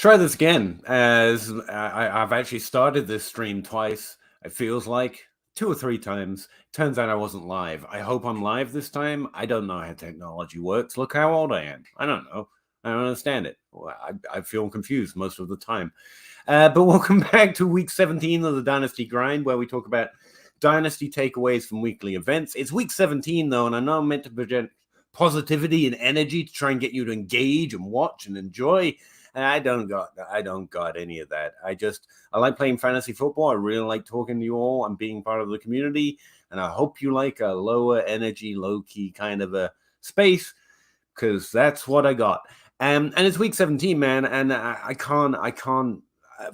try this again, as I've actually started this stream twice. It feels like 2 or 3 times. Turns out I wasn't live. I hope I'm live this time. I don't know how technology works. Look how old I am. I don't know. I don't understand it. I feel confused most of the time. But welcome back to week 17 of the Dynasty Grind, where we talk about Dynasty takeaways from weekly events. It's week 17, though, and I know I'm meant to present positivity and energy to try and get you to engage and watch and enjoy. And I don't got any of that. I like playing fantasy football. I really like talking to you all and being part of the community. And I hope you like a lower energy, low key kind of a space, because that's what I got. And it's week 17, man. And I can't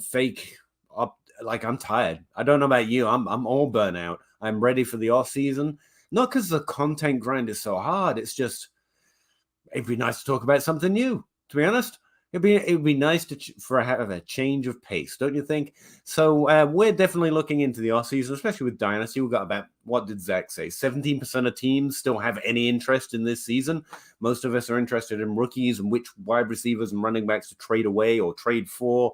fake up. Like, I'm tired. I don't know about you. I'm all burnt out. I'm ready for the off season. Not because the content grind is so hard. It's just, it'd be nice to talk about something new, to be honest. It'd be nice to have a change of pace, don't you think? So we're definitely looking into the off season, especially with Dynasty. We've got about, what did Zach say? 17% of teams still have any interest in this season. Most of us are interested in rookies and which wide receivers and running backs to trade away or trade for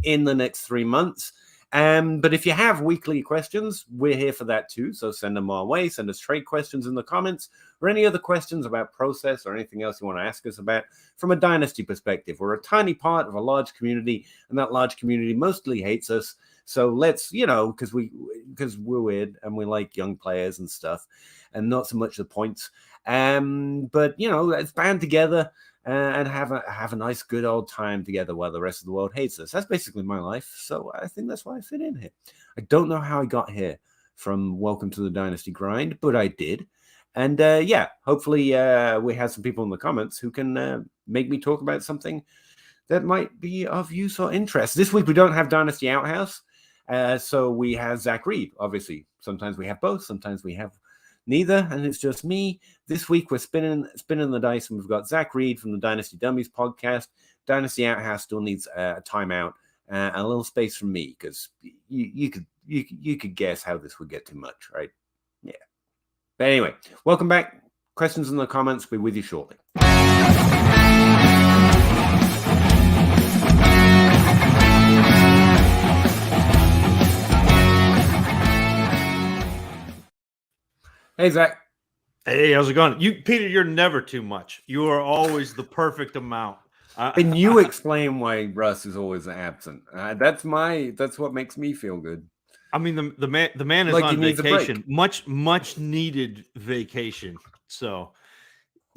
in the next 3 months. But if you have weekly questions, we're here for that too. So send them our way. Send us trade questions in the comments or any other questions about process or anything else you want to ask us about from a Dynasty perspective. We're a tiny part of a large community, and that large community mostly hates us. So let's, because we're weird and we like young players and stuff, and not so much the points. But let's band together and have a nice, good old time together while the rest of the world hates us. That's basically my life. So I think that's why I fit in here. I don't know how I got here from Welcome to the Dynasty Grind, but I did. And hopefully we have some people in the comments who can make me talk about something that might be of use or interest. This week we don't have Dynasty Outhouse. So we have Zach Reed, obviously. Sometimes we have both. Sometimes we have neither, and it's just me. This week we're spinning the dice, and we've got Zach Reed from the Dynasty Dummies podcast. Dynasty Outhouse still needs a timeout, a little space from me, because you could guess how this would get too much, right? Yeah. But anyway, welcome back. Questions in the comments. We'll be with you shortly. Hey, Zach. Hey, how's it going? Peter, you're never too much. You are always the perfect amount. And you explain why Russ is always absent. That's what makes me feel good. I mean, the man is like on vacation, much needed vacation. So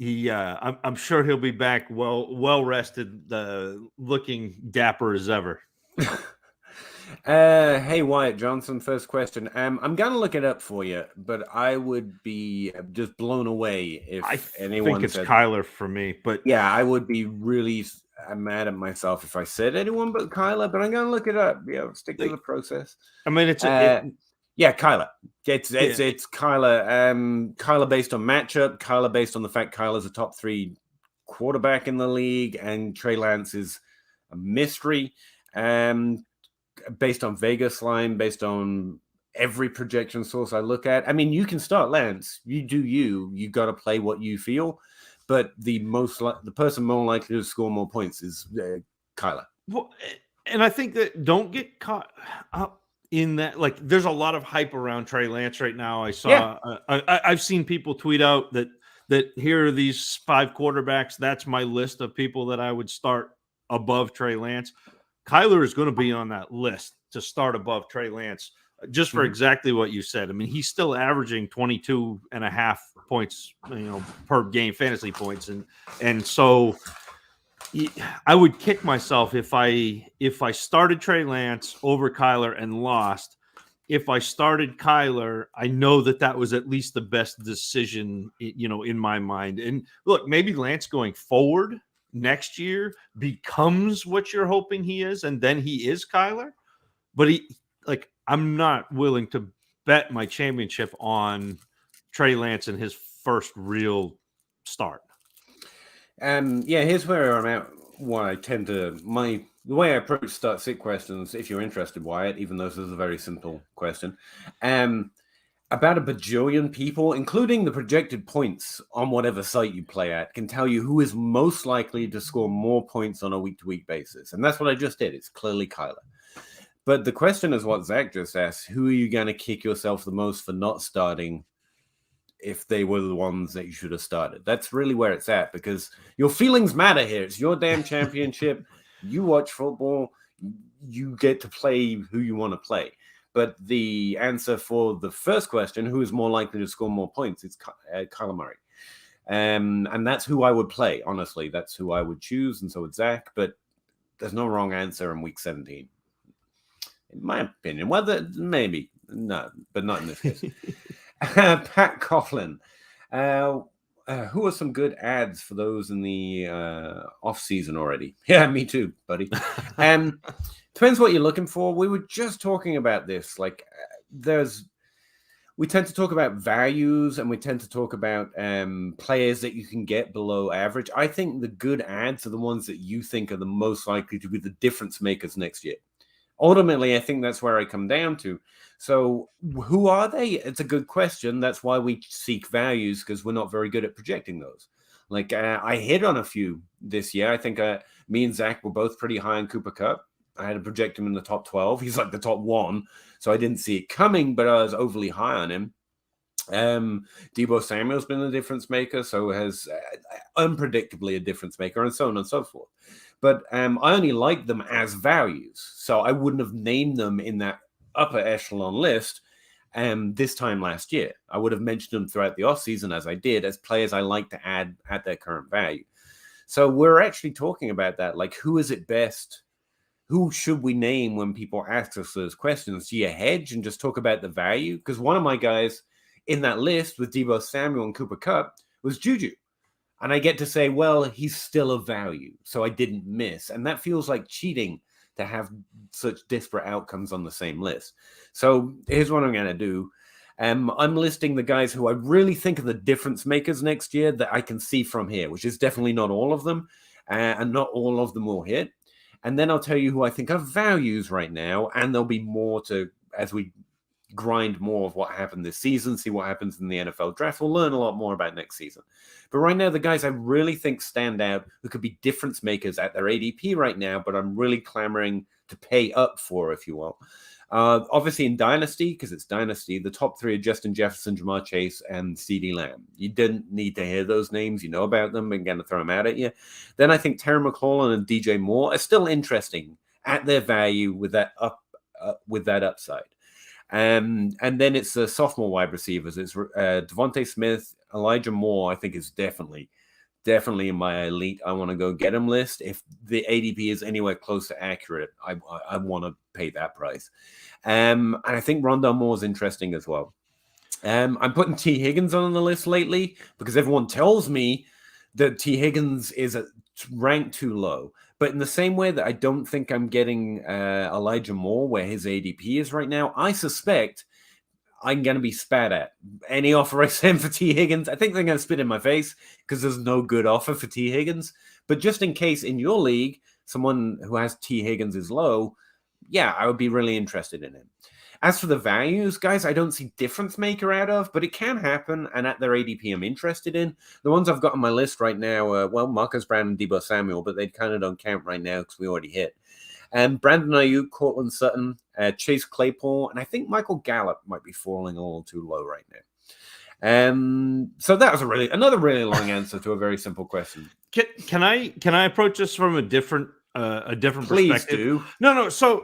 I'm sure he'll be back well rested, looking dapper as ever. Hey, Wyatt Johnson, first question. I'm going to look it up for you, but I would be just blown away if anyone think it's Kyler for me. But yeah, I would be really mad at myself if I said anyone but Kyler, but I'm going to look it up. Stick to the process. I mean, Kyler. It's Kyler. Kyler based on matchup. Kyler based on the fact Kyler's a top 3 quarterback in the league, and Trey Lance is a mystery. Based on Vegas line, based on every projection source I look at. I mean, you can start Lance. You do you got to play what you feel. But the person more likely to score more points is Kyler. Well, and I think that don't get caught up in that. Like, there's a lot of hype around Trey Lance right now. I saw, I've seen people tweet out that here are these 5 quarterbacks. That's my list of people that I would start above Trey Lance. Kyler is going to be on that list to start above Trey Lance, just for exactly what you said. I mean, he's still averaging 22.5 points, per game, fantasy points. And so I would kick myself if I started Trey Lance over Kyler and lost. If I started Kyler, I know that was at least the best decision, in my mind. And look, maybe Lance going forward next year becomes what you're hoping he is, and then he is Kyler. But I'm not willing to bet my championship on Trey Lance in his first real start. Here's where I'm at. Why I tend to the way I approach start sit questions, if you're interested, Wyatt, even though this is a very simple question. about a bajillion people, including the projected points on whatever site you play at, can tell you who is most likely to score more points on a week-to-week basis. And that's what I just did. It's clearly Kyler. But the question is what Zach just asked. Who are you going to kick yourself the most for not starting if they were the ones that you should have started? That's really where it's at, because your feelings matter here. It's your damn championship. You watch football. You get to play who you want to play. But the answer for the first question, who is more likely to score more points, it's Kyler Murray. And that's who I would play, honestly. That's who I would choose, and so would Zach. But there's no wrong answer in Week 17. In my opinion. Well, maybe. No, but not in this case. Pat Coughlin. Who are some good ads for those in the off-season already? Yeah, me too, buddy. Depends what you're looking for. We were just talking about this. Like, we tend to talk about values, and we tend to talk about players that you can get below average. I think the good ads are the ones that you think are the most likely to be the difference makers next year. Ultimately, I think that's where I come down to. So who are they? It's a good question. That's why we seek values, because we're not very good at projecting those. Like, I hit on a few this year. I think me and Zach were both pretty high on Cooper Kupp. I had to project him in the top 12. He's like the top 1, so I didn't see it coming, but I was overly high on him. Deebo Samuel's been a difference maker, so has unpredictably a difference maker, and so on and so forth. But I only like them as values, so I wouldn't have named them in that upper echelon list this time last year. I would have mentioned them throughout the offseason, as I did, as players I like to add at their current value. So we're actually talking about that. Like, who is it best? Who should we name when people ask us those questions? Do you hedge and just talk about the value? Because one of my guys in that list with Deebo Samuel and Cooper Kupp was Juju. And I get to say, well, he's still a value, so I didn't miss. And that feels like cheating to have such disparate outcomes on the same list. So here's what I'm going to do. I'm listing the guys who I really think are the difference makers next year that I can see from here, which is definitely not all of them, and not all of them will hit. And then I'll tell you who I think are values right now, and there'll be more to, as we grind more of what happened this season, see what happens in the NFL draft. We'll learn a lot more about next season. But right now, the guys I really think stand out, who could be difference makers at their ADP right now, but I'm really clamoring to pay up for, if you will. Obviously in Dynasty, because it's Dynasty, the top 3 are Justin Jefferson, Jamar Chase, and CeeDee Lamb. You didn't need to hear those names. You know about them. I'm going to throw them out at you. Then I think Terry McLaurin and DJ Moore are still interesting at their value with that upside. And then it's the sophomore wide receivers. It's Devontae Smith, Elijah Moore, I think is definitely in my elite. I want to go get him list. If the ADP is anywhere close to accurate, I want to pay that price. And I think Rondale Moore is interesting as well. I'm putting T. Higgins on the list lately because everyone tells me that T. Higgins is ranked too low. But in the same way that I don't think I'm getting Elijah Moore where his ADP is right now, I suspect I'm going to be spat at. Any offer I send for T. Higgins, I think they're going to spit in my face because there's no good offer for T. Higgins. But just in case in your league, someone who has T. Higgins is low, yeah, I would be really interested in him. As for the values, guys, I don't see difference maker out of, but it can happen. And at their ADP, I'm interested in. The ones I've got on my list right now are, Marcus Brown and Deebo Samuel, but they kind of don't count right now because we already hit. Brandon Ayuk, Cortland Sutton, Chase Claypool, and I think Michael Gallup might be falling a little too low right now. So that was another really long answer to a very simple question. Can I approach this from a different Please perspective? do. No. So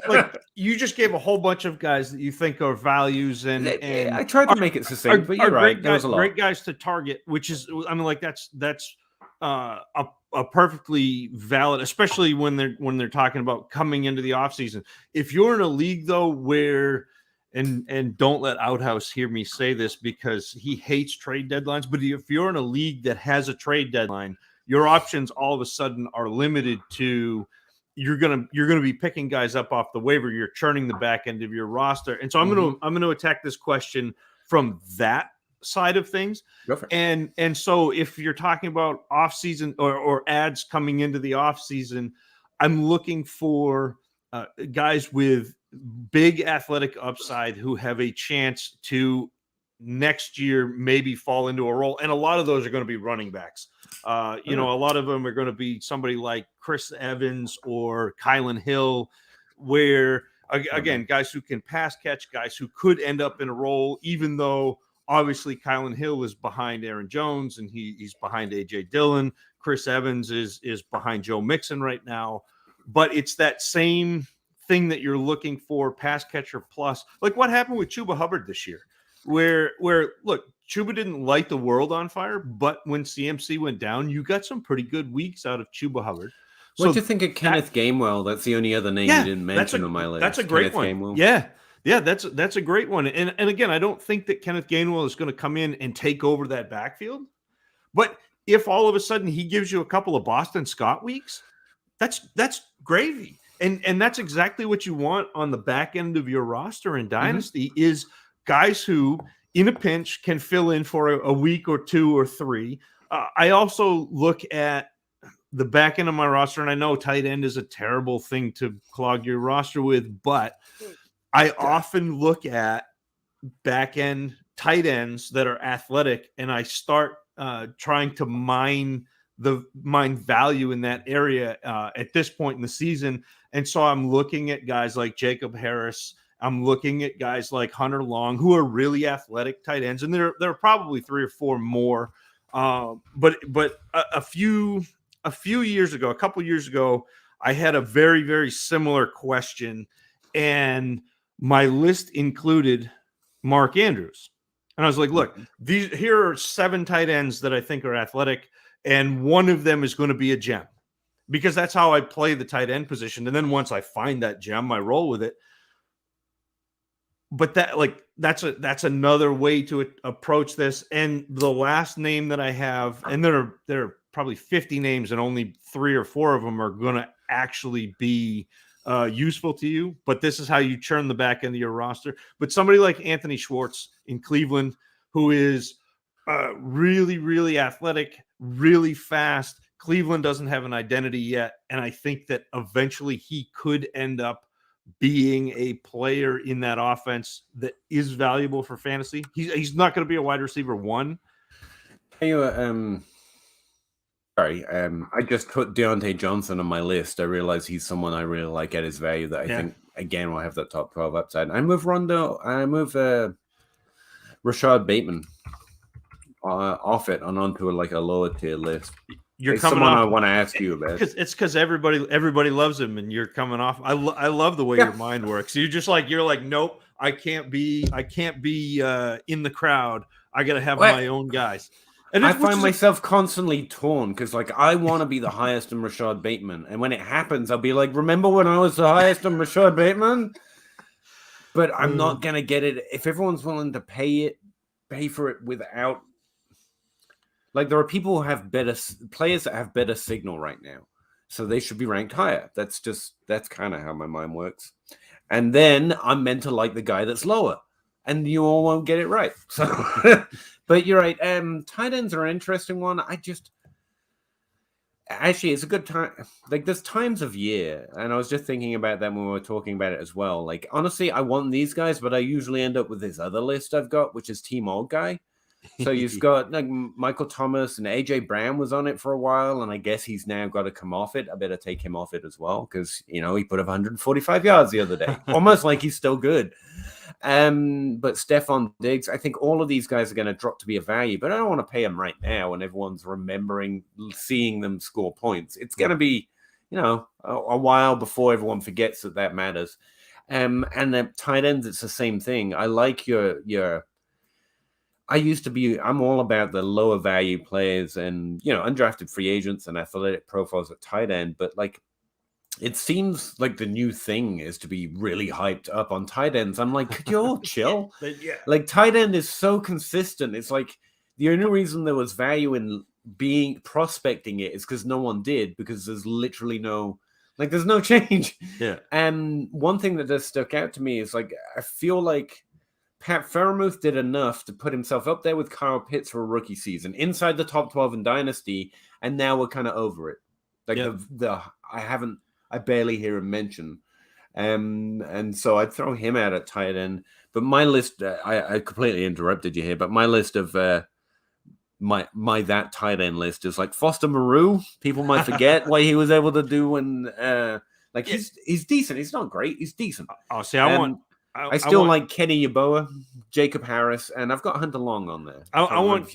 like you just gave a whole bunch of guys that you think are values, and I tried to make it succinct, but you're right. There was a lot. Great guys to target, which is, I mean, like that's a perfectly valid, especially when they're talking about coming into the offseason. If you're in a league though where and don't let Outhouse hear me say this because he hates trade deadlines, but if you're in a league that has a trade deadline, your options all of a sudden are limited to you're gonna be picking guys up off the waiver. You're churning the back end of your roster, and so I'm gonna attack this question from that side of things. Go for it. And so if you're talking about off season or ads coming into the off season, I'm looking for guys with big athletic upside who have a chance to next year maybe fall into a role. And a lot of those are going to be running backs. A lot of them are going to be somebody like Chris Evans or Kylan Hill, where, again, guys who can pass catch, guys who could end up in a role, even though obviously Kylan Hill is behind Aaron Jones and he's behind A.J. Dillon. Chris Evans is behind Joe Mixon right now. But it's that same thing that you're looking for, pass catcher plus. Like what happened with Chuba Hubbard this year, where look, Chuba didn't light the world on fire, but when CMC went down, you got some pretty good weeks out of Chuba Hubbard. What do you think of Kenneth Gainwell? That's the only other name you didn't mention on my list. That's a great Kenneth one. Gainwell. Yeah, that's a great one. And again, I don't think that Kenneth Gainwell is going to come in and take over that backfield. But if all of a sudden he gives you a couple of Boston Scott weeks, that's gravy. And that's exactly what you want on the back end of your roster in Dynasty is guys who, in a pinch, can fill in for a week or two or three. I also look at the back end of my roster, and I know tight end is a terrible thing to clog your roster with, but I often look at back end tight ends that are athletic, and I start trying to mine value in that area at this point in the season. And so I'm looking at guys like Jacob Harris. I'm looking at guys like Hunter Long, who are really athletic tight ends, and there are probably 3 or 4 more. But a couple years ago, I had a very, very similar question, and my list included Mark Andrews. And I was like, look, here are 7 tight ends that I think are athletic, and one of them is going to be a gem, because that's how I play the tight end position. And then once I find that gem, I roll with it. But that's another way to approach this. And the last name that I have, and there are probably 50 names, and only 3 or 4 of them are going to actually be useful to you. But this is how you churn the back end of your roster. But somebody like Anthony Schwartz in Cleveland, who is really, really athletic, really fast. Cleveland doesn't have an identity yet, and I think that eventually he could end up being a player in that offense that is valuable for fantasy. He's not going to be a wide receiver 1. I just put Deontay Johnson on my list. I realize he's someone I really like at his value that I think, again, will have that top 12 upside. I move Rashad Bateman off it and onto a lower tier list. You're coming someone off, I want to ask you about. It's because everybody loves him, and you're coming off. I love the way your mind works. You're like, nope, I can't be in the crowd. I got to have my own guys. And I find myself constantly torn because, I want to be the highest in Rashad Bateman, and when it happens, I'll be like, "Remember when I was the highest in Rashad Bateman?" But I'm not gonna get it if everyone's willing to pay for it without. There are people who have players that have better signal right now, so they should be ranked higher. That's kind of how my mind works. And then I'm meant to like the guy that's lower, and you all won't get it right. So, but you're right. Tight ends are an interesting one. It's a good time. There's times of year, and I was just thinking about that when we were talking about it as well. Honestly, I want these guys, but I usually end up with this other list I've got, which is Team Old Guy. So you've got Michael Thomas, and AJ Brown was on it for a while, and I guess he's now got to come off it. I better take him off it as well because he put up 145 yards the other day, almost like he's still good. But Stephon Diggs, I think all of these guys are going to drop to be a value, but I don't want to pay them right now when everyone's seeing them score points. It's going to be, a while before everyone forgets that matters. And the tight ends, it's the same thing. I like I'm all about the lower value players and, undrafted free agents and athletic profiles at tight end. But it seems like the new thing is to be really hyped up on tight ends. I'm like, could you all chill? Yeah. Tight end is so consistent. It's the only reason there was value in prospecting it is because no one did, because there's literally there's no change. Yeah. And one thing that just stuck out to me is I feel like Pat Freiermuth did enough to put himself up there with Kyle Pitts for a rookie season, inside the top 12 in Dynasty, and now we're kind of over it. I barely hear him mention. And so I'd throw him out at tight end. But my list, I completely interrupted you here, but my list of my that tight end list is like Foster Moreau. People might forget what he was able to do when he's decent. He's not great. He's decent. Oh, see, I still like Kenny Yeboah, Jacob Harris, and I've got Hunter Long on there. I want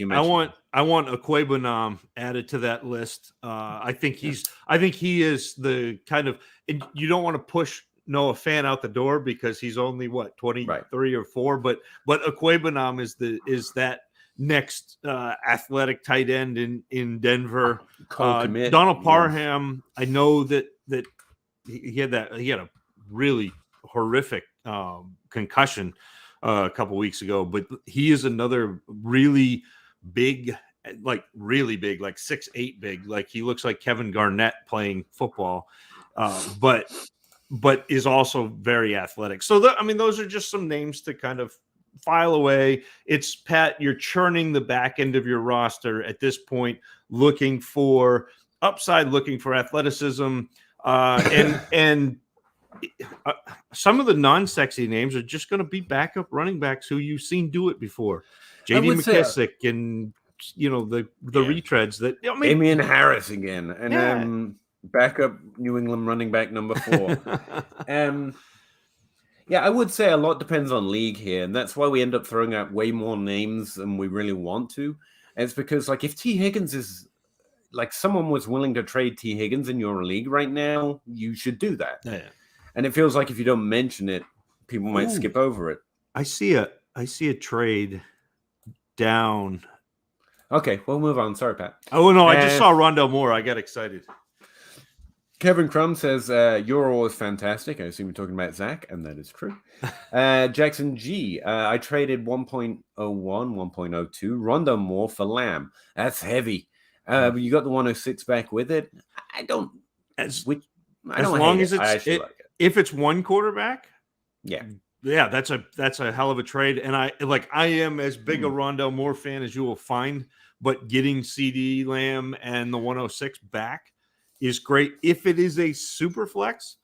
Akwebanam added to that list. I think he is the kind of, and you don't want to push Noah Fant out the door because he's only 23 or 4, but Akwebanam is that next athletic tight end in Denver. Donald Parham, I know that he had a really horrific concussion a couple weeks ago, but he is another really big, like 6'8" big, like he looks like Kevin Garnett playing football, but is also very athletic. So those are just some names to kind of file away. It's Pat, you're churning the back end of your roster at this point, looking for upside, looking for athleticism, and some of the non-sexy names are just going to be backup running backs who you've seen do it before. J.D. McKissick and the retreads that Damian Harris again, and backup New England running back number 4. I would say a lot depends on league here, and that's why we end up throwing out way more names than we really want to. And it's because if T. Higgins is someone was willing to trade T. Higgins in your league right now, you should do that. Yeah. And it feels like if you don't mention it, people might skip over it. I see a trade down. Okay, we'll move on. Sorry, Pat. Oh no, I just saw Rondell Moore. I got excited. Kevin Crum says, you're always fantastic. I assume you're talking about Zach, and that is true. Jackson G, I traded 1.01, 1.02 Rondell Moore for Lamb. That's heavy. You got the 106 back with it. I don't hate it. If it's one quarterback, yeah, that's a hell of a trade. And I am as big a Rondell Moore fan as you will find, but getting CD Lamb and the 106 back is great. If it is a super flex,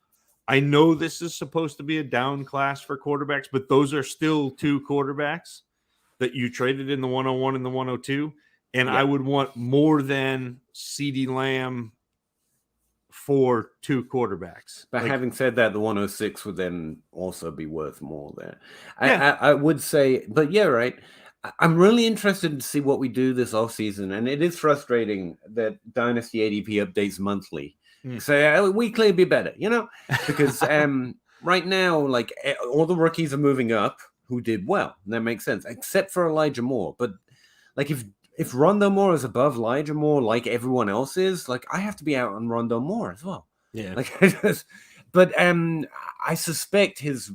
I know this is supposed to be a down class for quarterbacks, but those are still 2 quarterbacks that you traded in the 101 and the 102. And I would want more than CD Lamb for 2 quarterbacks. But having said that, the 106 would then also be worth more there. I would say, but right. I'm really interested to see what we do this offseason. And it is frustrating that Dynasty ADP updates monthly. So weekly would be better, because right now, all the rookies are moving up who did well. And that makes sense, except for Elijah Moore. But if Rondell Moore is above Elijah Moore, like everyone else is, I have to be out on Rondell Moore as well. Yeah. But I suspect his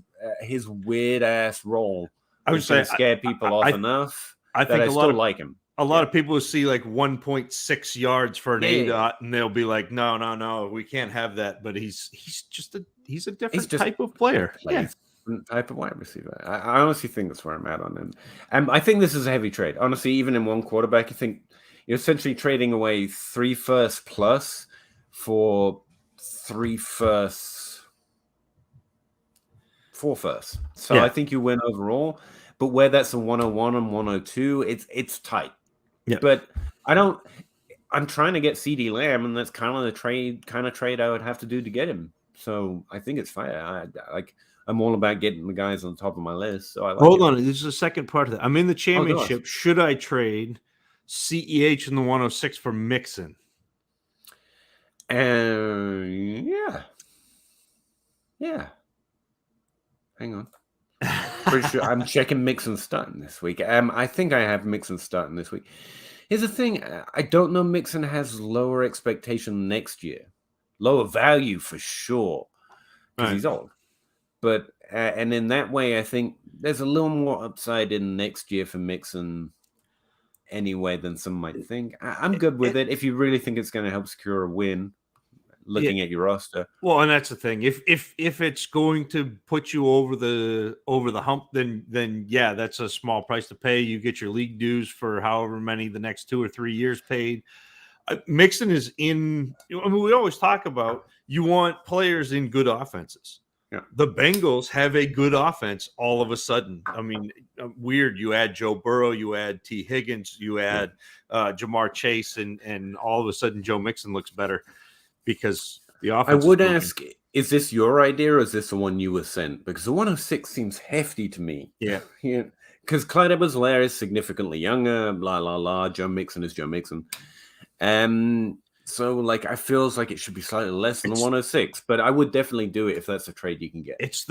weird ass role would scare people off enough. I think I still like him. A lot of people see 1.6 yards for an ADOT, and they'll be like, no, we can't have that. But he's a different type of player. Type of wide receiver. I honestly think that's where I'm at on him. I think this is a heavy trade. Honestly, even in one quarterback, you think you're essentially trading away 3 firsts plus for 3 firsts, 4 firsts. So I think you win overall. But where that's a 101 and 102, it's tight. Yeah. But I'm trying to get CD Lamb, and that's kind of the trade I would have to do to get him. So I think it's fair. I'm all about getting the guys on top of my list. So hold on. This is the second part of that. I'm in the championship. Should I trade CEH in the 106 for Mixon? Yeah. Hang on. Pretty sure I'm checking Mixon starting this week. I think I have Mixon starting this week. Here's the thing. I don't know Mixon has lower expectation next year. Lower value for sure. Because he's old. But, and in that way, I think there's a little more upside in next year for Mixon anyway than some might think. I'm good with it if you really think it's going to help secure a win. Looking at your roster, well, and that's the thing. If it's going to put you over the hump, then that's a small price to pay. You get your league dues for however many the next 2 or 3 years paid. Mixon is in. I mean, we always talk about you want players in good offenses. The Bengals have a good offense all of a sudden. I mean, weird. You add Joe Burrow, you add T. Higgins, you add Jamar Chase, and all of a sudden Joe Mixon looks better because the offense. I would ask, is this your idea or is this the one you were sent? Because the 106 seems hefty to me. Yeah. Because Clyde Edwards-Helaire is significantly younger, Joe Mixon is Joe Mixon. So, like, I feels like it should be slightly less than the 106, but I would definitely do it if that's a trade you can get. That's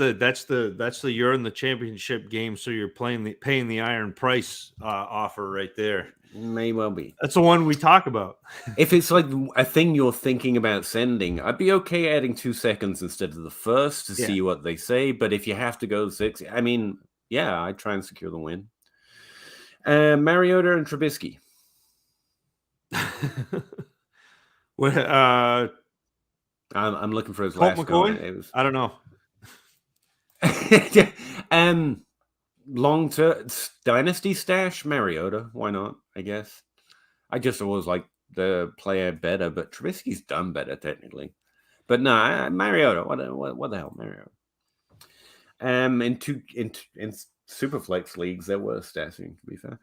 the you're in the championship game, so you're paying the iron price offer right there. May well be. That's the one we talk about. If it's like a thing you're thinking about sending, I'd be okay adding 2 seconds instead of the first to see what they say. But if you have to go 6, I mean, yeah, I'd try and secure the win. Mariota and Trubisky. Well, I'm looking for his Colt last McCoy? I don't know. Long-term Dynasty stash, Mariota. Why not? I guess. I just always like the player better, but Trubisky's done better technically. But no, Mariota. What the hell, Mariota? In Superflex leagues, there were stashing, to be fair.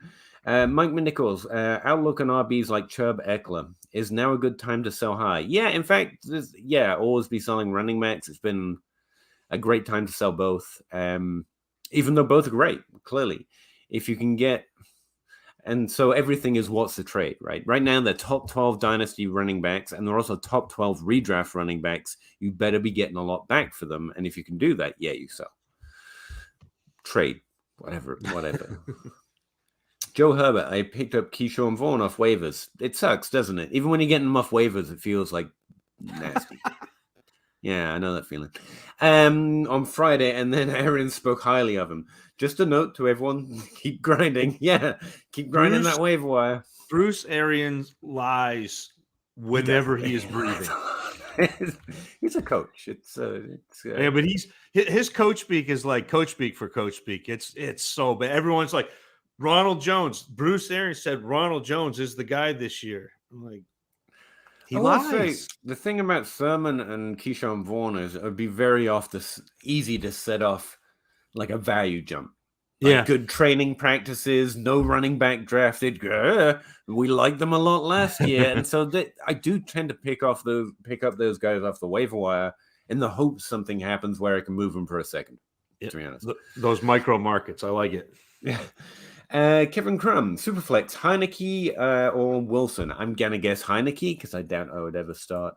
Mike McNichols, outlook on RBs like Chubb, Eckler. Is now a good time to sell high? Yeah, in fact, always be selling running backs. It's been a great time to sell both. Even though both are great, clearly. If you can get... And so everything is what's the trade, right? Right now, they're top 12 dynasty running backs, and they're also top 12 redraft running backs. You better be getting a lot back for them. And if you can do that, you sell. Trade. Whatever. Joe Herbert, I picked up Keyshawn Vaughn off waivers. It sucks, doesn't it? Even when you're getting them off waivers, it feels like nasty. Yeah, I know that feeling. On Friday, and then Aaron spoke highly of him. Just a note to everyone, keep grinding. Yeah, keep grinding that waiver wire. Bruce Arians lies whenever he is breathing. He's a coach. But his coach speak is like coach speak for coach speak. It's so bad. Everyone's like, Ronald Jones. Bruce Arians said Ronald Jones is the guy this year. I'm like, he lies. The thing about Thurman and Keyshawn Vaughn is it would be very easy to set off like a value jump. Like good training practices, no running back drafted. We liked them a lot last year, and so I do tend to pick up those guys off the waiver wire in the hopes something happens where I can move them for a second. To be honest, those micro markets, I like it. Yeah. Kevin Crum, Superflex, Heineke or Wilson. I'm gonna guess Heineke because I doubt I would ever start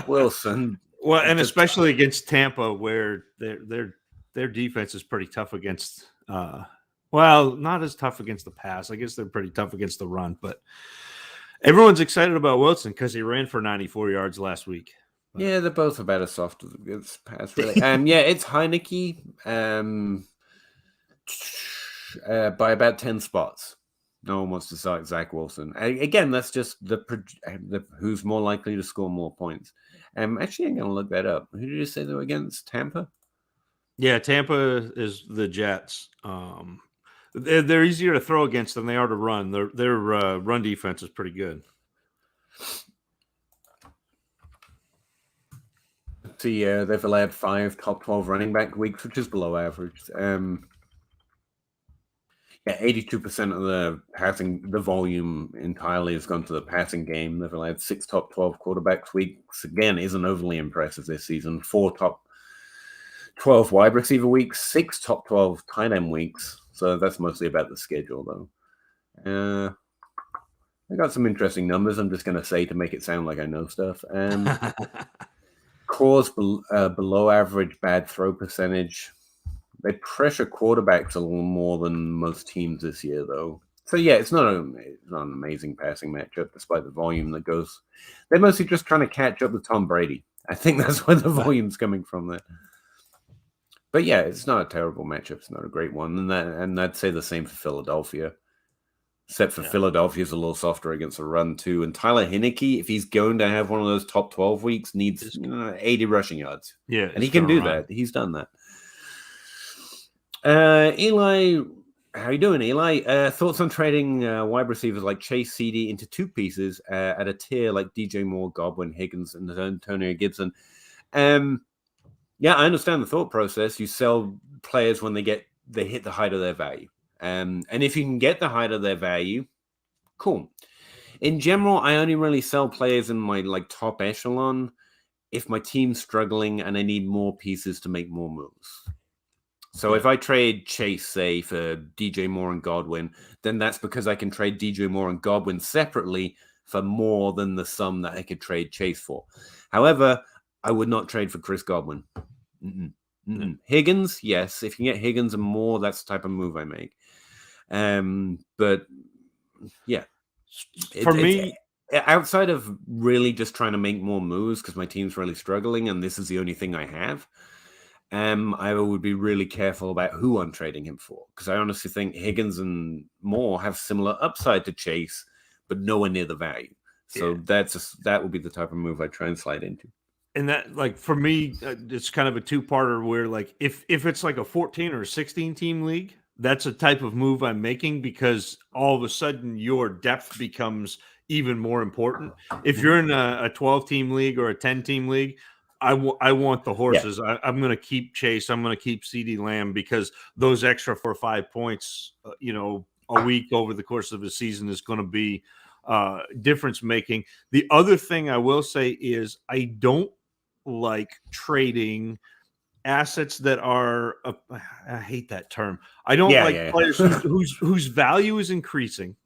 Wilson. Well, and especially against Tampa, where their defense is pretty tough against. Not as tough against the pass. I guess they're pretty tough against the run. But everyone's excited about Wilson because he ran for 94 yards last week. Yeah, they're both about as soft as pass, really. It's Heineke. By about 10 spots. No one wants to start Zach Wilson. Again, that's just the who's more likely to score more points. Actually, I'm going to look that up. Who did you say they were against? Tampa? Yeah, Tampa is the Jets. They're easier to throw against than they are to run. Their run defense is pretty good. See, they've allowed 5 top 12 running back weeks, which is below average. 82% of the volume entirely has gone to the passing game. They've allowed 6 top 12 quarterbacks weeks. Again, isn't overly impressive this season. 4 top 12 wide receiver weeks, 6 top 12 tight end weeks. So that's mostly about the schedule, though. I got some interesting numbers I'm just going to say to make it sound like I know stuff. Cause below average bad throw percentage. They pressure quarterbacks a little more than most teams this year, though. So, it's not an amazing passing matchup, despite the volume that goes. They're mostly just trying to catch up with Tom Brady. I think that's where the volume's coming from there. But, it's not a terrible matchup. It's not a great one. And I'd say the same for Philadelphia. Except for Philadelphia's a little softer against the run, too. And Tyler Heineke, if he's going to have one of those top 12 weeks, needs 80 rushing yards. Yeah. And he can do that. He's done that. Eli, how you doing, Eli? Thoughts on trading wide receivers like Chase, CD into 2 pieces at a tier like DJ Moore, Godwin, Higgins, and Antonio Gibson? Yeah, I understand the thought process. You sell players when they hit the height of their value. And if you can get the height of their value, cool. In general, I only really sell players in my like top echelon if my team's struggling and I need more pieces to make more moves. So if I trade Chase, say, for DJ Moore and Godwin, then that's because I can trade DJ Moore and Godwin separately for more than the sum that I could trade Chase for. However, I would not trade for Chris Godwin. Higgins, yes. If you can get Higgins and more, that's the type of move I make. But yeah. For me, outside of really just trying to make more moves because my team's really struggling and this is the only thing I have, I would be really careful about who I'm trading him for, because I honestly think Higgins and Moore have similar upside to Chase, but nowhere near the value. So that would be the type of move I try and slide into. And that, like, for me, it's kind of a two-parter where, like, if it's like a 14 or a 16 team league, that's a type of move I'm making because all of a sudden your depth becomes even more important. If you're in a 12 team league or a 10 team league, I want the horses. Yeah. I'm going to keep Chase. I'm going to keep CeeDee Lamb because those extra 4 or 5 points, a week over the course of a season is going to be difference making. The other thing I will say is I don't like trading assets that are I hate that term. I don't like players whose value is increasing.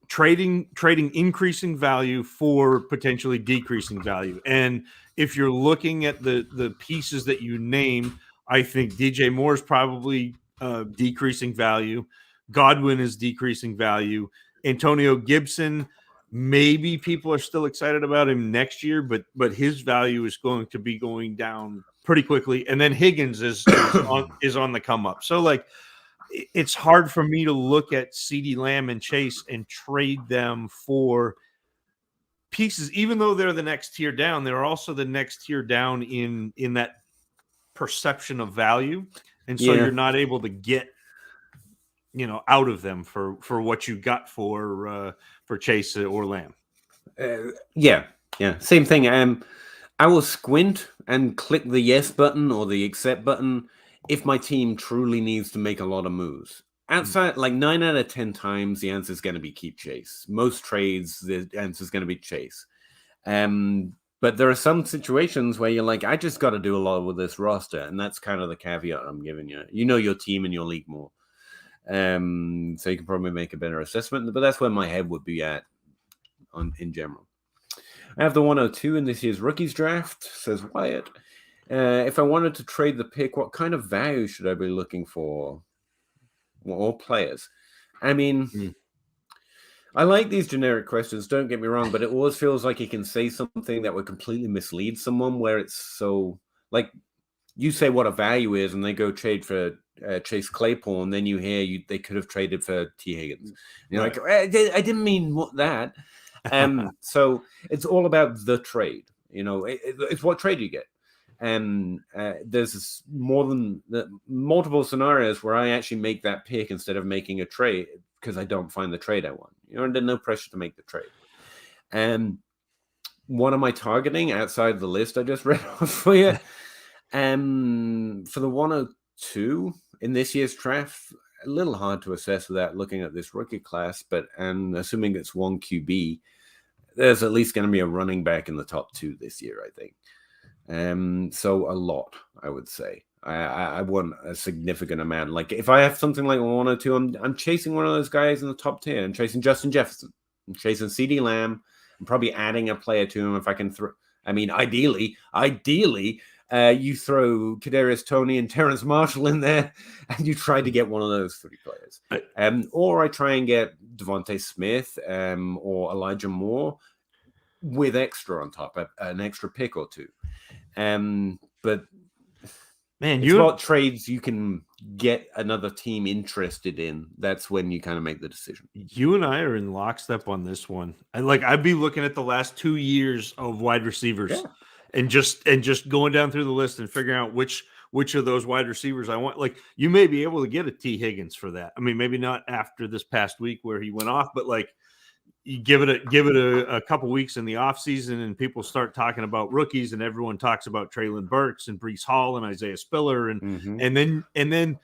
Trading increasing value for potentially decreasing value. And if you're looking at the pieces that you named, I think DJ Moore is probably decreasing value. Godwin is decreasing value. Antonio Gibson, maybe people are still excited about him next year, but his value is going to be going down pretty quickly. And then Higgins is on the come up. So, like, it's hard for me to look at CeeDee Lamb and Chase and trade them for pieces, even though they're the next tier down. They're also the next tier down in that perception of value, and so you're not able to get out of them for what you got for Chase or Lamb. Same thing. I will squint and click the yes button or the accept button if my team truly needs to make a lot of moves. Outside, like 9 out of 10 times, the answer is going to be keep Chase. Most trades, the answer is going to be Chase. But there are some situations where you're like, I just got to do a lot with this roster. And that's kind of the caveat I'm giving you. You know your team and your league more. So you can probably make a better assessment. But that's where my head would be at in general. I have the 102 in this year's rookies draft, says Wyatt. If I wanted to trade the pick, what kind of value should I be looking for? Or players? I mean, I like these generic questions, don't get me wrong, but it always feels like you can say something that would completely mislead someone, where it's so, like, you say what a value is and they go trade for Chase Claypool, and then you hear they could have traded for T. Higgins. And you're like, I didn't mean that. So it's all about the trade. It's what trade you get. And there's more than multiple scenarios where I actually make that pick instead of making a trade because I don't find the trade I want. Under no pressure to make the trade. And what am I targeting outside the list I just read off for you? For the 102 in this year's draft, a little hard to assess without looking at this rookie class, but assuming it's one QB, there's at least going to be a running back in the top 2 this year, I think. So a lot, I would say. I want a significant amount. Like if I have something like 102, I'm chasing one of those guys in the top 10. I'm chasing Justin Jefferson. I'm chasing CeeDee Lamb. I'm probably adding a player to him if I can throw. I mean, ideally, you throw Kadarius Toney and Terrence Marshall in there, and you try to get one of those 3 players. Or I try and get Devontae Smith or Elijah Moore with extra on top, an extra pick or 2. But man, it's about trades you can get another team interested in. That's when you kind of make the decision. You and I are in lockstep on this one. I'd be looking at the last 2 years of wide receivers and just going down through the list and figuring out which of those wide receivers I want. Like, you may be able to get a T. Higgins for that. I mean, maybe not after this past week where he went off, but like you give it a couple weeks in the offseason and people start talking about rookies and everyone talks about Treylon Burks and Breece Hall and Isaiah Spiller and then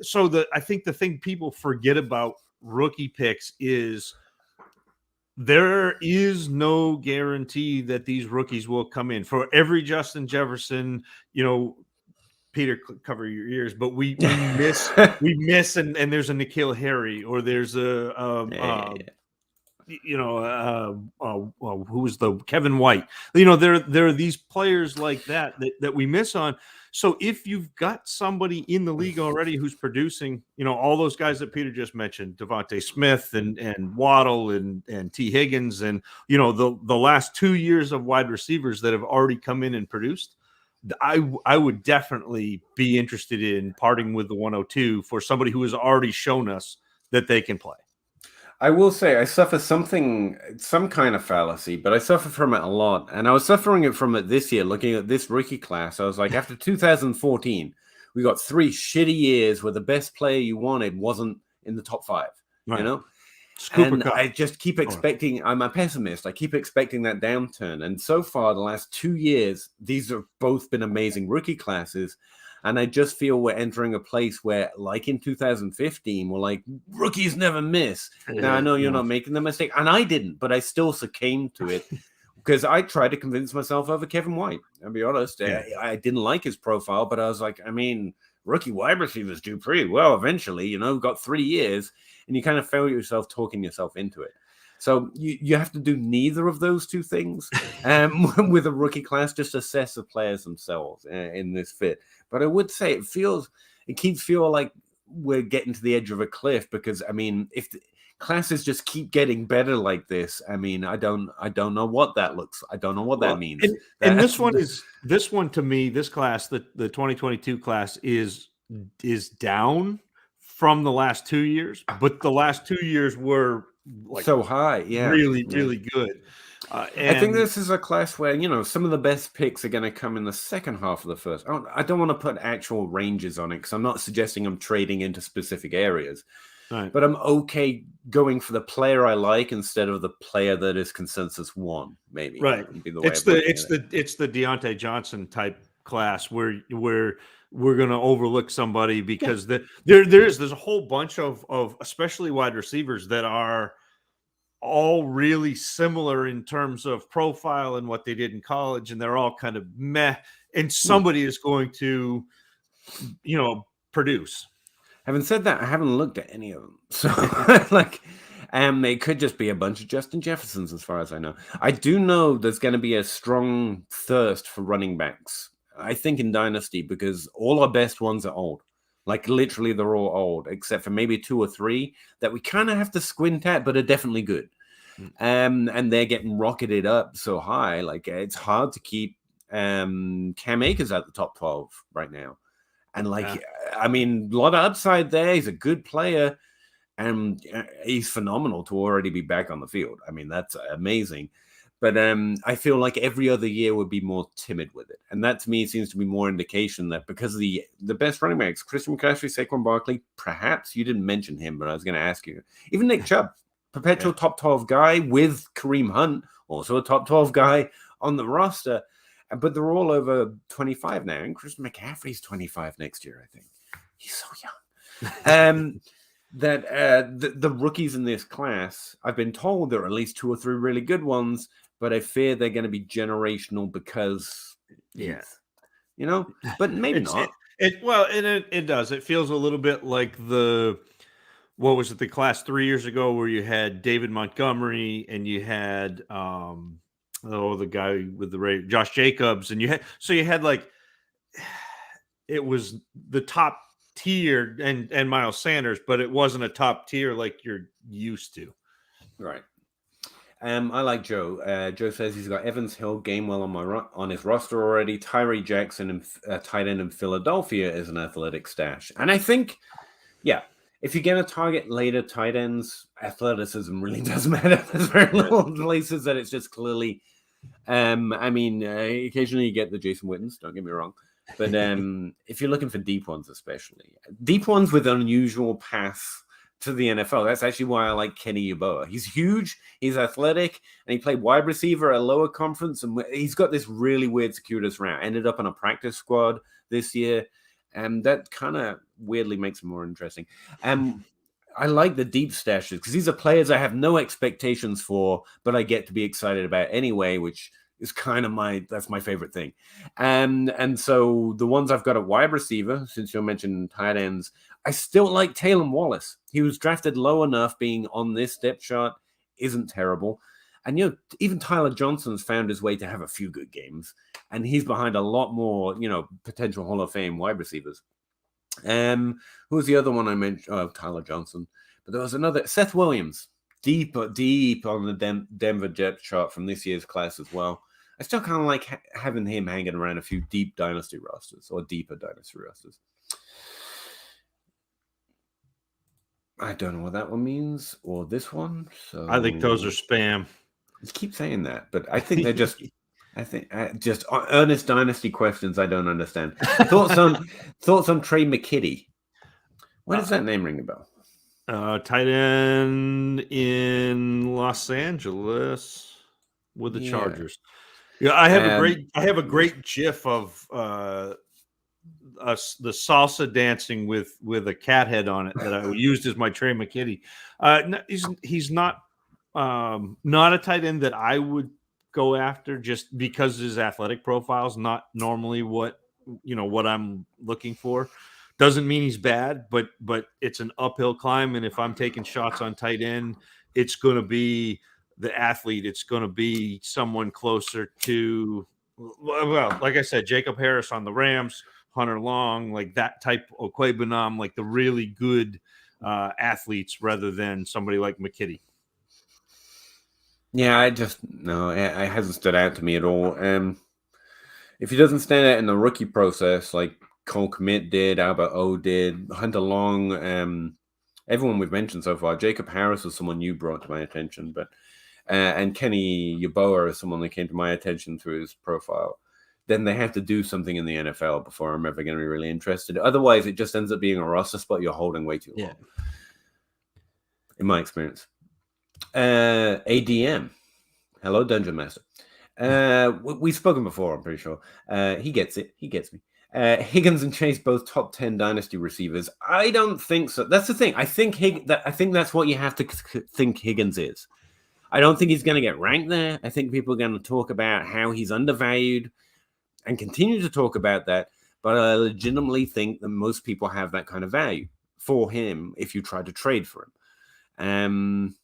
so I think the thing people forget about rookie picks is there is no guarantee that these rookies will come in. For every Justin Jefferson, Peter, cover your ears, but we miss and there's a N'Keal Harry or there's who was the Kevin White. There are these players like that we miss on. So if you've got somebody in the league already who's producing, all those guys that Peter just mentioned, Devontae Smith and Waddle and T. Higgins and the last 2 years of wide receivers that have already come in and produced, I would definitely be interested in parting with the 102 for somebody who has already shown us that they can play. I will say I suffer some kind of fallacy, but I suffer from it a lot. And I was suffering from it this year, looking at this rookie class. I was like, after 2014, we got 3 shitty years where the best player you wanted wasn't in the top 5, right. And I just keep expecting, I'm a pessimist. I keep expecting that downturn. And so far, the last 2 years, these have both been amazing rookie classes. And I just feel we're entering a place where, like in 2015, we're like, rookies never miss. Now, I know you're not making the mistake, and I didn't, but I still succumbed to it because I tried to convince myself over Kevin White. I'll be honest. I didn't like his profile, but I was like, rookie wide receivers do pretty well eventually, got 3 years, and you kind of feel yourself talking yourself into it. So you have to do neither of those two things with a rookie class, just assess the players themselves in this fit. But I would say it keeps feeling like we're getting to the edge of a cliff because, if the classes just keep getting better like this, I don't know what that looks. I don't know what that means. And this one to me, this class, the 2022 class is down from the last 2 years, but the last 2 years were so high, really good. I think this is a class where some of the best picks are going to come in the second half of the first. I don't want to put actual ranges on it because I'm not suggesting I'm trading into specific areas, right. But I'm okay going for the player I like instead of the player that is consensus 1. Maybe right. It's the Deontay Johnson type class where we're going to overlook somebody because there's a whole bunch of especially wide receivers that are all really similar in terms of profile and what they did in college, and they're all kind of meh, and somebody is going to produce. Having said that, I haven't looked at any of them, so they could just be a bunch of Justin Jeffersons as far as I know. I do know there's going to be a strong thirst for running backs, I think, in Dynasty, because all our best ones are old. Like, literally, they're all old, except for maybe 2 or 3 that we kind of have to squint at, but are definitely good. And they're getting rocketed up so high. Like, it's hard to keep Cam Akers at the top 12 right now. And, a lot of upside there. He's a good player, and he's phenomenal to already be back on the field. That's amazing. But I feel like every other year would be more timid with it. And that, to me, seems to be more indication that because of the best running backs, Christian McCaffrey, Saquon Barkley, perhaps you didn't mention him, but I was going to ask you. Even Nick Chubb, perpetual top 12 guy with Kareem Hunt, also a top 12 guy on the roster. But they're all over 25 now. And Christian McCaffrey's 25 next year, I think. He's so young. The rookies in this class, I've been told there are at least 2 or 3 really good ones, but I fear they're going to be generational because, but maybe not. It does. It feels a little bit like the class 3 years ago where you had David Montgomery and you had the guy with the Josh Jacobs, and you had like it was the top tier and Miles Sanders, but it wasn't a top tier like you're used to. Right. I like Joe. Joe says he's got Evans, Hill, Gainwell on his roster already. Tyree Jackson, tight end in Philadelphia, is an athletic stash. And I think, if you're going to target later tight ends, athleticism really does matter. There's very little places that it's just clearly. Occasionally you get the Jason Wittens, don't get me wrong. But if you're looking for deep ones, especially deep ones with unusual pass to the NFL. That's actually why I like Kenny Yeboah. He's huge, he's athletic, and he played wide receiver at a lower conference, and he's got this really weird circuitous route. Ended up on a practice squad this year, and that kind of weirdly makes him more interesting. I like the deep stashes because these are players I have no expectations for, but I get to be excited about anyway, which is kind of that's my favorite thing. And so the ones I've got at wide receiver, since you mentioned tight ends, I still like Taylor Wallace. He was drafted low enough, being on this depth chart isn't terrible. And, even Tyler Johnson's found his way to have a few good games, and he's behind a lot more, potential Hall of Fame wide receivers. Who was the other one I mentioned? Oh, Tyler Johnson. But there was another, Seth Williams, deep on the Denver depth chart from this year's class as well. I still kind of like having him hanging around a few deep dynasty rosters or deeper dynasty rosters. I don't know what that one means or this one. So I think those are spam. I keep saying that, but I think they're just just earnest dynasty questions I don't understand. Thoughts on Trey McKitty? What does that name ring a bell? Tight end in Los Angeles with the Chargers. Yeah, I have a great GIF of the salsa dancing with a cat head on it that I used as my Trey McKitty. He's not a tight end that I would go after just because his athletic profile is not normally what I'm looking for. Doesn't mean he's bad, but it's an uphill climb. And if I'm taking shots on tight end, it's going to be the athlete. It's going to be someone closer to, well, like I said, Jacob Harris on the Rams, Hunter Long, like that type of Okwebanam, like the really good athletes rather than somebody like McKitty. Yeah, it hasn't stood out to me at all. If he doesn't stand out in the rookie process, like Cole Kmet did, Albert O did, Hunter Long, everyone we've mentioned so far, Jacob Harris was someone you brought to my attention, but and Kenny Yeboah is someone that came to my attention through his profile. Then they have to do something in the NFL before I'm ever going to be really interested. Otherwise, it just ends up being a roster spot you're holding way too long, in my experience. ADM. Hello, Dungeon Master. We've spoken before, I'm pretty sure. He gets it. He gets me. Higgins and Chase, both top 10 dynasty receivers. I don't think so. That's the thing. I think that's what you have to think Higgins is. I don't think he's going to get ranked there. I think people are going to talk about how he's undervalued and continue to talk about that. But I legitimately think that most people have that kind of value for him if you try to trade for him.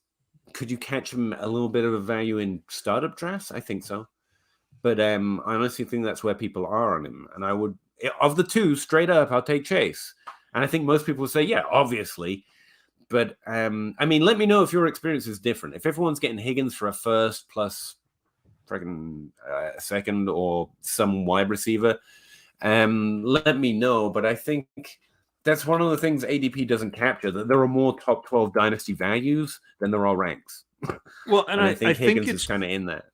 Could you catch him a little bit of a value in startup drafts? I think so. But I honestly think that's where people are on him. And I would, of the two, straight up, I'll take Chase. And I think most people would say, yeah, obviously. But, let me know if your experience is different. If everyone's getting Higgins for a first plus freaking second or some wide receiver, let me know. But I think that's one of the things ADP doesn't capture, that there are more top 12 dynasty values than there are ranks. Well, and I think Higgins is kind of in that.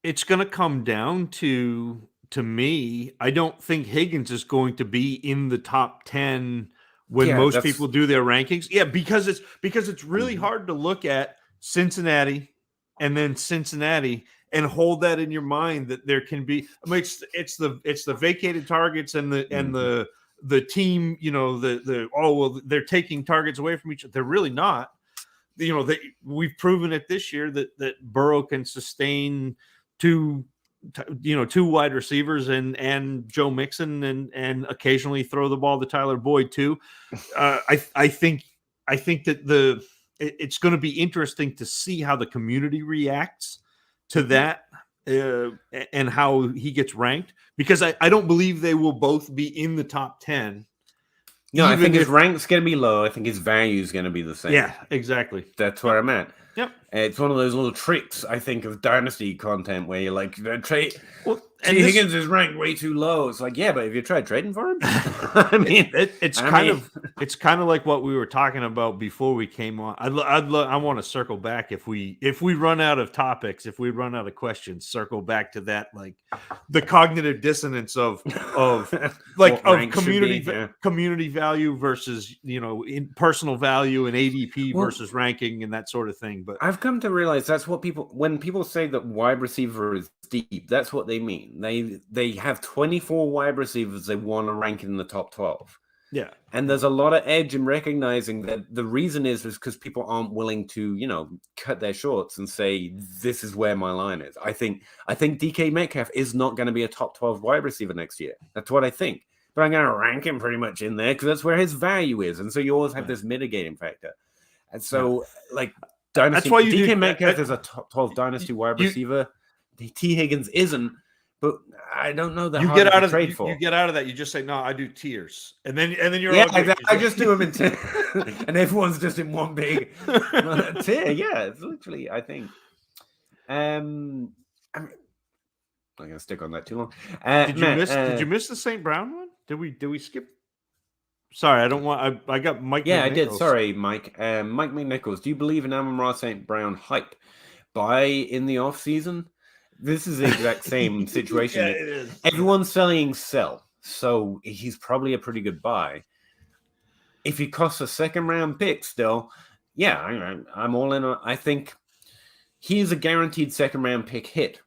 It's going to come down to me, I don't think Higgins is going to be in the top 10 when most people do their rankings. Yeah, because it's really hard to look at Cincinnati and then Cincinnati and hold that in your mind that there can be. I mean, it's the vacated targets and the team. They're taking targets away from each other. They're really not. We've proven it this year that Burrow can sustain two wide receivers and Joe Mixon and occasionally throw the ball to Tyler Boyd too. I think that it's going to be interesting to see how the community reacts to that and how he gets ranked, because I don't believe they will both be in the top 10. No, I think his rank's going to be low. I think his value is going to be the same. Yeah, exactly. That's where I'm at. Yep. It's one of those little tricks, I think, of Dynasty content where you're like, Well, T. Higgins is ranked way too low. It's like, yeah, but have you tried trading for him? I mean, it's kind of like what we were talking about before we came on. I want to circle back if we run out of topics, if we run out of questions, circle back to that, like the cognitive dissonance of like of community value versus in personal value and ADP versus ranking and that sort of thing. But I've come to realize that's what when people say that wide receiver is deep, that's what they mean. They have 24 wide receivers they want to rank in the top 12. Yeah. And there's a lot of edge in recognizing that the reason is because people aren't willing to, cut their shorts and say, this is where my line is. I think DK Metcalf is not going to be a top 12 wide receiver next year. That's what I think. But I'm going to rank him pretty much in there because that's where his value is. And so you always have this mitigating factor. And so, Dynasty, that's why DK Metcalf is a top 12 Dynasty wide receiver. T. Higgins isn't, but I don't know that you get out of trade for. You get out of that. You just say, no, I do tiers, and then you're I just do them in tier, and everyone's just in one big tier. Yeah, it's literally. I think. I'm not gonna stick on that too long. Did you miss the St. Brown one? Did we skip? Sorry, I don't want. I got Mike. Yeah, McNichols. I did. Sorry, Mike. Mike McNichols. Do you believe in Amon-Ra St. Brown hype? Buy in the off season. This is the exact same situation. Yeah, it is. Everyone's saying sell, so he's probably a pretty good buy. If he costs a second-round pick still, yeah, I'm all in. I think he's a guaranteed second-round pick hit,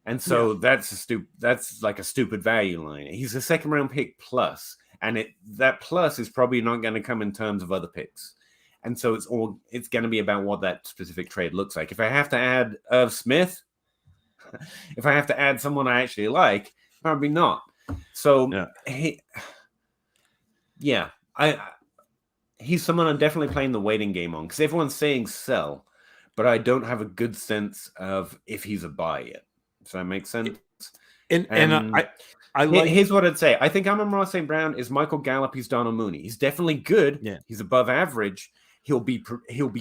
and so that's like a stupid value line. He's a second-round pick plus, and that plus is probably not going to come in terms of other picks. And so it's going to be about what that specific trade looks like. If I have to add Irv Smith, if I have to add someone I actually like, probably not. So he's someone I'm definitely playing the waiting game on because everyone's saying sell, but I don't have a good sense of if he's a buy yet. Does that make sense? Here's what I'd say. I think Amon-Ra St. Brown is Michael Gallup. He's Donald Mooney. He's definitely good. Yeah. He's above average. He'll be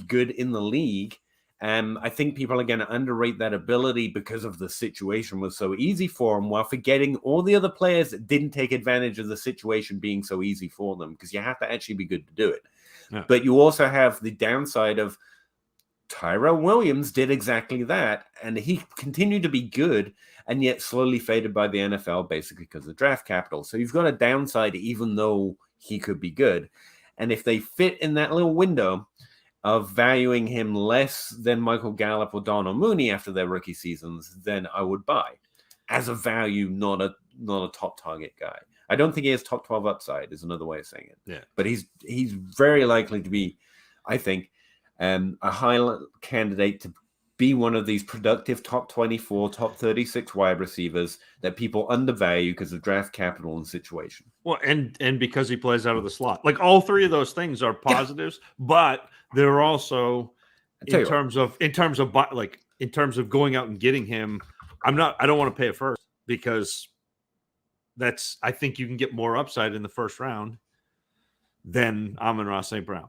good in the league. I think people are going to underrate that ability because of the situation was so easy for him, while forgetting all the other players that didn't take advantage of the situation being so easy for them, because you have to actually be good to do it. Yeah. But you also have the downside of Tyrell Williams did exactly that, and he continued to be good, and yet slowly faded by the NFL basically because of draft capital. So you've got a downside even though he could be good. And if they fit in that little window of valuing him less than Michael Gallup or Donald Mooney after their rookie seasons, then I would buy as a value, not a top target guy. I don't think he has top 12 upside is another way of saying it. Yeah. But he's very likely to be, I think, a high candidate to be one of these productive top 24, top 36 wide receivers that people undervalue because of draft capital and situation. Well, and because he plays out of the slot. Like all three of those things are positives, but they're also in terms of going out and getting him. I don't want to pay it first because I think you can get more upside in the first round than Amon-Ra St. Brown.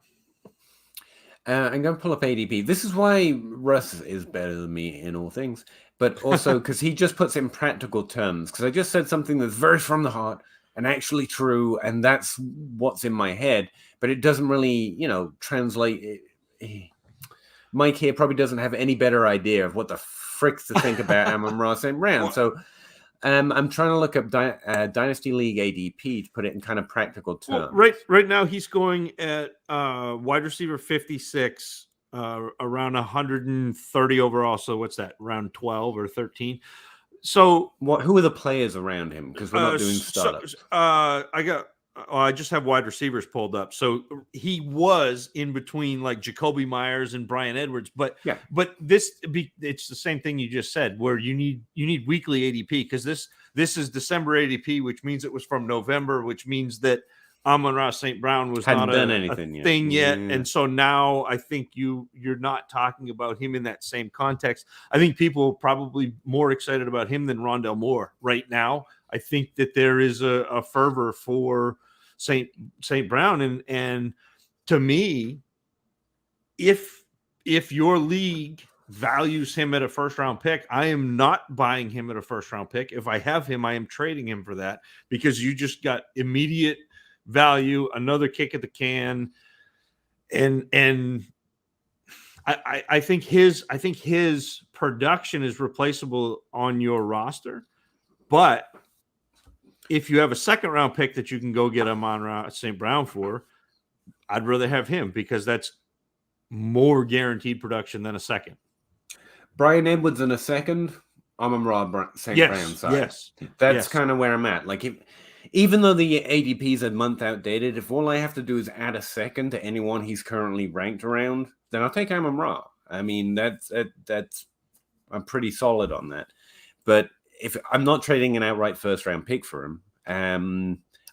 I'm going to pull up ADP. This is why Russ is better than me in all things, but also because he just puts it in practical terms. Because I just said something that's very from the heart and actually true, and that's what's in my head, but it doesn't really, translate. Mike here probably doesn't have any better idea of what the frick to think about Amon-Ra St. Brown. So I'm trying to look up Dynasty League ADP to put it in kind of practical terms. Well, right now he's going at wide receiver 56, around 130 overall. So what's that? Around 12 or 13. So who are the players around him? Because we're not doing startups. I just have wide receivers pulled up. So he was in between like Jacoby Myers and Brian Edwards, but it's the same thing you just said, where you need weekly ADP because this is December ADP, which means it was from November, which means that Amon-Ra St. Brown hadn't done anything yet. And so now I think you're not talking about him in that same context. I think people are probably more excited about him than Rondell Moore right now. I think that there is a fervor for St. Brown. And to me, if your league values him at a first-round pick. I am not buying him at a first-round pick. If I have him, I am trading him for that because you just got immediate value, another kick at the can, and I think his production is replaceable on your roster, but if you have a second-round pick that you can go get Amon St. Brown for, I'd rather have him because that's more guaranteed production than a second. Brian Edwards in a second, Amon St. Brown side. Yes. That's kind of where I'm at. Like, even though the ADP is a month outdated, if all I have to do is add a second to anyone he's currently ranked around, then I'll take Amon Ra. I mean, that's I'm pretty solid on that. But if I'm not trading an outright first-round pick for him,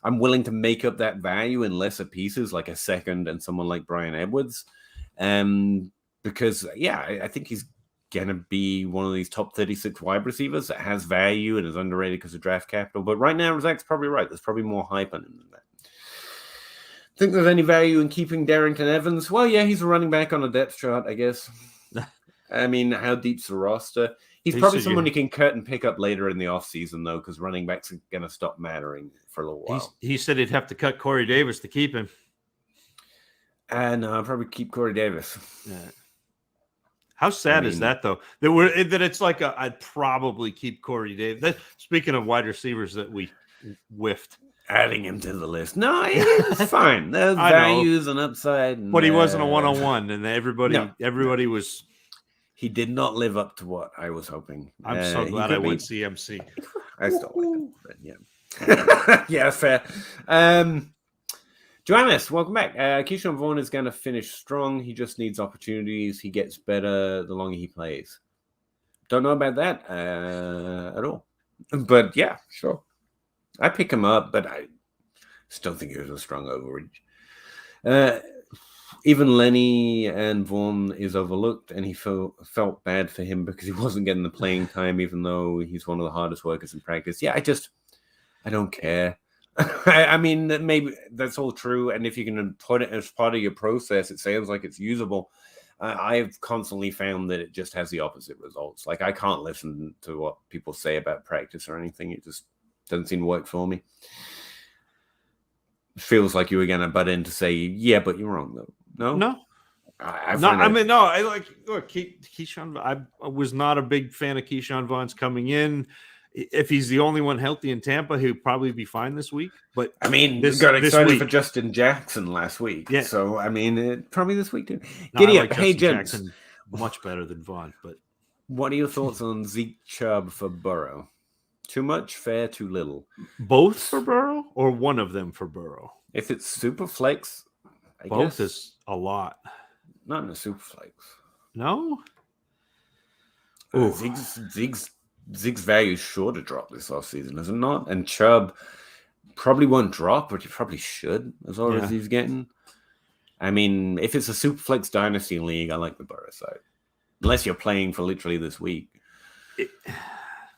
I'm willing to make up that value in lesser pieces, like a second and someone like Brian Edwards. Because, I think he's going to be one of these top 36 wide receivers that has value and is underrated because of draft capital. But right now, Zach's probably right. There's probably more hype on him than that. Think there's any value in keeping Darrington Evans? Well, yeah, he's a running back on a depth chart, I guess. I mean, how deep's the roster? He's probably someone you can cut and pick up later in the offseason, though, because running backs are going to stop mattering for a little while. He said he'd have to cut Corey Davis to keep him. And I'll probably keep Corey Davis. Yeah. How sad is that, though? That it's like I'd probably keep Corey Davis. Speaking of wide receivers that we whiffed. Adding him to the list. No, it's fine. There's values and upside. And, but he wasn't a one-on-one, and everybody was. He did not live up to what I was hoping. I'm so glad I went CMC. I still like him, but yeah. Yeah, fair. Johannes, welcome back. Keyshawn Vaughn is going to finish strong. He just needs opportunities. He gets better the longer he plays. Don't know about that at all. But yeah, sure. I pick him up, but I still think it was a strong overreach. Even Lenny and Vaughn is overlooked, and he felt bad for him because he wasn't getting the playing time, even though he's one of the hardest workers in practice. Yeah, I don't care. I mean, maybe that's all true, and if you can put it as part of your process, it sounds like it's usable. I've constantly found that it just has the opposite results. Like, I can't listen to what people say about practice or anything. It just doesn't seem to work for me. Feels like you were going to butt in to say, yeah, but you're wrong, though. No. I like Keyshawn. I was not a big fan of Keyshawn Vaughn's coming in. If he's the only one healthy in Tampa, he'll probably be fine this week. But I mean, this got excited for Justin Jackson last week. Yeah. So I mean, probably this week too. Giddy up. Hey, Jackson, much better than Vaughn. But what are your thoughts on Zeke Chubb for Burrow? Too much, fair, too little. Both for Burrow, or one of them for Burrow? If it's super flex, I both guess. Is a lot. Not in a super flex. No. Zeke's value is sure to drop this offseason, is it not? And Chubb probably won't drop, but he probably should, as long as he's getting. I mean, if it's a super flex dynasty league, I like the Burrow side. Unless you're playing for literally this week.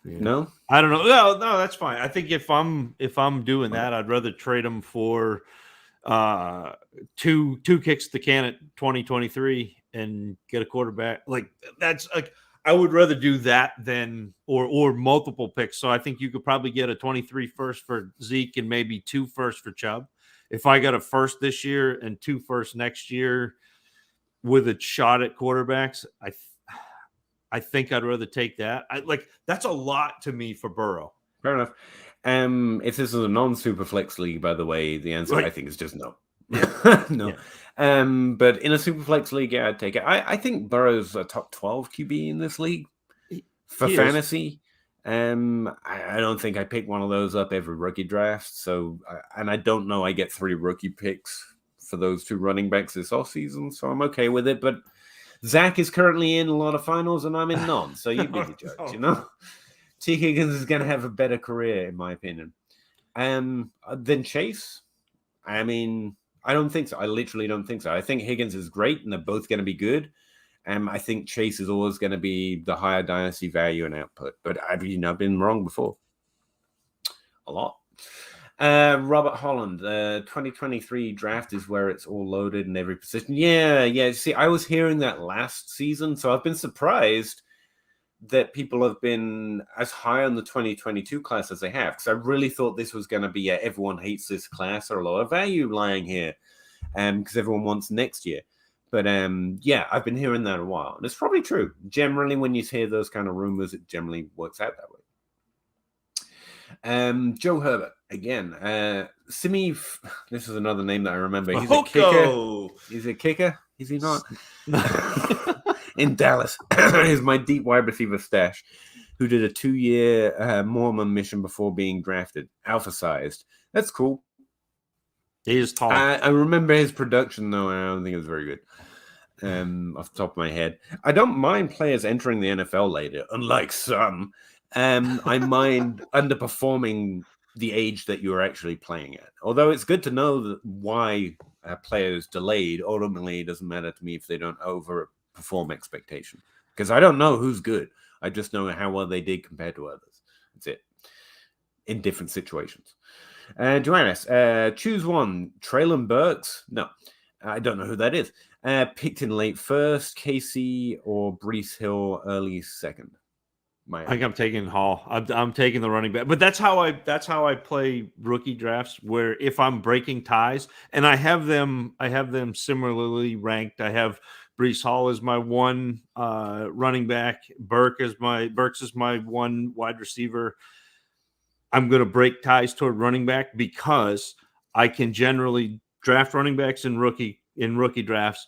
No? I don't know. No, that's fine. I think if I'm doing that, I'd rather trade him for two kicks to the can at 2023 and get a quarterback. Like, that's like, I would rather do that than or multiple picks. So I think you could probably get a 23 first for Zeke and maybe 2 firsts for Chubb. If I got a first this year and 2 firsts next year with a shot at quarterbacks, I think I'd rather take that. That's a lot to me for Burrow. Fair enough. If this is a non-super flex league, by the way, the answer I think is just no. No. Yeah. But in a super flex league, I'd take it. I think Burrow's a top 12 QB in this league for fantasy. I don't think I pick one of those up every rookie draft. So, and I don't know I get 3 rookie picks for those 2 running backs this offseason. So I'm okay with it. But Zach is currently in a lot of finals and I'm in none. So you be the judge, you know? T. Higgins is going to have a better career, in my opinion. Than Chase. I mean, I don't think so. I literally don't think so. I think Higgins is great and they're both going to be good. I think Chase is always going to be the higher dynasty value and output. But I've been wrong before. A lot. Robert Holland, 2023 draft is where it's all loaded in every position. Yeah. See, I was hearing that last season, so I've been surprised that people have been as high on the 2022 class as they have, because I really thought this was going to be everyone hates this class or a lot of value lying here, because everyone wants next year. But yeah, I've been hearing that a while, and it's probably true. Generally, when you hear those kind of rumors, it generally works out that way. Joe Herbert again. Simi, this is another name that I remember. He's a kicker. He's a kicker. Is he not? In Dallas, is my deep wide receiver stash, who did a 2-year Mormon mission before being drafted. Alpha sized. That's cool. He is tall. I remember his production though, and I don't think it was very good. Off the top of my head, I don't mind players entering the NFL later, unlike some. I mind underperforming the age that you're actually playing at. Although it's good to know that why a player is delayed. Ultimately, it doesn't matter to me if they don't overperform expectation, because I don't know who's good. I just know how well they did compared to others. That's it. In different situations. Joannis, choose one. Traylon Burks? No, I don't know who that is. Picked in late first, KC or Breece Hill early second. I think I'm taking Hall. I'm taking the running back, but that's how I play rookie drafts. Where if I'm breaking ties, and I have them similarly ranked. I have Breece Hall as my one running back. Burks is my one wide receiver. I'm going to break ties toward running back because I can generally draft running backs in rookie drafts.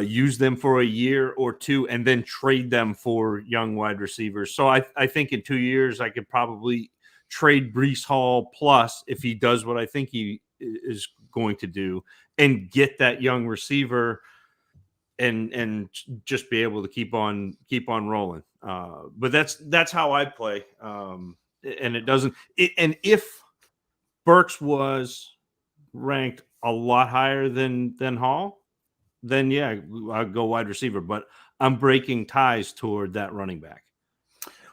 Use them for a year or two, and then trade them for young wide receivers. So I think in 2 years I could probably trade Breece Hall plus if he does what I think he is going to do, and get that young receiver, and just be able to keep on rolling. But that's how I play. And it doesn't. And if Burks was ranked a lot higher than Hall, then yeah, I'll go wide receiver, but I'm breaking ties toward that running back.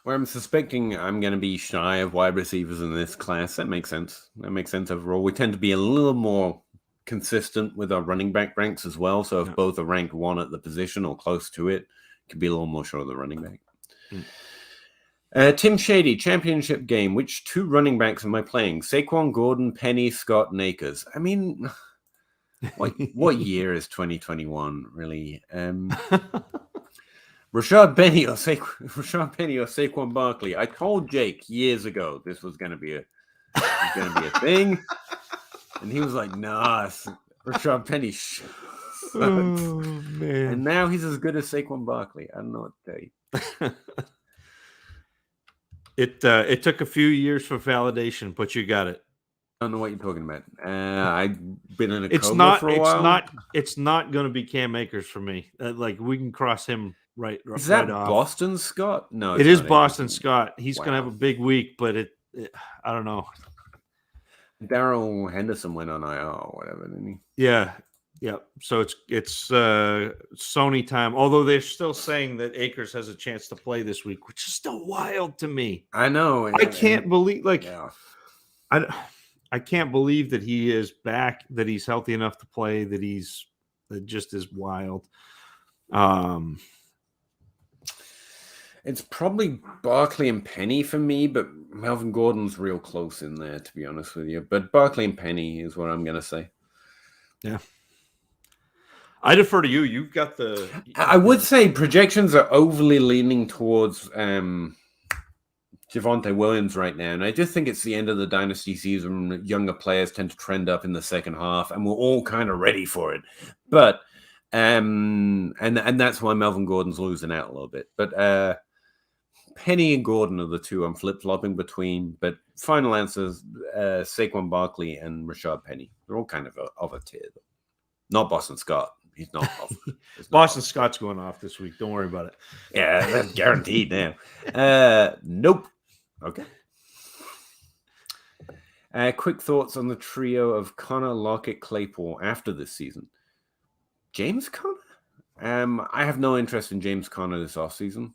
Where I'm suspecting I'm going to be shy of wide receivers in this class. That makes sense. Overall. We tend to be a little more consistent with our running back ranks as well. So if both are ranked 1 at the position or close to it, could be a little more sure of the running back. Tim Shady, championship game. Which 2 running backs am I playing? Saquon, Gordon, Penny, Scott, and Akers. I mean... What year is 2021 really? Rashad Penny or Saquon Barkley. I told Jake years ago this was going to be a thing, and he was like, "Nah, Rashad Penny sucks." Oh, man. And now he's as good as Saquon Barkley. I don't know what to tell you. It took a few years for validation, but you got it. I don't know what you're talking about. I've been in a coma for a while. It's not going to be Cam Akers for me. Like we can cross him right. Is that off. Boston Scott? No, it is Boston Scott. He's going to have a big week, but I don't know. Darrell Henderson went on IR or whatever, didn't he? Yeah. So it's Sony time. Although they're still saying that Akers has a chance to play this week, which is still wild to me. I know. I can't believe I can't believe that he is back, that he's healthy enough to play, that just is wild. It's probably Barkley and Penny for me, but Melvin Gordon's real close in there, to be honest with you. But Barkley and Penny is what I'm going to say. Yeah. I defer to you. You've got the... I would say projections are overly leaning towards... Javonte Williams right now, and I just think it's the end of the dynasty season. Younger players tend to trend up in the second half, and we're all kind of ready for it. But and that's why Melvin Gordon's losing out a little bit. But Penny and Gordon are the 2 I'm flip-flopping between. But final answers: Saquon Barkley and Rashad Penny. They're all kind of a tier, though. Not Boston Scott. He's not off. Boston Scott's going off this week. Don't worry about it. Yeah, that's guaranteed now. Nope. Okay. Quick thoughts on the trio of Connor, Lockett, Claypool after this season. James Conner? I have no interest in James Conner this offseason.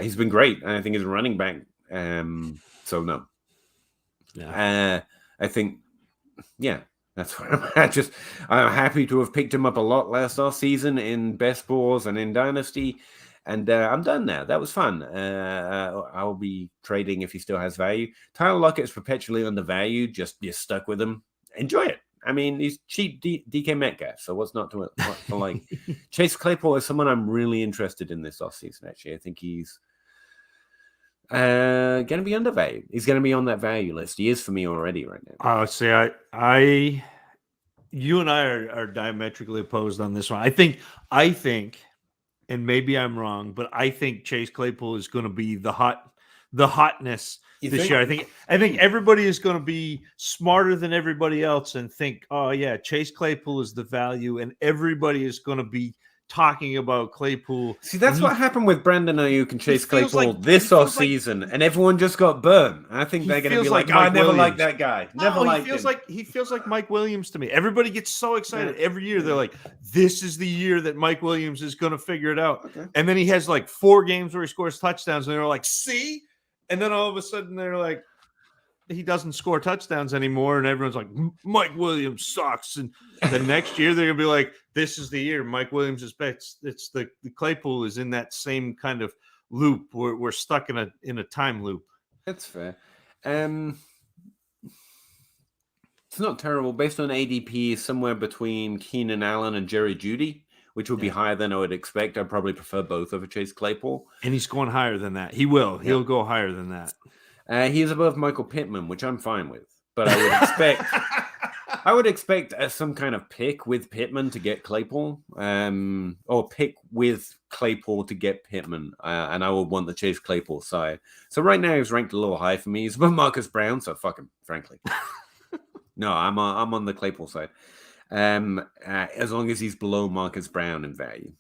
He's been great, and I think he's a running back. So no. Yeah. I think yeah, that's what I'm at. I'm happy to have picked him up a lot last offseason in best balls and in Dynasty. And I'm done now. That was fun. I'll be trading if he still has value. Tyler Lockett's perpetually undervalued. Just you're stuck with him. Enjoy it. I mean, he's cheap DK Metcalf, so what's not to like? Chase Claypool is someone I'm really interested in this offseason, actually. I think he's going to be undervalued. He's going to be on that value list. He is for me already right now. See, you and I are diametrically opposed on this one. I think, and maybe I'm wrong, but I think Chase Claypool is going to be the hotness this year. I think everybody is going to be smarter than everybody else and think, oh yeah, Chase Claypool is the value, and everybody is going to be talking about Claypool. See, that's what happened with Brandon Ayuk and Chase Claypool this off season, and everyone just got burned. I think they're going to be like, I never liked that guy. He feels like Mike Williams to me. Everybody gets so excited every year. They're like, this is the year that Mike Williams is going to figure it out. Okay. And then he has like 4 games where he scores touchdowns, and they're like, see? And then all of a sudden they're like, he doesn't score touchdowns anymore, and everyone's like, Mike Williams sucks. And the next year they're gonna be like, this is the year Mike Williams is back. It's the Claypool is in that same kind of loop. We're stuck in a time loop. That's fair. It's not terrible. Based on ADP, somewhere between Keenan Allen and Jerry Jeudy, which would be higher than I would expect. I'd probably prefer both over Chase Claypool. And he's going higher than that. He will. Yeah. He'll go higher than that. He is above Michael Pittman, which I'm fine with. But I would expect some kind of pick with Pittman to get Claypool, or pick with Claypool to get Pittman, and I would want the Chase Claypool side. So right now he's ranked a little high for me. He's above Marcus Brown, so fuck him, frankly. No, I'm on the Claypool side. As long as he's below Marcus Brown in value.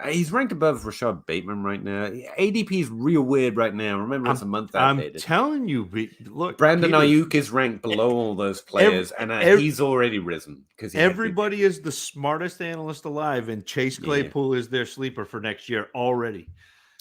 He's ranked above Rashad Bateman right now. ADP is real weird right now. Remember, it's a month outdated. I'm telling you, look, Brandon Ayuk is ranked below all those players, and he's already risen because everybody is the smartest analyst alive, and Chase Claypool is their sleeper for next year already.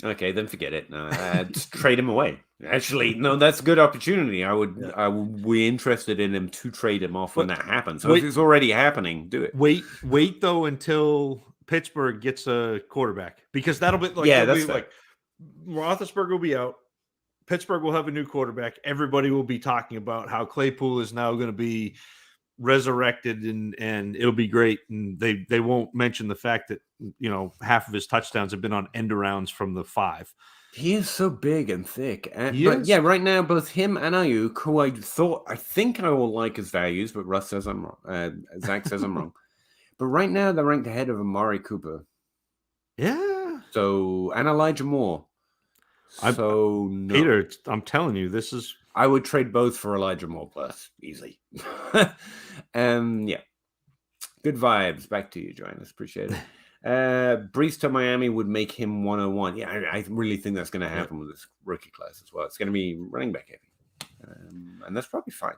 Okay, then forget it. No, just trade him away. Actually, no, that's a good opportunity. I would be interested in him to trade him off when that happens. So if it's already happening, do it. Wait though until Pittsburgh gets a quarterback, because that'll be like, like Roethlisberger will be out. Pittsburgh will have a new quarterback. Everybody will be talking about how Claypool is now going to be resurrected, and it'll be great. And they won't mention the fact that, half of his touchdowns have been on end arounds from the 5. He is so big and thick. Yeah, right now, both him and Ayuk, who I think I will like his values, but Russ says I'm wrong. Zach says I'm wrong. But right now, they're ranked ahead of Amari Cooper. Yeah. So, and Elijah Moore. No. Peter, I'm telling you, this is... I would trade both for Elijah Moore plus, easily. Yeah. Good vibes. Back to you, Joannes. Appreciate it. Brees to Miami would make him 101. Yeah, I really think that's going to happen with this rookie class as well. It's going to be running back heavy. And that's probably fine.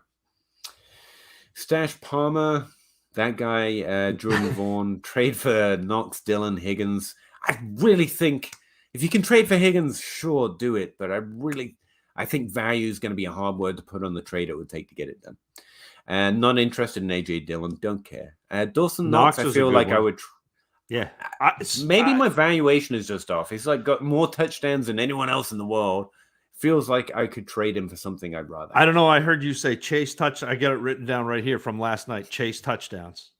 Stash Palmer... That guy, Jordan Vaughn, trade for Knox, Dillon, Higgins. I really think if you can trade for Higgins, sure, do it. But I think value is going to be a hard word to put on the trade it would take to get it done. And not interested in AJ Dillon, don't care. Dawson Knox, I feel like I would. Maybe my valuation is just off. He's like got more touchdowns than anyone else in the world. Feels like I could trade him for something I'd rather. I don't know. I heard you say Chase touch. I got it written down right here from last night. Chase touchdowns.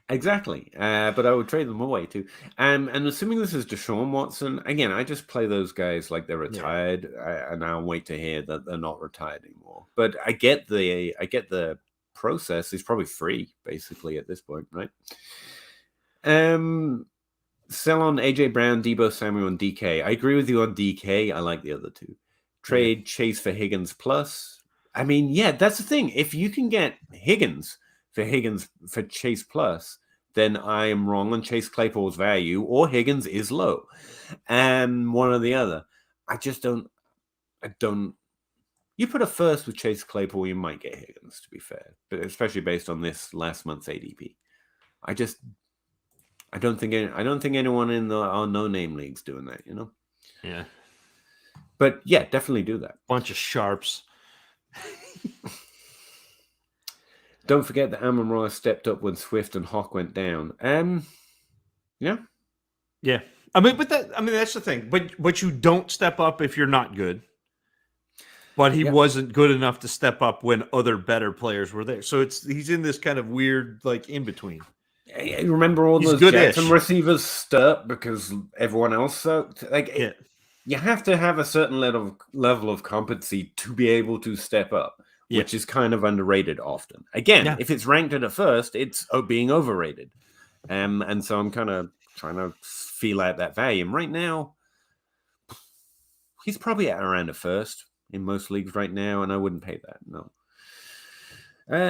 Exactly. But I would trade them away too. And assuming this is Deshaun Watson, again, I just play those guys like they're retired, and I'll wait to hear that they're not retired anymore. But I get the process. He's probably free basically at this point, right? Sell on AJ Brown, Deebo Samuel, and DK. I agree with you on DK. I like the other two. Trade Chase for Higgins plus. I mean, yeah, that's the thing. If you can get Higgins for Chase plus, then I am wrong on Chase Claypool's value, or Higgins is low. And one or the other. I don't. You put a first with Chase Claypool, you might get Higgins, to be fair. But especially based on this last month's ADP. I don't think anyone in our no-name league's doing that, Yeah. But yeah, definitely do that. Bunch of sharps. Don't forget that Amon-Ra stepped up when Swift and Hawk went down. Yeah. Yeah. I mean, that's the thing. But you don't step up if you're not good. But he wasn't good enough to step up when other better players were there. So he's in this kind of weird, like, in between. You remember all those Jackson receivers stirred because everyone else sucked? Like, you have to have a certain level of competency to be able to step up, which is kind of underrated often. Again, if it's ranked at a first, it's being overrated. And so I'm kind of trying to feel out that value. And right now, he's probably at around a first in most leagues right now, and I wouldn't pay that, no.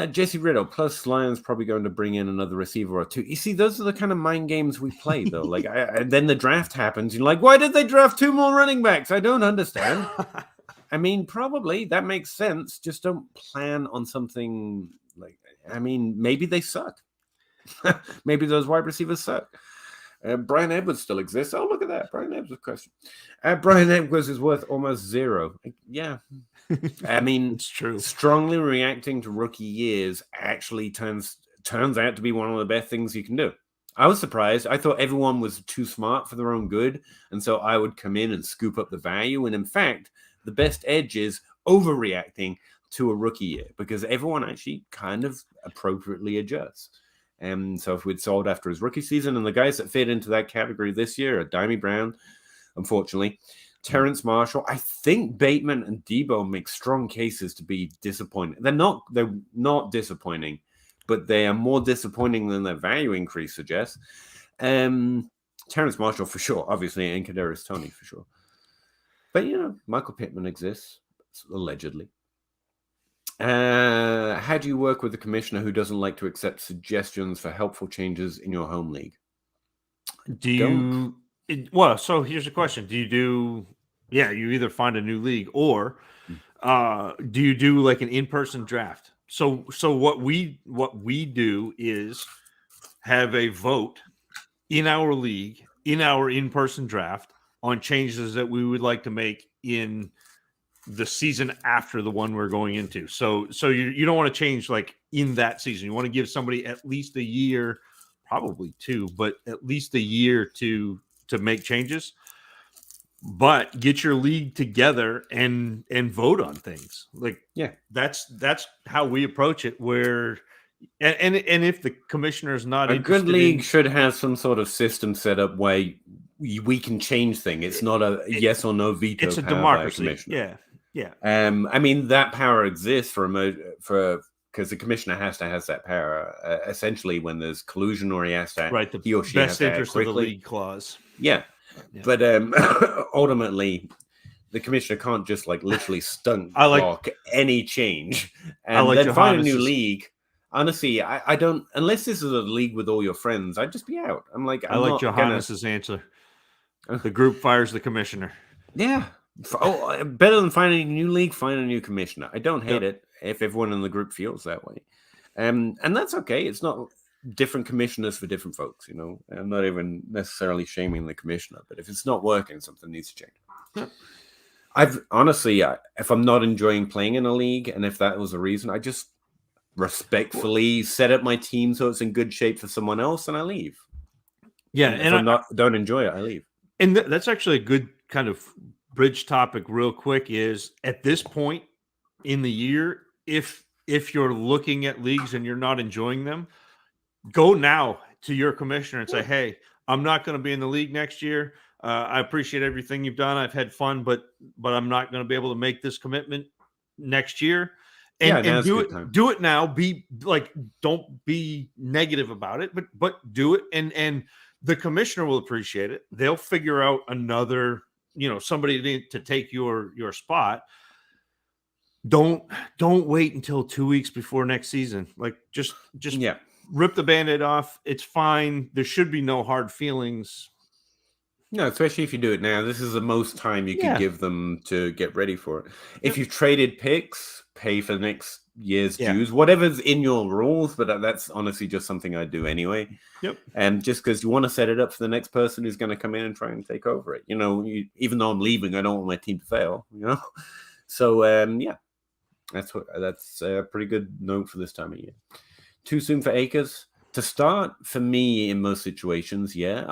Jesse Riddle plus Lions probably going to bring in another receiver or two. You see, those are the kind of mind games we play, though. Like, and then the draft happens. You're like, why did they draft 2 more running backs? I don't understand. I mean, probably that makes sense. Just don't plan on something like. I mean, maybe they suck. Maybe those wide receivers suck. Brian Edwards still exists. Oh, look at that. Brian Edwards question. Brian Edwards is worth almost 0. Yeah. I mean, it's true. Strongly reacting to rookie years actually turns out to be one of the best things you can do. I was surprised. I thought everyone was too smart for their own good. And so I would come in and scoop up the value. And in fact, the best edge is overreacting to a rookie year because everyone actually kind of appropriately adjusts. And so if we'd sold after his rookie season, and the guys that fit into that category this year are Dimey Brown, unfortunately, Terrence Marshall. I think Bateman and Debo make strong cases to be disappointing. They're not disappointing, but they are more disappointing than their value increase suggests. Terrence Marshall for sure, obviously, and Kadarius Toney for sure. But Michael Pittman exists, allegedly. How do you work with a commissioner who doesn't like to accept suggestions for helpful changes in your home league? So here's the question. You either find a new league or do you do like an in-person draft? So what we do is have a vote in our league, in our in-person draft on changes that we would like to make in the season after the one we're going into. So you don't want to change like in that season. You want to give somebody at least a year, probably 2, but at least a year to make changes. But get your league together and vote on things. Like, that's how we approach it. Where and if the commissioner is not a good league should have some sort of system set up where we can change things. It's not a yes or no veto. It's a democracy. Yeah. I mean, that power exists because the commissioner has to have that power. Essentially, when there's collusion or he or she best has to interest of the league clause. Yeah. But ultimately, the commissioner can't just like literally stunt block any change and then find a new league. Honestly, I don't, unless this is a league with all your friends, I'd just be out. I like Johannes's answer. The group fires the commissioner. Yeah. Better than finding a new league, find a new commissioner. I don't hate it if everyone in the group feels that way. And that's okay. It's not different commissioners for different folks, I'm not even necessarily shaming the commissioner, but if it's not working, something needs to change. I've honestly, if I'm not enjoying playing in a league, and if that was a reason, I just respectfully set up my team so it's in good shape for someone else, and I leave. Yeah, and if don't enjoy it, I leave. And that's actually a good kind of bridge topic real quick is at this point in the year, if you're looking at leagues and you're not enjoying them, go now to your commissioner and say, hey, I'm not going to be in the league next year. I appreciate everything you've done. I've had fun, but I'm not going to be able to make this commitment next year. And do it now. Be like, don't be negative about it, but do it. And the commissioner will appreciate it. They'll figure out another, somebody to take your spot. Don't wait until 2 weeks before next season. Like just rip the Band-Aid off. It's fine. There should be no hard feelings. No, especially if you do it now. This is the most time you can give them to get ready for it. If you've traded picks, pay for the next year's dues, whatever's in your rules, but that's honestly just something I do anyway. Yep. And just because you want to set it up for the next person who's going to come in and try and take over it. Even though I'm leaving, I don't want my team to fail, So, That's a pretty good note for this time of year. Too soon for Akers to start for me in most situations. Yeah,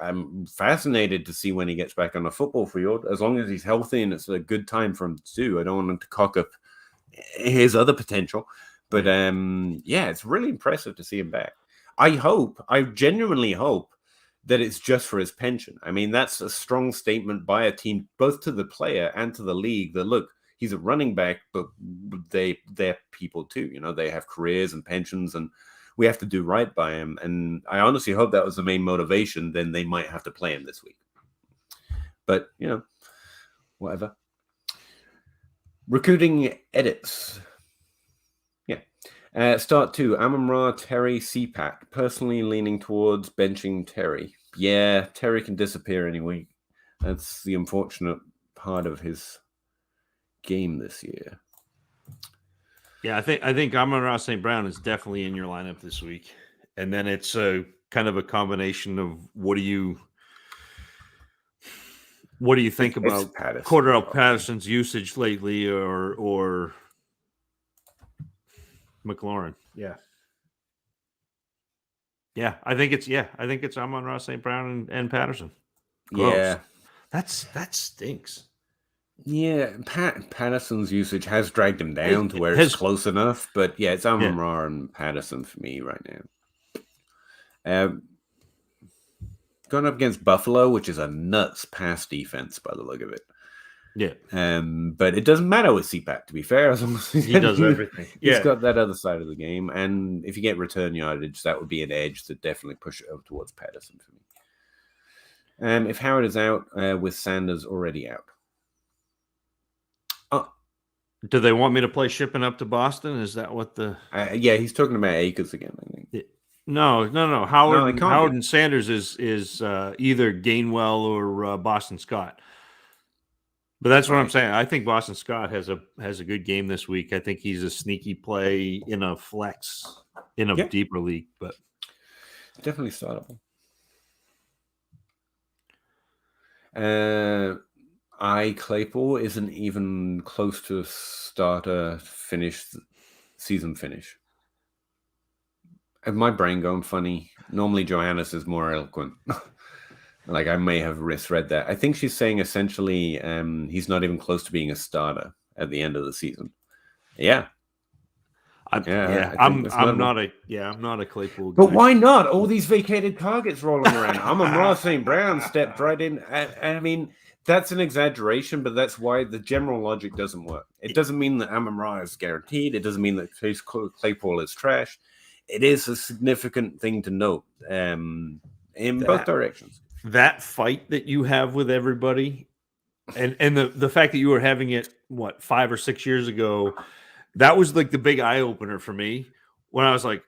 I'm fascinated to see when he gets back on the football field. As long as he's healthy and it's a good time for him to do. I don't want him to cock up his other potential, but yeah, it's really impressive to see him back. I genuinely hope that it's just for his pension. I mean, that's a strong statement by a team, both to the player and to the league, that look, he's a running back, but they're people too. You know, they have careers and pensions, and we have to do right by him. And I honestly hope that was the main motivation. Then they might have to play him this week. But, you know, whatever. Recruiting edits. Yeah. Start 2. Amon-Ra, Terry, CPAC. Personally leaning towards benching Terry. Yeah, Terry can disappear any week. That's the unfortunate part of his game this year. Yeah, I think Amon-Ra St. Brown is definitely in your lineup this week. And then it's a kind of a combination of what do you think about Cordell Patterson's usage lately, or McLaurin? Yeah, I think it's Amon-Ra St. Brown and Patterson. Close. Yeah, that stinks. Yeah, Patterson's usage has dragged him down to where it's close enough, but yeah, it's Amon-Ra and Patterson for me right now. Going up against Buffalo, which is a nuts pass defense by the look of it. Yeah. But it doesn't matter with CPAC, to be fair, as long as he does everything. He's got that other side of the game, and if you get return yardage, that would be an edge to definitely push it over towards Patterson for me. If Howard is out, with Sanders already out. Do they want me to play shipping up to Boston? Is that what the? Yeah, he's talking about Akers again, I think. No. Howard and Sanders is either Gainwell or Boston Scott. But that's what I'm saying. I think Boston Scott has a good game this week. I think he's a sneaky play in a flex in a deeper league, but definitely startable. Claypool isn't even close to a starter season finish. And my brain going funny. Normally Johannes is more eloquent. Like, I may have misread that. I think she's saying essentially he's not even close to being a starter at the end of the season. Yeah. I'm not a Claypool guy. But why not? All these vacated targets rolling around. Amon-Ra St. Brown stepped right in. I mean, that's an exaggeration, but that's why the general logic doesn't work. It doesn't mean that Amon-Ra is guaranteed. It doesn't mean that Claypool is trash. It is a significant thing to note in both directions. That fight that you have with everybody, and the fact that you were having it, 5 or 6 years ago, that was like the big eye opener for me when I was like,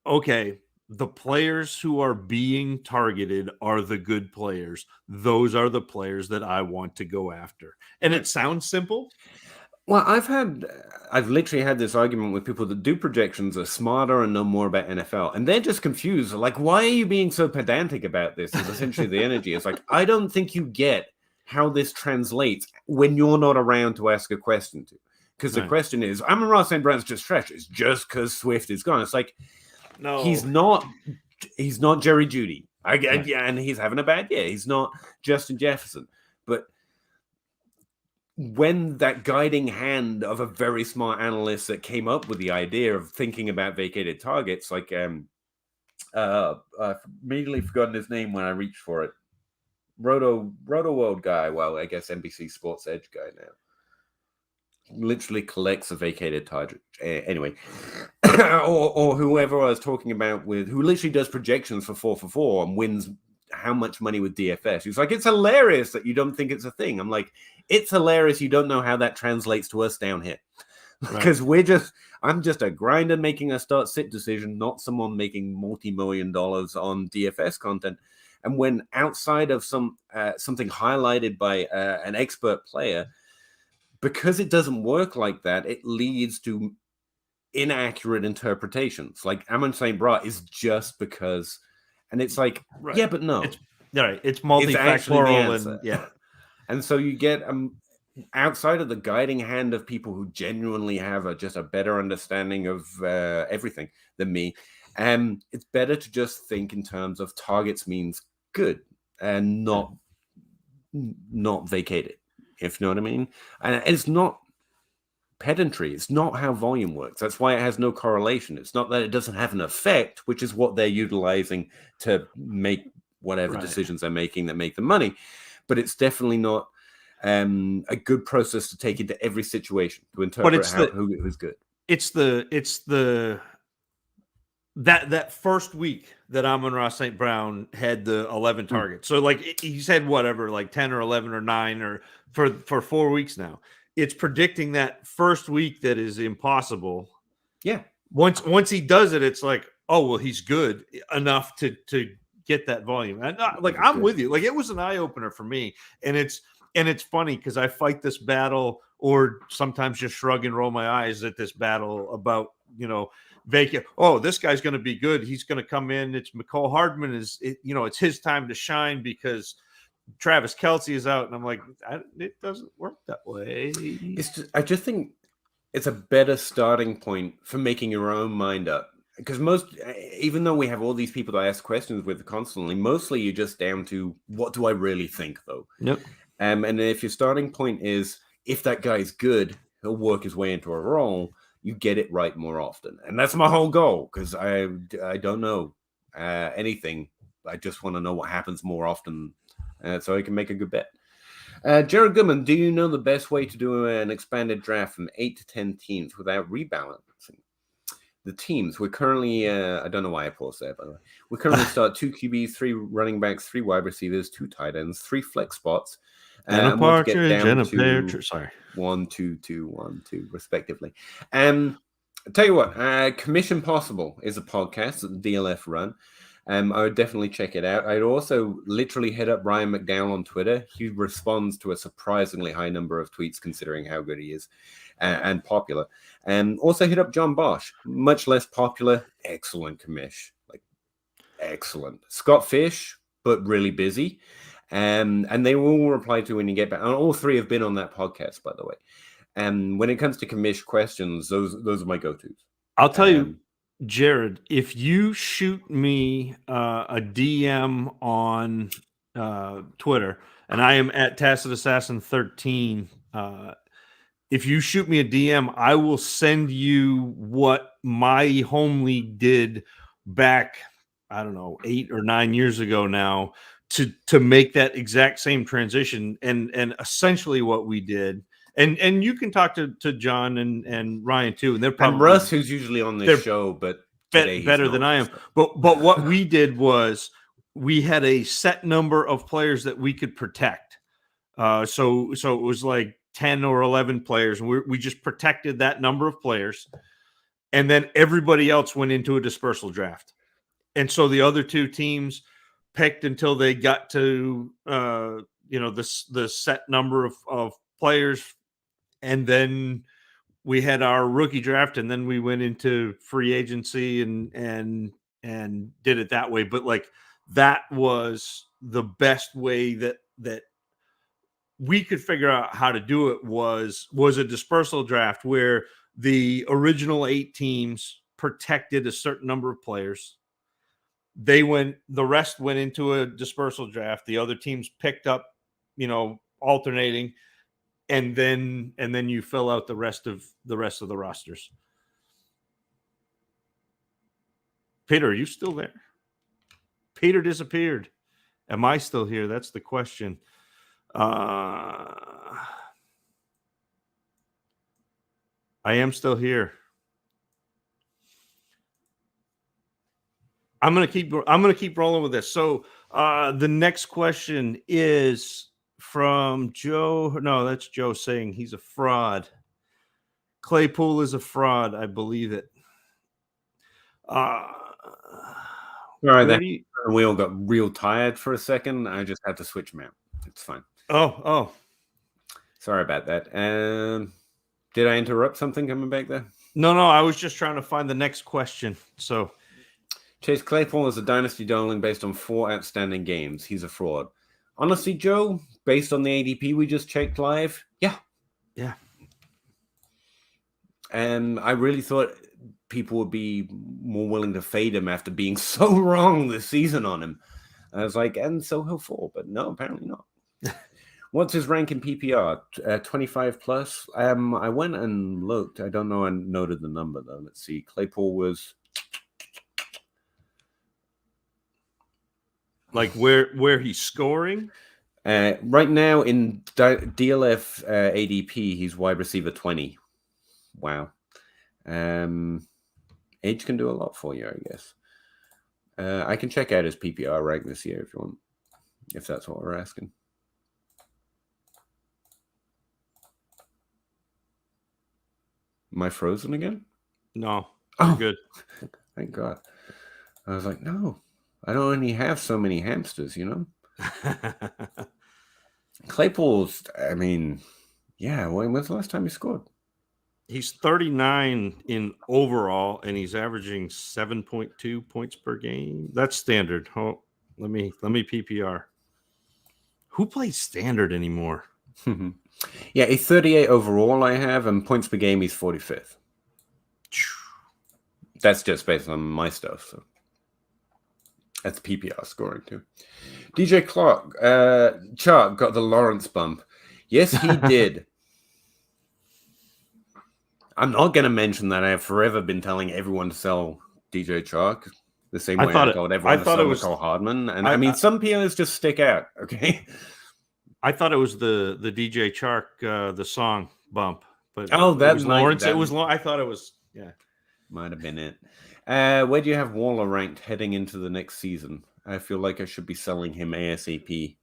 okay, the players who are being targeted are the good players. Those are the players that I want to go after. And it sounds simple. Well, I've literally had this argument with people that do projections, are smarter and know more about NFL, and they're just confused. Like, why are you being so pedantic about this? Is essentially the energy. It's like, I don't think you get how this translates when you're not around to ask a question to. Because the question is, Amon-Ra St. Brown's just trash. It's just because Swift is gone. It's like, no, he's not Jerry Jeudy. And he's having a bad year. He's not Justin Jefferson. But when that guiding hand of a very smart analyst that came up with the idea of thinking about vacated targets, like I've immediately forgotten his name when I reached for it. Roto World guy. Well, I guess NBC Sports Edge guy now. Literally collects a vacated target. Anyway, or whoever I was talking about who literally does projections for 4 and wins how much money with DFS. He's like, it's hilarious that you don't think it's a thing. I'm like, it's hilarious. You don't know how that translates to us down here. Because I'm just a grinder making a start sit decision, not someone making multi-million dollars on DFS content. And when outside of something highlighted by an expert player, because it doesn't work like that, it leads to inaccurate interpretations. Like Amon St. Brown is just because, and it's like, yeah, but no. It's multifactorial. And so you get outside of the guiding hand of people who genuinely have just a better understanding of everything than me, it's better to just think in terms of targets means good and not vacated, if you know what I mean. And it's not pedantry. It's not how volume works. That's why it has no correlation. It's not that it doesn't have an effect, which is what they're utilizing to make whatever decisions they're making that make the money. But it's definitely not a good process to take into every situation to interpret who's good. It's the that first week that Amon-Ra St. Brown had the 11 targets. So like he's had whatever, like 10 or 11 or 9 or for 4 weeks now. It's predicting that first week that is impossible. Yeah. Once he does it, it's like, oh well, he's good enough to get that volume. And I'm with you. Like it was an eye opener for me, and it's funny because I fight this battle, or sometimes just shrug and roll my eyes at this battle about vacant. Oh, this guy's going to be good. He's going to come in. It's McCall Hardman it's his time to shine because Travis Kelce is out, and I'm like, it doesn't work that way. I just think it's a better starting point for making your own mind up. Because even though we have all these people to ask questions with constantly, mostly you're just down to what do I really think, though. Yep. And if your starting point is if that guy's good, he'll work his way into a role. You get it right more often, and that's my whole goal. Because I don't know anything. I just want to know what happens more often. So I can make a good bet. Jared Goodman, do you know the best way to do an expanded draft from 8 to 10 teams without rebalancing the teams? We're currently, I don't know why I paused there, by the way. We currently start 2 QBs, 3 running backs, 3 wide receivers, 2 tight ends, 3 flex spots. And a partridge and a pear. Sorry. 1, 2, 2, 1, 2, respectively. I'll tell you what, Commission Possible is a podcast that the DLF run. I would definitely check it out. I'd also literally hit up Ryan McDowell on Twitter. He responds to a surprisingly high number of tweets considering how good he is and popular. Also hit up John Bosch, much less popular, excellent commish. Like, excellent. Scott Fish, but really busy. And they will reply to when you get back. And all 3 have been on that podcast, by the way. And when it comes to commish questions, those are my go-tos. I'll tell you, Jared, if you shoot me a DM on Twitter, and I am at Tacit Assassin 13, if you shoot me a DM, I will send you what my home league did back, I don't know, 8 or 9 years ago now to make that exact same transition. And essentially what we did. And you can talk to John and Ryan too, and they're probably Russ, who's usually on this show, but better than I am. But what we did was we had a set number of players that we could protect. So it was like 10 or 11 players, and we just protected that number of players, and then everybody else went into a dispersal draft. And so the other 2 teams picked until they got to the set number of players. And then we had our rookie draft, and then we went into free agency and did it that way. But like that was the best way that we could figure out how to do it was a dispersal draft where the original 8 teams protected a certain number of players. The rest went into a dispersal draft. The other teams picked up, alternating. And then you fill out the rest of the rosters. Peter, are you still there? Peter disappeared. Am I still here? That's the question. I am still here. I'm gonna keep rolling with this. So the next question is from Joe. No, that's Joe saying he's a fraud. Claypool is a fraud. I believe it. All right, then. We all got real tired for a second. I just had to switch them out. It's fine. Oh. Sorry about that. Did I interrupt something coming back there? No. I was just trying to find the next question. So, Chase Claypool is a dynasty darling based on 4 outstanding games. He's a fraud. Honestly, Joe, based on the ADP we just checked live, yeah, Yeah. And I really thought people would be more willing to fade him after being so wrong this season on him. I was like, and so he'll fall, but no, apparently not. What's his rank in PPR? 25 plus? I went and looked. I don't know. I noted the number, though. Let's see. Claypool was... Like where he's scoring? Right now in DLF ADP, he's wide receiver 20. Wow. Age can do a lot for you, I guess. I can check out his PPR rank this year if you want, if that's what we're asking. Am I frozen again? No. Oh, good. Thank God. I was like, no, I don't only have so many hamsters, you know? Claypool's, I mean, yeah, when's the last time he scored? He's 39 in overall, and he's averaging 7.2 points per game. That's standard. Oh, let me PPR. Who plays standard anymore? Yeah, he's 38 overall I have, and points per game he's 45th. That's just based on my stuff, so that's PPR scoring too. DJ Chark got the Lawrence bump. Yes, he did. I'm not going to mention that I have forever been telling everyone to sell DJ Chark the same way I told everyone to sell Nicole Hardman. And I mean, some POs just stick out, okay? I thought it was the DJ Chark, the song bump. But that was Lawrence. It was I thought it was, yeah. Might have been it. Where do you have Waller ranked heading into the next season? I feel like I should be selling him ASAP.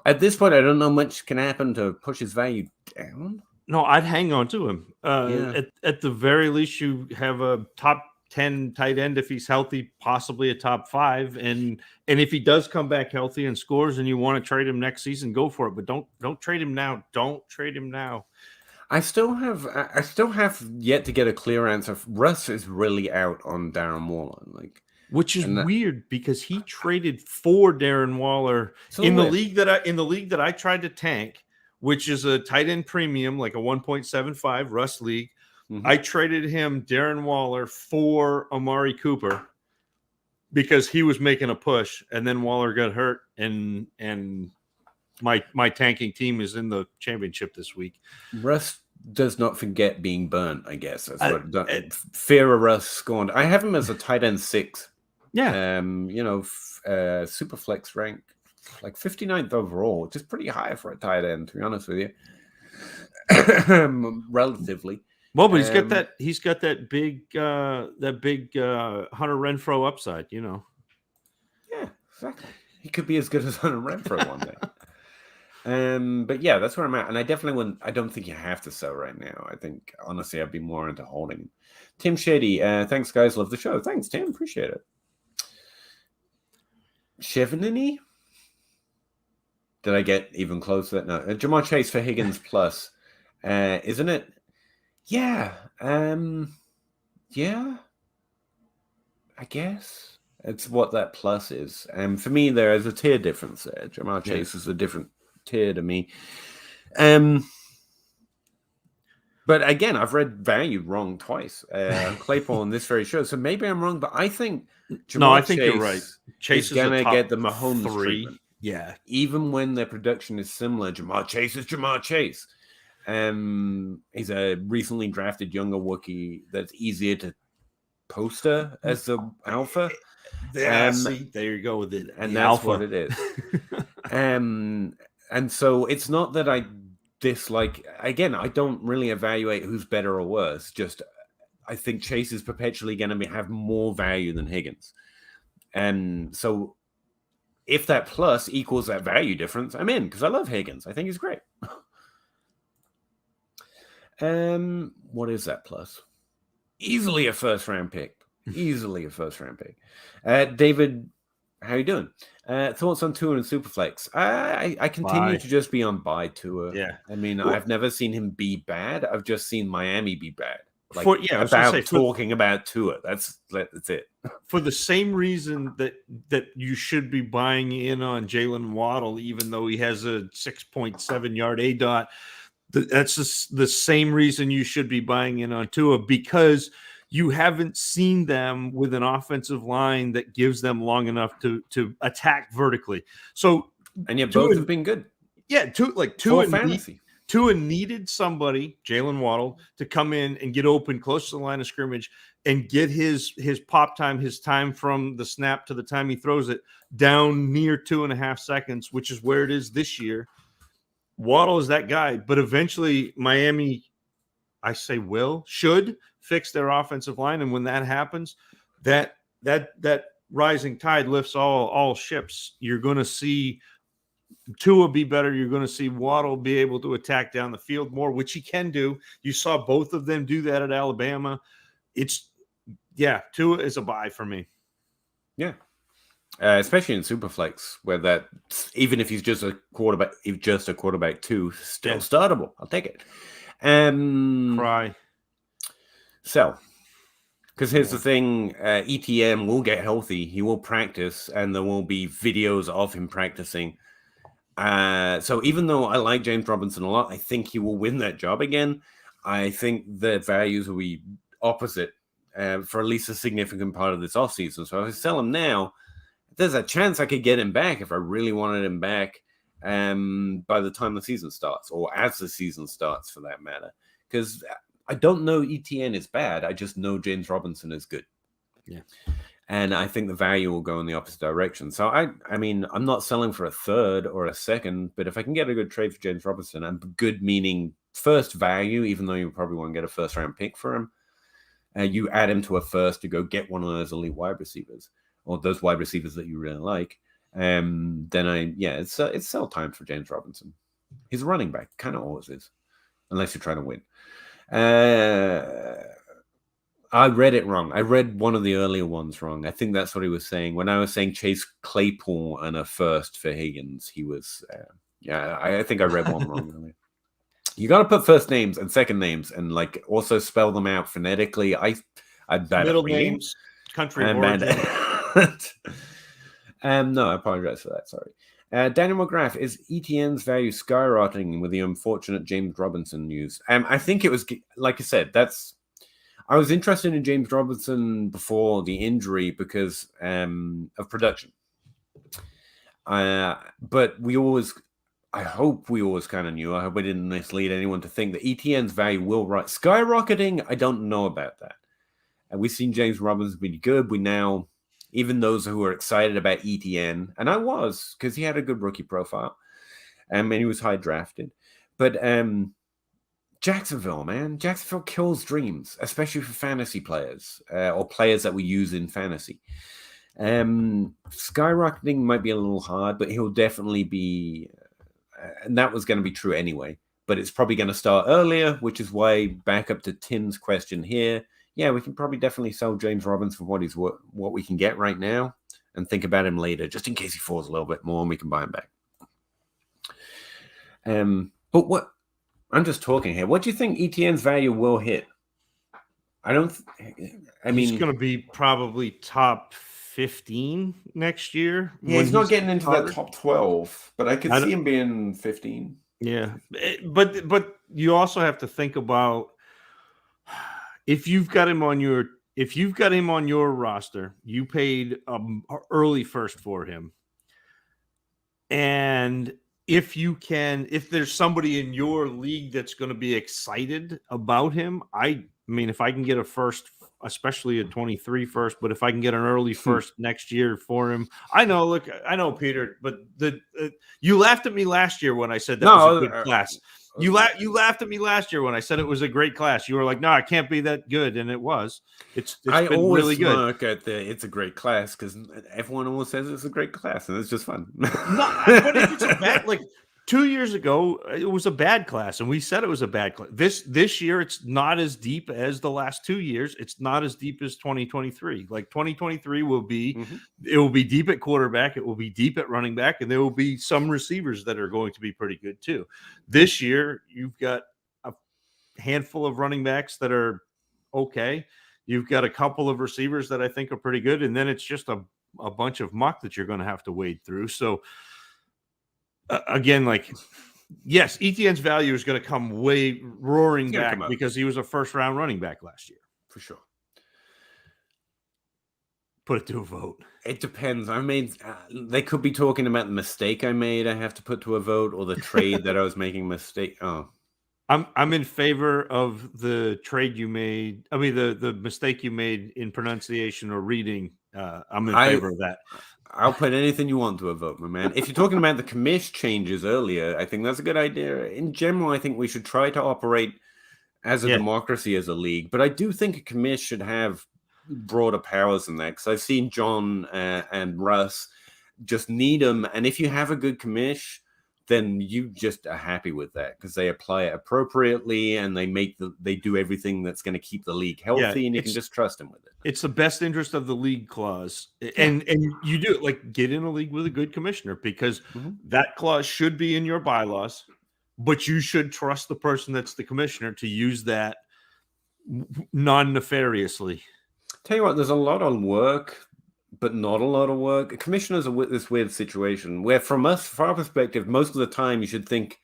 At this point, I don't know much can happen to push his value down. No, I'd hang on to him. At the very least, you have a top 10 tight end if he's healthy, possibly a top 5. And if he does come back healthy and scores and you want to trade him next season, go for it. But don't trade him now. Don't trade him now. I still have yet to get a clear answer. Russ is really out on Darren Waller, which is weird because he traded for Darren Waller in the league that I tried to tank, which is a tight end premium, like a 1.75 Russ league. Mm-hmm. I traded him Darren Waller for Amari Cooper because he was making a push, and then Waller got hurt, and my tanking team is in the championship this week. Russ does not forget being burnt, I guess. That's what fear of Russ scorned. I have him as a tight end 6. Yeah. Super flex rank, like 59th overall, which is pretty high for a tight end, to be honest with you. Relatively. Well, but he's got that big Hunter Renfrow upside, you know. Yeah, exactly. He could be as good as Hunter Renfrow one day. But yeah, that's where I'm at. And I definitely wouldn't. I don't think you have to sell right now. I think honestly, I'd be more into holding. Tim Shady, thanks guys, love the show. Thanks, Tim, appreciate it. Chevenini? Did I get even closer? No, Jamar Chase for Higgins plus, isn't it? Yeah, yeah. I guess it's what that plus is. For me, there is a tier difference there. Jamar Chase is a different tier to me. But again, I've read value wrong twice. Claypool on this very show, so maybe I'm wrong. But I think I think you're right. Chase is gonna get the Mahomes 3. treatment. Yeah, even when their production is similar, Jamar Chase is Jamar Chase. He's a recently drafted younger rookie that's easier to poster as the alpha. See, there you go with it, and that's alpha. What it is. And so it's not that I dislike. Again, I don't really evaluate who's better or worse. Just I think Chase is perpetually going to have more value than Higgins, and so if that plus equals that value difference, I'm in because I love Higgins. I think he's great. What is that plus? Easily a first round pick. David, how you doing? Thoughts on Tua and Superflex? I continue to just be on buy Tua. Yeah. I mean, I've never seen him be bad. I've just seen Miami be bad. Talking about Tua. That's it. For the same reason that you should be buying in on Jalen Waddle, even though he has a 6.7 yard ADOT, That's the same reason you should be buying in on Tua, because you haven't seen them with an offensive line that gives them long enough to attack vertically. So, and yet both have been good. Yeah, Tua needed somebody, Jalen Waddle, to come in and get open close to the line of scrimmage and get his pop time, his time from the snap to the time he throws it down near 2.5 seconds, which is where it is this year. Waddle is that guy, but eventually Miami, should fix their offensive line, and when that happens, that rising tide lifts all ships. You're going to see Tua be better. You're going to see Waddle be able to attack down the field more, which he can do. You saw both of them do that at Alabama. Tua is a buy for me. Yeah. Especially in Superflex, where that, even if he's just a quarterback, still startable. I'll take it. Cry. Sell. Because here's the thing, ETN will get healthy. He will practice, and there will be videos of him practicing. So even though I like James Robinson a lot, I think he will win that job again. I think the values will be opposite for at least a significant part of this offseason. So if I sell him now, there's a chance I could get him back if I really wanted him back by the time the season starts, or as the season starts for that matter. Because I don't know ETN is bad. I just know James Robinson is good. Yeah. And I think the value will go in the opposite direction. So, I mean, I'm not selling for a third or a second, but if I can get a good trade for James Robinson, and good meaning first value, even though you probably won't get a first-round pick for him, you add him to a first to go get one of those elite wide receivers, or those wide receivers that you really like, then it's sell time for James Robinson. He's a running back, kind of always is, unless you're trying to win. I read it wrong. I read one of the earlier ones wrong. I think that's what he was saying. When I was saying Chase Claypool and a first for Higgins, he was, I think I read one wrong earlier. You got to put first names and second names and like also spell them out phonetically. I'm bad Middle at reading. Names, country of origin. No, I apologize for that. Sorry. Daniel McGrath, is ETN's value skyrocketing with the unfortunate James Robinson news? I think it was, like I said, I was interested in James Robinson before the injury because of production. But I hope we always kind of knew. I hope we didn't mislead anyone to think that ETN's value will rise. Skyrocketing, I don't know about that. We've seen James Robinson be good. We now, even those who are excited about ETN, and I was, because he had a good rookie profile, and he was high drafted. But Jacksonville kills dreams, especially for fantasy players or players that we use in fantasy. Skyrocketing might be a little hard, but he'll definitely be, and that was going to be true anyway, but it's probably going to start earlier, which is why, back up to Tim's question here, yeah, we can probably definitely sell James Robinson for what we can get right now and think about him later, just in case he falls a little bit more and we can buy him back. But what, I'm just talking here. What do you think ETN's value will hit? He's going to be probably top 15 next year. Yeah, he's not getting into that top 12, but I could see him being 15. Yeah, but you also have to think about if you've got him on your roster, you paid early first for him, and if there's somebody in your league that's going to be excited about him, I mean, if I can get a first, especially a 23 first, but if I can get an early first next year for him, I know, Peter, but you laughed at me last year when I said that was a good class. You laughed at me last year when I said it was a great class. You were like, "No, it can't be that good," and it was. It's I been always really good. Look at it's a great class because everyone always says it's a great class, and it's just fun. No, but if it's a bad, like 2 years ago, it was a bad class, and we said it was a bad class. This year, it's not as deep as the last 2 years. It's not as deep as 2023. Like 2023 will be, It will be deep at quarterback. It will be deep at running back, and there will be some receivers that are going to be pretty good too. This year, you've got a handful of running backs that are okay. You've got a couple of receivers that I think are pretty good, and then it's just a bunch of muck that you're going to have to wade through. So. Again, like Yes, ETN's value is going to come way roaring back because he was a first-round running back last year. For sure. Put it to a vote. It depends. They could be talking about the mistake I made. I have to put to a vote, or the trade that I was making a mistake. Oh, I'm in favor of the trade you made. I mean, the mistake you made in pronunciation or reading. I'm in favor of that. I'll put anything you want to a vote, my man. If you're talking about the commish changes earlier, I think that's a good idea. In general, I think we should try to operate as a democracy, as a league. But I do think a commish should have broader powers than that, because I've seen John and Russ just need them, and if you have a good commish, then you just are happy with that because they apply it appropriately and they do everything that's going to keep the league healthy, and you can just trust them with it. It's the best interest of the league clause, and you do it, like, get in a league with a good commissioner, because that clause should be in your bylaws, but you should trust the person that's the commissioner to use that non-nefariously. Tell you what, there's a lot of work, but not a lot of work. Commissioners are with this weird situation where, from our perspective, most of the time you should think,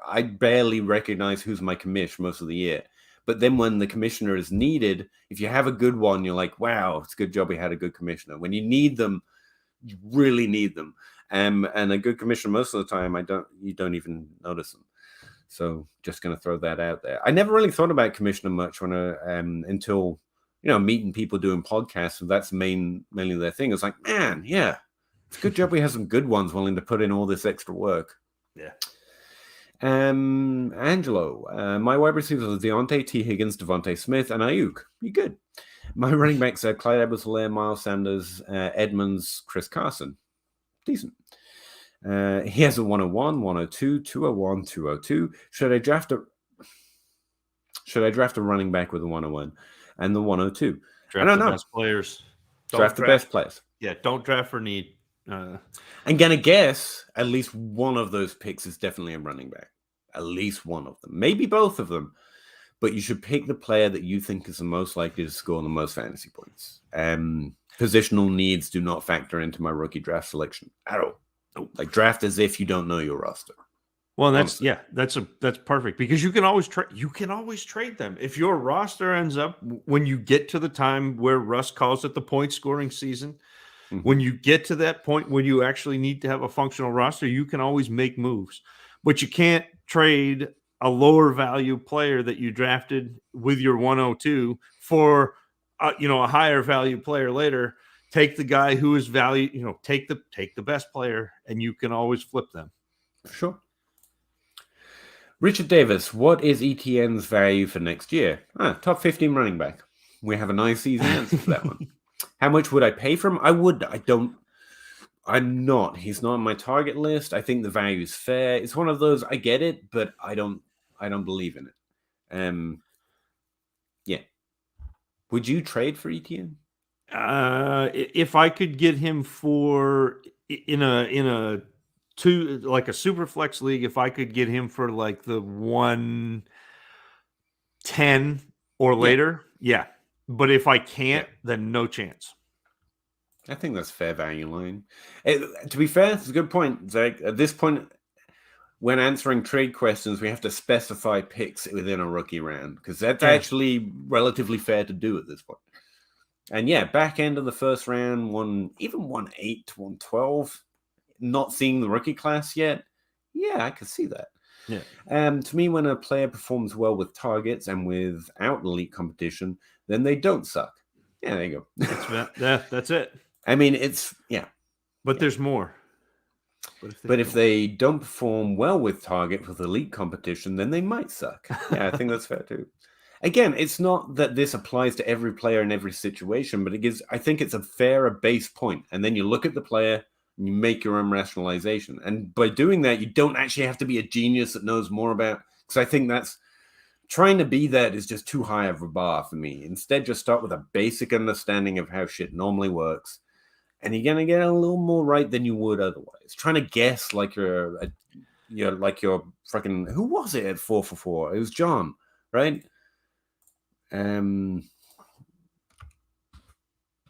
I barely recognize who's my commish most of the year. But then when the commissioner is needed, if you have a good one, you're like, wow, it's a good job we had a good commissioner. When you need them, you really need them. And a good commissioner, most of the time, you don't even notice them. So just going to throw that out there. I never really thought about commissioner much until meeting people doing podcasts, and that's mainly their thing. It's like, man, yeah, it's a good job we have some good ones willing to put in all this extra work. Yeah. Angelo, my wide receivers are Deontay, T. Higgins, Devontae Smith, and Ayuk. You good? My running backs are Clyde Edwards-Helaire, Miles Sanders, Edmonds, Chris Carson. Decent. He has a 101, 102, 201, 202. Should I draft a running back with a 101? And the 102. Draft the best players. Draft the best players. Yeah, don't draft for need. I'm gonna guess at least one of those picks is definitely a running back. At least one of them, maybe both of them. But you should pick the player that you think is the most likely to score the most fantasy points. Positional needs do not factor into my rookie draft selection at all. Like, draft as if you don't know your roster. Well, that's perfect, because you can always trade them. If your roster ends up, when you get to the time where Russ calls it the point scoring season, when you get to that point where you actually need to have a functional roster, you can always make moves. But you can't trade a lower value player that you drafted with your 102 for a higher value player later. Take the guy who is value, take the best player, and you can always flip them. Sure. Richard Davis, what is ETN's value for next year? Top 15 running back. We have a nice easy answer for that one. How much would I pay for him? I'm not. He's not on my target list. I think the value is fair. It's one of those, I get it, but I don't believe in it. Yeah. Would you trade for ETN? If I could get him in a super flex league, if I could get him for like the 110 or later, yeah. But if I can't, then no chance. I think that's fair value line. To be fair, it's a good point, Zach. At this point, when answering trade questions, we have to specify picks within a rookie round, because that's actually relatively fair to do at this point. And back end of the first round, 1/8 to 112. Not seeing the rookie class yet. Yeah, I could see that. Yeah. To me, when a player performs well with targets and without elite competition, then they don't suck. Yeah, there you go. That's it. I mean, but there's more. But if they don't perform well with target with elite competition, then they might suck. Yeah, I think that's fair too. Again, it's not that this applies to every player in every situation, but I think it's a fairer base point. And then you look at the player, and you make your own rationalization. And by doing that, you don't actually have to be a genius that knows more about, because I think that's trying to be that is just too high of a bar for me. Instead, just start with a basic understanding of how shit normally works. And you're going to get a little more right than you would otherwise. Trying to guess like you're fucking, who was it at 4 for 4? It was John, right?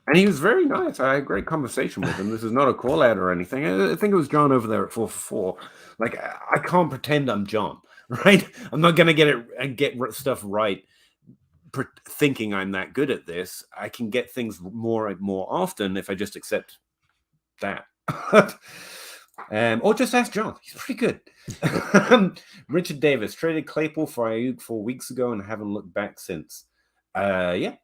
And he was very nice. I had a great conversation with him. This is not a call out or anything. I think it was John over there at 4 for 4. Like, I can't pretend I'm John, right? I'm not going to get it and get stuff right thinking I'm that good at this. I can get things more and more often if I just accept that. Or just ask John. He's pretty good. Richard Davis traded Claypool for Ayuk 4 weeks ago and haven't looked back since. Yeah,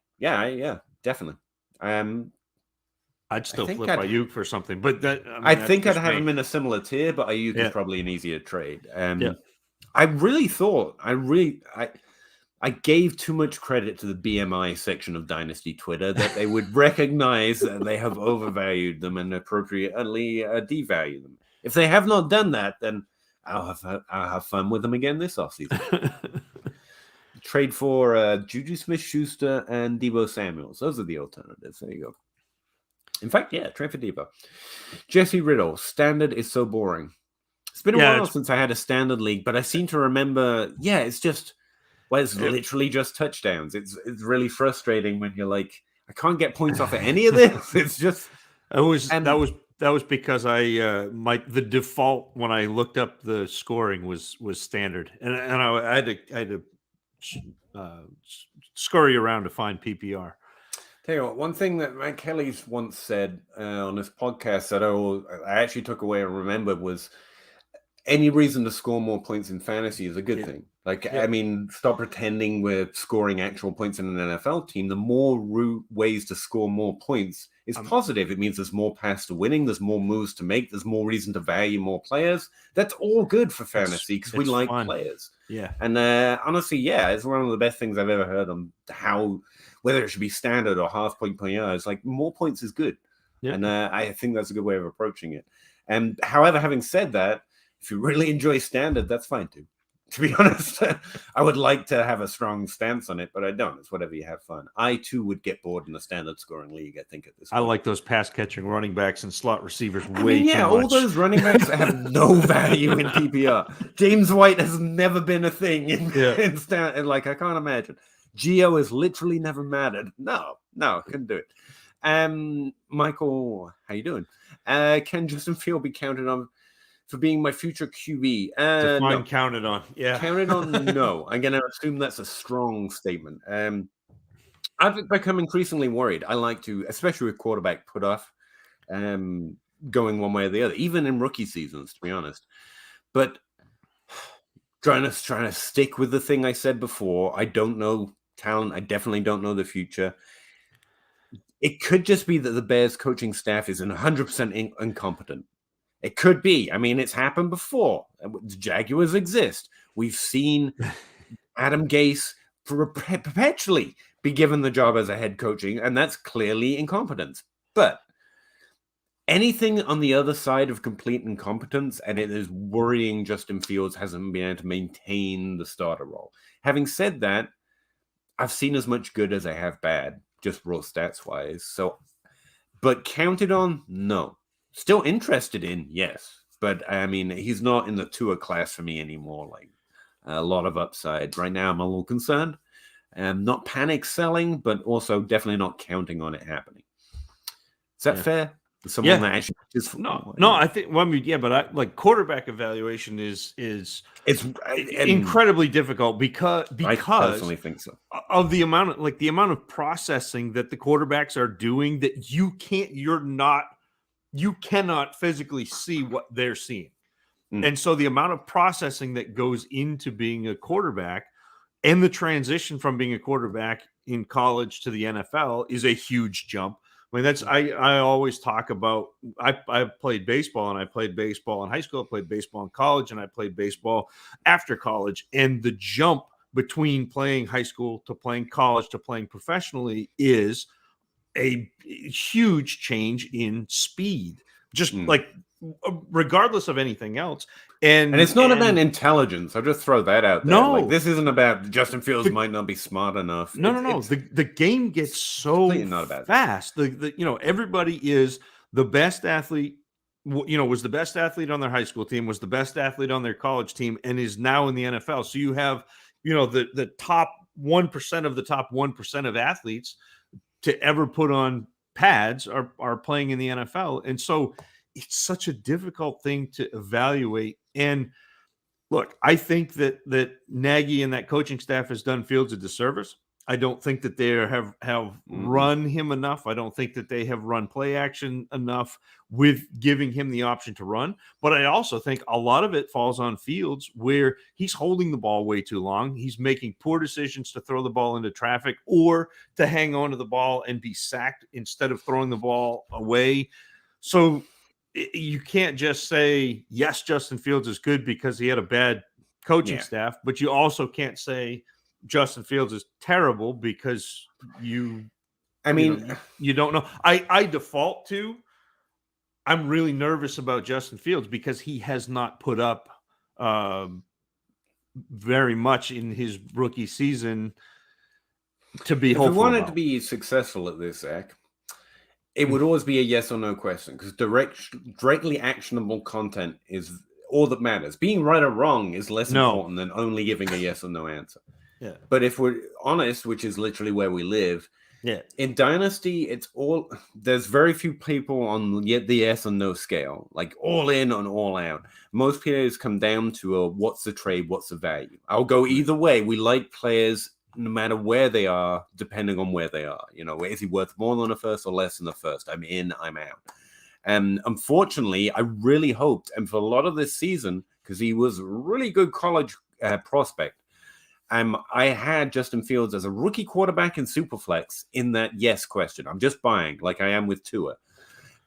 definitely. I'd still flip Ayuk for something, but I think I'd have him in a similar tier, but Ayuk is probably an easier trade. I really thought I gave too much credit to the BMI section of Dynasty Twitter that they would recognize that they have overvalued them and appropriately devalue them. If they have not done that, then I'll have fun with them again this offseason. Trade for Juju Smith-Schuster and Deebo Samuels. Those are the alternatives. There you go. In fact, trade for Deebo. Jesse Riddle. Standard is so boring. It's been a while since I had a standard league, but I seem to remember, it's just... Well, it's literally just touchdowns. It's really frustrating when you're like, I can't get points off of any of this. It's just that was because the default when I looked up the scoring was standard, and I had to scurry around to find PPR. Tell you what, one thing that Matt Kelly's once said on this podcast that I actually took away and remembered was, any reason to score more points in fantasy is a good thing. I mean, stop pretending we're scoring actual points in an NFL team. The more ways to score more points is positive. It means there's more paths to winning. There's more moves to make. There's more reason to value more players. That's all good for fantasy because we like players. Yeah. And honestly, it's one of the best things I've ever heard on whether it should be standard or half point per yard. It's like more points is good. Yeah. And I think that's a good way of approaching it. And however, having said that, if you really enjoy standard, that's fine too. To be honest, I would like to have a strong stance on it, but I don't. It's whatever you have fun. I too would get bored in a standard scoring league, I think, at this point. I like those pass catching running backs and slot receivers too all much. Those running backs have no value in PPR. James White has never been a thing in standard. Like, I can't imagine. Geo has literally never mattered. No, couldn't do it. Michael, how you doing? Can Justin Field be counted on for being my future QB? No. Counted on. Yeah. Counted on, no. I'm going to assume that's a strong statement. I've become increasingly worried. I like to, especially with quarterback put off, going one way or the other, even in rookie seasons, to be honest. But trying to stick with the thing I said before, I don't know talent. I definitely don't know the future. It could just be that the Bears coaching staff is 100% incompetent. It could be. I mean, it's happened before. The Jaguars exist. We've seen Adam Gase perpetually be given the job as a head coaching, and that's clearly incompetence. But anything on the other side of complete incompetence, and it is worrying Justin Fields hasn't been able to maintain the starter role. Having said that, I've seen as much good as I have bad, just raw stats-wise. So, but counted on? No. Still interested in, yes. But, I mean, he's not in the Tua class for me anymore. Like, a lot of upside. Right now, I'm a little concerned. Not panic selling, but also definitely not counting on it happening. Is that fair? Someone that actually just no. I think. Well, I mean, but quarterback evaluation is incredibly difficult because I personally think so. Of the amount of processing that the quarterbacks are doing that you cannot physically see what they're seeing. And so the amount of processing that goes into being a quarterback and the transition from being a quarterback in college to the NFL is a huge jump. I mean, I always talk about, I played baseball, and I played baseball in high school, I played baseball in college, and I played baseball after college. And the jump between playing high school to playing college to playing professionally is a huge change in speed, just like regardless of anything else. And it's not about intelligence. I'll just throw that out there. No, like, this isn't about Justin Fields might not be smart enough. No. The game gets so fast. Everybody is the best athlete. Was the best athlete on their high school team, was the best athlete on their college team, and is now in the NFL. So you have, the top 1% of the top 1% of athletes to ever put on pads are playing in the NFL. And so it's such a difficult thing to evaluate. And look, I think that Nagy and that coaching staff has done Fields a disservice. I don't think that they have run him enough. I don't think that they have run play action enough with giving him the option to run. But I also think a lot of it falls on Fields, where he's holding the ball way too long. He's making poor decisions to throw the ball into traffic or to hang on to the ball and be sacked instead of throwing the ball away. So you can't just say, yes, Justin Fields is good because he had a bad coaching staff, but you also can't say Justin Fields is terrible because you don't know. I default to, I'm really nervous about Justin Fields because he has not put up very much in his rookie season to be hopeful. If we wanted to be successful at this, Zach, it would always be a yes or no question, because directly actionable content is all that matters. Being right or wrong is less important than only giving a yes or no answer. Yeah. But if we're honest, which is literally where we live, in Dynasty, there's very few people on the yes or no scale, like all in and all out. Most players come down to what's the trade, what's the value. I'll go either way. We like players no matter where they are, depending on where they are. Is he worth more than a first or less than a first? I'm in, I'm out. And unfortunately, I really hoped, and for a lot of this season, because he was a really good college prospect, I had Justin Fields as a rookie quarterback in Superflex in that yes question. I'm just buying, like I am with Tua.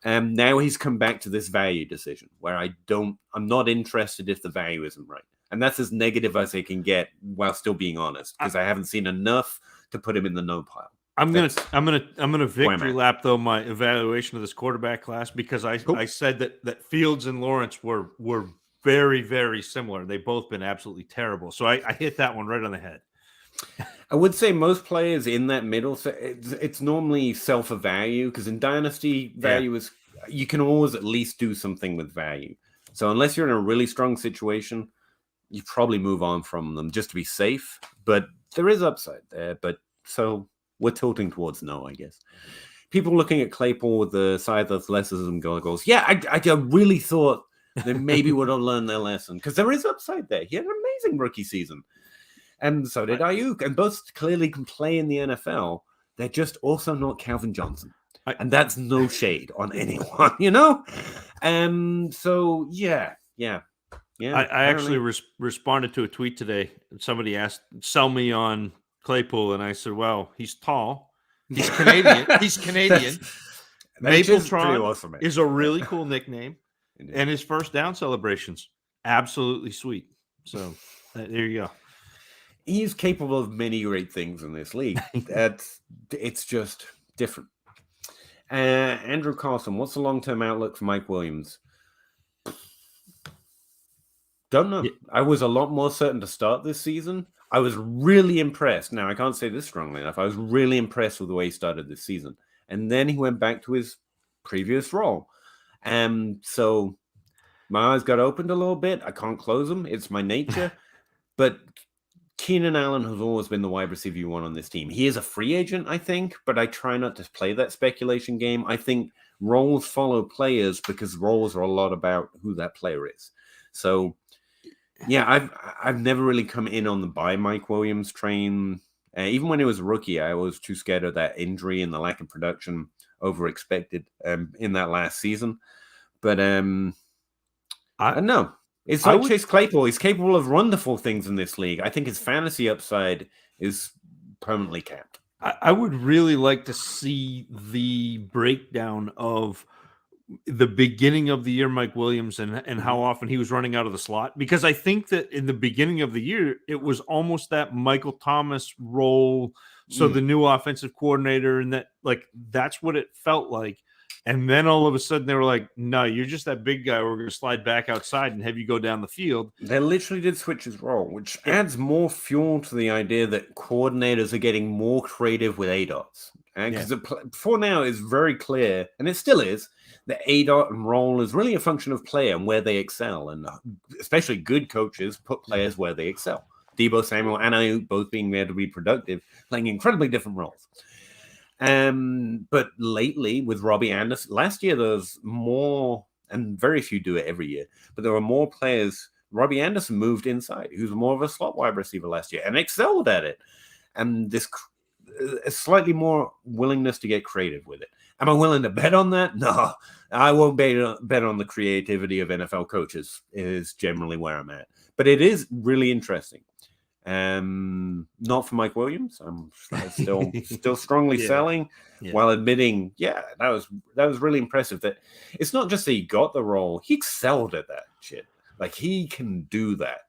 And now he's come back to this value decision where I'm not interested if the value isn't right. And that's as negative as I can get while still being honest, because I haven't seen enough to put him in the no pile. I'm gonna victory lap though my evaluation of this quarterback class, because I said that Fields and Lawrence were very, very similar. They've both been absolutely terrible. So I hit that one right on the head. I would say most players in that middle, it's normally self-value, because in Dynasty, value is, you can always at least do something with value. So unless you're in a really strong situation, you probably move on from them just to be safe. But there is upside there. But so we're tilting towards no, I guess. People looking at Claypool with the side of athleticism goes, yeah, I really thought they maybe would have learned their lesson, because there is upside there. He had an amazing rookie season. And so did Ayuk. And both clearly can play in the NFL. They're just also not Calvin Johnson. And that's no shade on anyone, So, yeah. I actually responded to a tweet today. Somebody asked, sell me on Claypool. And I said, well, he's tall. He's Canadian. Mapletron awesome, is a really cool nickname. And his first down celebrations, absolutely sweet. So there you go. He's capable of many great things in this league. It's just different. Andrew Carlson, what's the long-term outlook for Mike Williams? Don't know. Yeah. I was a lot more certain to start this season. I was really impressed. Now, I can't say this strongly enough. I was really impressed with the way he started this season. And then he went back to his previous role. So my eyes got opened a little bit. I can't close them. It's my nature. But Keenan Allen has always been the wide receiver you want on this team. He is a free agent, I think, but I try not to play that speculation game. I think roles follow players because roles are a lot about who that player is. So, yeah, I've never really come in on the buy Mike Williams train. Even when he was a rookie, I was too scared of that injury and the lack of production over expected in that last season. But I don't know. It's like Chase Claypool. He's capable of wonderful things in this league. I think his fantasy upside is permanently capped. I would really like to see the breakdown of the beginning of the year, Mike Williams, and how often he was running out of the slot. Because I think that in the beginning of the year, it was almost that Michael Thomas role. So the new offensive coordinator, and that's what it felt like. And then all of a sudden they were like, no, you're just that big guy. We're going to slide back outside and have you go down the field. They literally did switch his role, which adds more fuel to the idea that coordinators are getting more creative with ADOTs. Because before now it's very clear, and it still is, the ADOT and role is really a function of player and where they excel. And especially good coaches put players where they excel. Deebo Samuel and Ayuk both being there to be productive, playing incredibly different roles. But lately with Robbie Anderson, last year there was more, and very few do it every year, but there were more players. Robbie Anderson moved inside. He was more of a slot wide receiver last year and excelled at it. And this slightly more willingness to get creative with it. Am I willing to bet on that? No, I won't bet on the creativity of NFL coaches is generally where I'm at. But it is really interesting. Not for Mike Williams. I'm still strongly selling while admitting, that was really impressive. That it's not just that he got the role, he excelled at that shit. Like he can do that.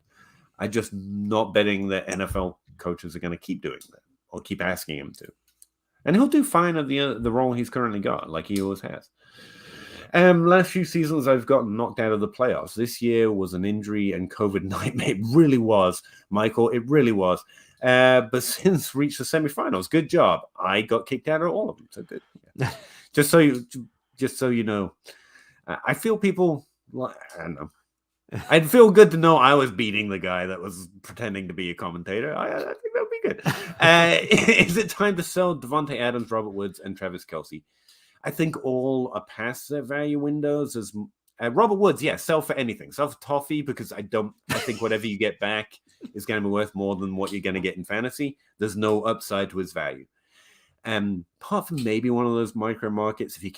I'm just not betting that NFL coaches are going to keep doing that or keep asking him to. And he'll do fine at the role he's currently got, like he always has. Last few seasons, I've gotten knocked out of the playoffs. This year was an injury and COVID nightmare. It really was, Michael. It really was. But since reached the semifinals, good job. I got kicked out of all of them, so good. Yeah. just so you know, I feel people. I don't know. I'd feel good to know I was beating the guy that was pretending to be a commentator. I think that would be good. Is it time to sell Devontae Adams, Robert Woods, and Travis Kelce? I think all are past their value windows. As Robert Woods, sell for anything. Sell for toffee because I think whatever you get back is going to be worth more than what you're going to get in fantasy. There's no upside to his value. Apart from maybe one of those micro markets, if he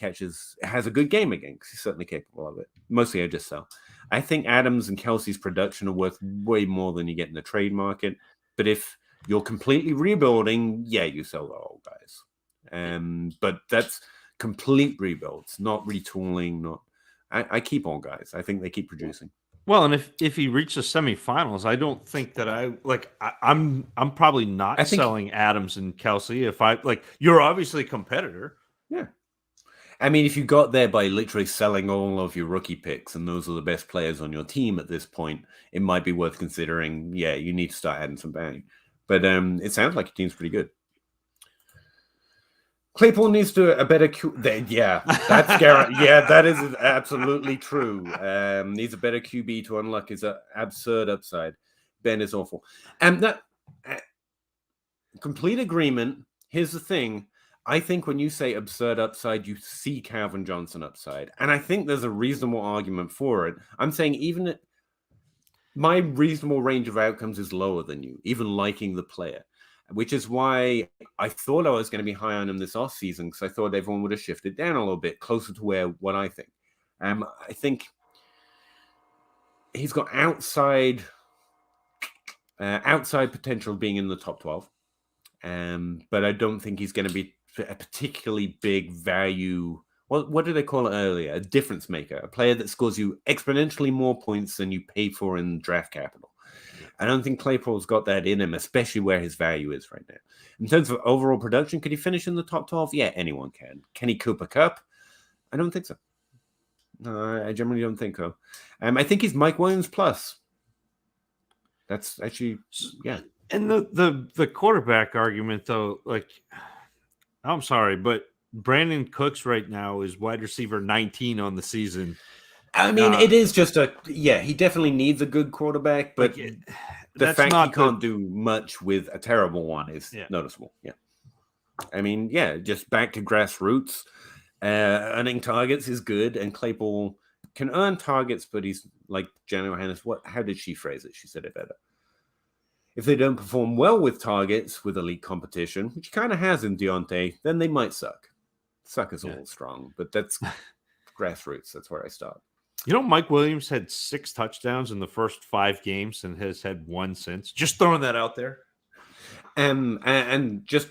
has a good game again, because he's certainly capable of it. Mostly I just sell. I think Adams and Kelsey's production are worth way more than you get in the trade market. But if you're completely rebuilding, you sell the old guys. But that's complete rebuilds, not retooling. I keep all guys. I think they keep producing. Well, and if he reaches semifinals, I don't think that I'm probably not selling Adams and Kelce. If you're obviously a competitor. Yeah. I mean, if you got there by literally selling all of your rookie picks and those are the best players on your team at this point, it might be worth considering. You need to start adding some value. But it sounds like your team's pretty good. Claypool needs to a better that's that is absolutely true. Needs a better QB to unlock his absurd upside. Ben is awful. And that complete agreement. Here's the thing. I think when you say absurd upside, you see Calvin Johnson upside. And I think there's a reasonable argument for it. I'm saying even my reasonable range of outcomes is lower than you, even liking the player, which is why I thought I was going to be high on him this offseason because I thought everyone would have shifted down a little bit closer to what I think. I think he's got outside potential of being in the top 12. But I don't think he's going to be a particularly big value. What did they call it earlier? A difference maker, a player that scores you exponentially more points than you pay for in draft capital. I don't think Claypool's got that in him, especially where his value is right now. In terms of overall production, could he finish in the top 12? Yeah, anyone can. Can he Cooper Kupp? I don't think so. No, I generally don't think so. I think he's Mike Williams plus. That's actually, And the quarterback argument, though, I'm sorry, but Brandon Cooks right now is wide receiver 19 on the season. I mean, it is just he definitely needs a good quarterback, but the fact he can't do much with a terrible one is noticeable. Yeah. I mean, just back to grassroots. Earning targets is good, and Claypool can earn targets, but he's like Jenna Johannes. How did she phrase it? She said it better. If they don't perform well with targets with elite competition, which kind of has in Deontay, then they might suck. Suck is a little strong, but that's grassroots. That's where I start. Mike Williams had 6 touchdowns in the first 5 games and has had 1 since. Just throwing that out there. And just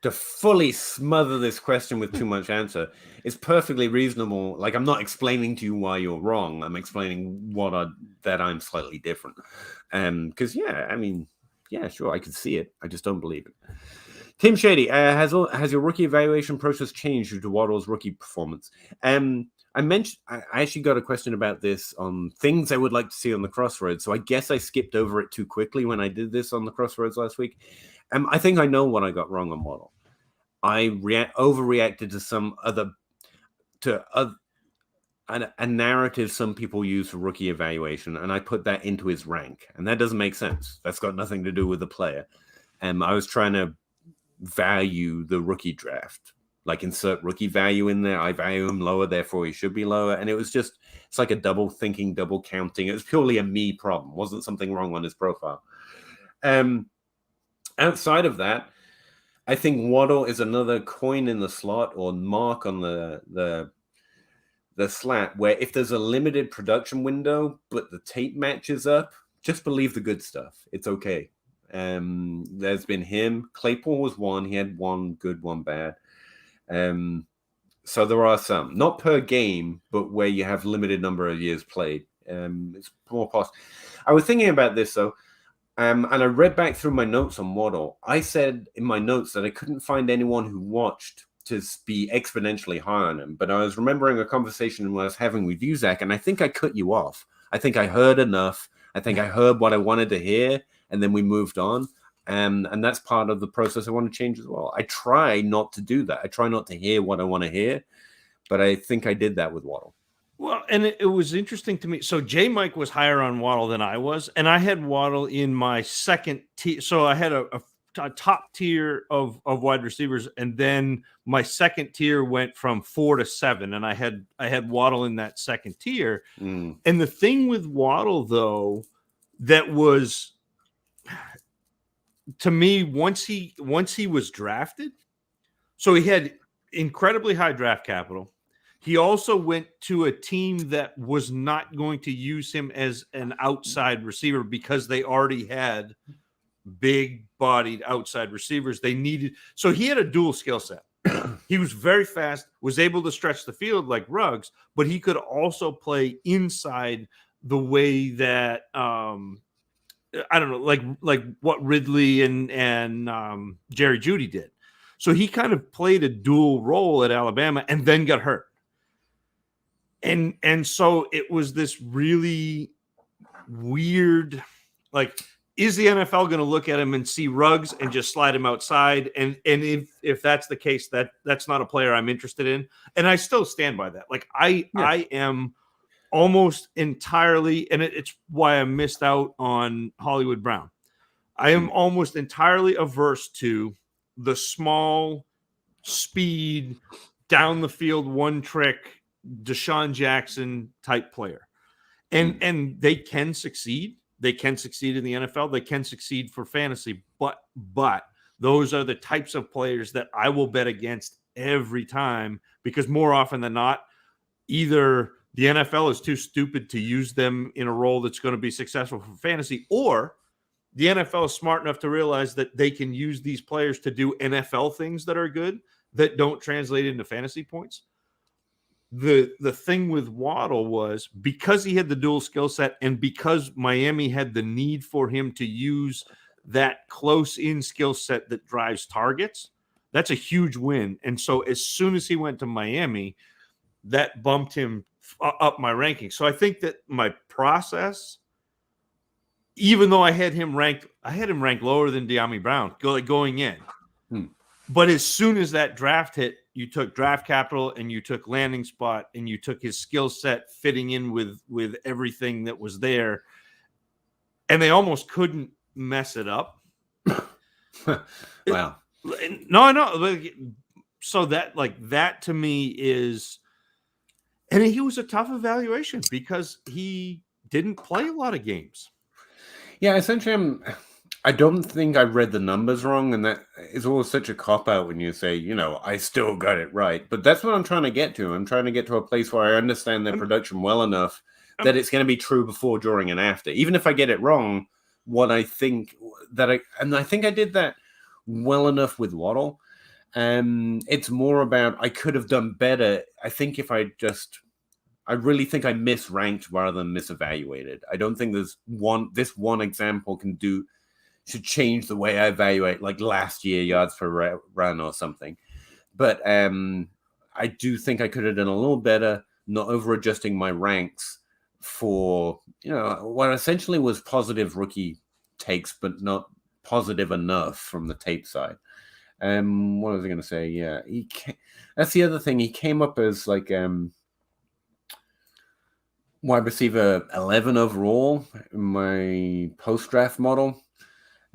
to fully smother this question with too much answer, it's perfectly reasonable. Like, I'm not explaining to you why you're wrong. I'm explaining that I'm slightly different. Because, sure, I can see it. I just don't believe it. Tim Shady, has your rookie evaluation process changed due to Waddle's rookie performance? I actually got a question about this on things I would like to see on the Crossroads. So I guess I skipped over it too quickly when I did this on the Crossroads last week. I think I know what I got wrong on Waddle. I overreacted to a narrative some people use for rookie evaluation, and I put that into his rank, and that doesn't make sense. That's got nothing to do with the player. I was trying to value the rookie draft. Like insert rookie value in there. I value him lower, therefore he should be lower. And it's like a double thinking, double counting. It was purely a me problem. Wasn't something wrong on his profile. Outside of that, I think Waddle is another coin in the slot or mark on the slat where if there's a limited production window, but the tape matches up, just believe the good stuff. It's okay. There's been him. Claypool was one. He had one good, one bad. So there are some, not per game, but where you have limited number of years played. It's more possible. I was thinking about this though, and I read back through my notes on Waddle. I said in my notes that I couldn't find anyone who watched to be exponentially high on him, but I was remembering a conversation I was having with you, Zach, and I think I cut you off. I think I heard enough. I think I heard what I wanted to hear, and then we moved on. And that's part of the process I want to change as well. I try not to do that. I try not to hear what I want to hear, but I think I did that with Waddle. Well, and it was interesting to me. So J. Mike was higher on Waddle than I was, and I had Waddle in my second tier. So I had a top tier of wide receivers, and then my second tier went from 4 to 7, and I had Waddle in that second tier. And the thing with Waddle, though, that was to me once he was drafted, so he had incredibly high draft capital. He also went to a team that was not going to use him as an outside receiver because they already had big-bodied outside receivers. They needed, so he had a dual skill set. He was very fast, was able to stretch the field like Ruggs, but he could also play inside the way that I don't know, like what Ridley and Jerry Jeudy did. So he kind of played a dual role at Alabama and then got hurt. And so it was this really weird, like, is the NFL going to look at him and see Ruggs and just slide him outside? And if that's the case, that's not a player I'm interested in. And I still stand by that. Like I am almost entirely, and it's why I missed out on Hollywood Brown. I am almost entirely averse to the small speed down the field, one trick, Deshaun Jackson type player. And they can succeed. They can succeed in the NFL. They can succeed for fantasy, but those are the types of players that I will bet against every time, because more often than not, either the NFL is too stupid to use them in a role that's going to be successful for fantasy, or the NFL is smart enough to realize that they can use these players to do NFL things that are good that don't translate into fantasy points. The thing with Waddle was because he had the dual skill set and because Miami had the need for him to use that close in skill set that drives targets, that's a huge win. And so as soon as he went to Miami, that bumped him up my ranking. So I think that my process, even though I had him ranked lower than Deontay Brown going in. But as soon as that draft hit, you took draft capital and you took landing spot and you took his skill set fitting in with everything that was there. And they almost couldn't mess it up. Wow. No. So that to me is, and he was a tough evaluation because he didn't play a lot of games. Yeah, essentially, I don't think I read the numbers wrong, and that is always such a cop-out when you say, I still got it right. But that's what I'm trying to get to. I'm trying to get to a place where I understand their production well enough that it's going to be true before, during, and after. Even if I get it wrong, what I think I think I did that well enough with Waddle. It's more about I could have done better. I think if I really think I misranked rather than misevaluated. I don't think this one example should change the way I evaluate, like last year yards per run or something. But I do think I could have done a little better, not over adjusting my ranks for what essentially was positive rookie takes, but not positive enough from the tape side. What was I going to say? Yeah, that's the other thing. He came up as like wide receiver 11 overall in my post-draft model.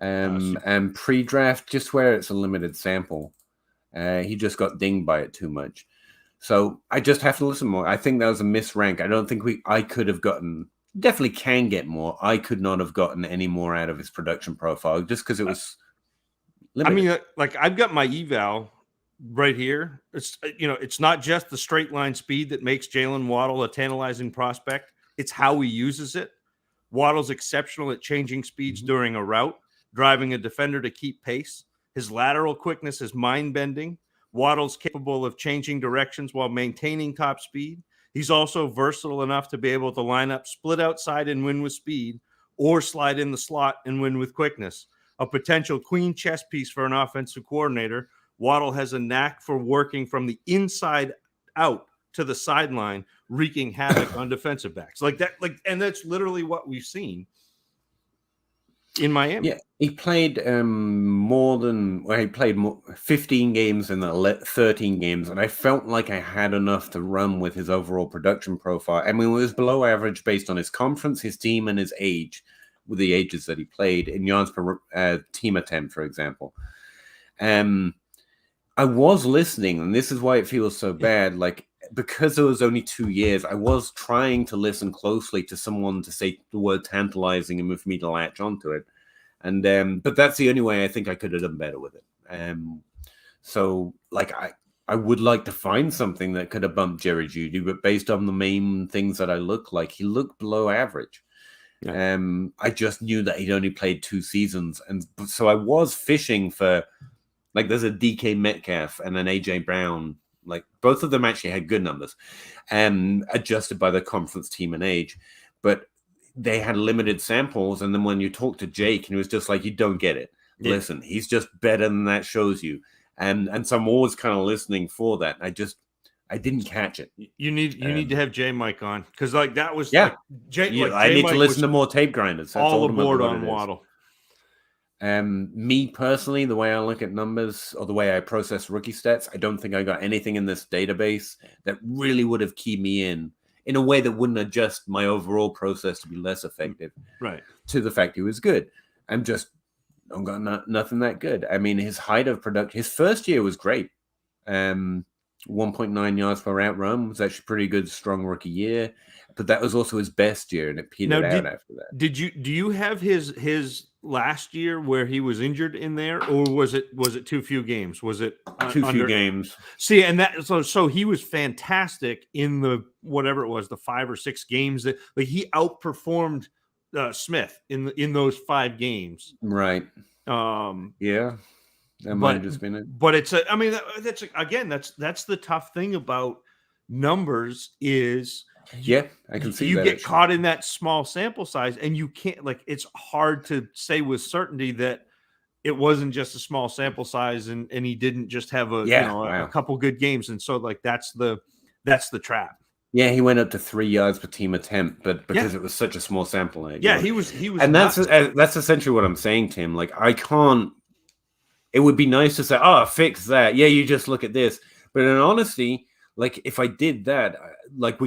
And pre-draft, just where it's a limited sample, he just got dinged by it too much. So I just have to listen more. I think that was a misrank. I don't think I could have gotten, definitely can get more. I could not have gotten any more out of his production profile just because it was limited. I mean, like I've got my eval right here. It's, it's not just the straight line speed that makes Jalen Waddle a tantalizing prospect. It's how he uses it. Waddle's exceptional at changing speeds during a route, driving a defender to keep pace. His lateral quickness is mind-bending. Waddle's capable of changing directions while maintaining top speed. He's also versatile enough to be able to line up split outside and win with speed, or slide in the slot and win with quickness. A potential queen chess piece for an offensive coordinator, Waddle has a knack for working from the inside out to the sideline, wreaking havoc on defensive backs. And that's literally what we've seen in Miami. Yeah, he played he played 15 games in the 13 games, and I felt like I had enough to run with his overall production profile. I mean, it was below average based on his conference, his team, and his age, with the ages that he played in yards per team attempt, for example. I was listening, and this is why it feels so bad. Like, because it was only 2 years, I was trying to listen closely to someone to say the word tantalizing and for me to latch onto it. And but that's the only way I think I could have done better with it. So like I would like to find something that could have bumped Jerry Jeudy, but based on the main things that I look like, he looked below average. Yeah. I just knew that he'd only played 2 seasons, and so I was fishing for, like, there's a DK Metcalf and an AJ Brown. Like, both of them actually had good numbers, adjusted by the conference team and age, but they had limited samples. And then when you talk to Jake, and he was just like, you don't get it. Yeah. Listen, he's just better than that shows you. And so I'm always kind of listening for that. I didn't catch it. You need to have J Mike on, because like that was like I need Mike to listen to more tape grinders. That's all aboard on Waddle. Me personally, the way I look at numbers or the way I process rookie stats, I don't think I got anything in this database that really would have keyed me in a way that wouldn't adjust my overall process to be less effective. Right. To the fact he was good. I've got nothing that good. I mean, his height of production, his first year was great. 1.9 yards per route run was actually pretty good, strong rookie year. But that was also his best year, and it petered out after that. Do you have his last year where he was injured in there, or was it too few games? Was it too few games? See, and that so he was fantastic in the whatever it was, the 5 or 6 games that, like, he outperformed Smith in those 5 games. Right. Yeah. That might have just been it. But it's that's the tough thing about numbers is. Yeah, I can see you that. get caught in that small sample size, and you can't, like, it's hard to say with certainty that it wasn't just a small sample size and he didn't just have a couple good games. And so, like, that's the trap. Yeah, he went up to 3 yards per team attempt, but because it was such a small sample age. Yeah, he was, and that's essentially what I'm saying, Tim. Like, I can't. It would be nice to say, "Oh, fix that." Yeah, you just look at this. But in honesty, like, if I did that, like,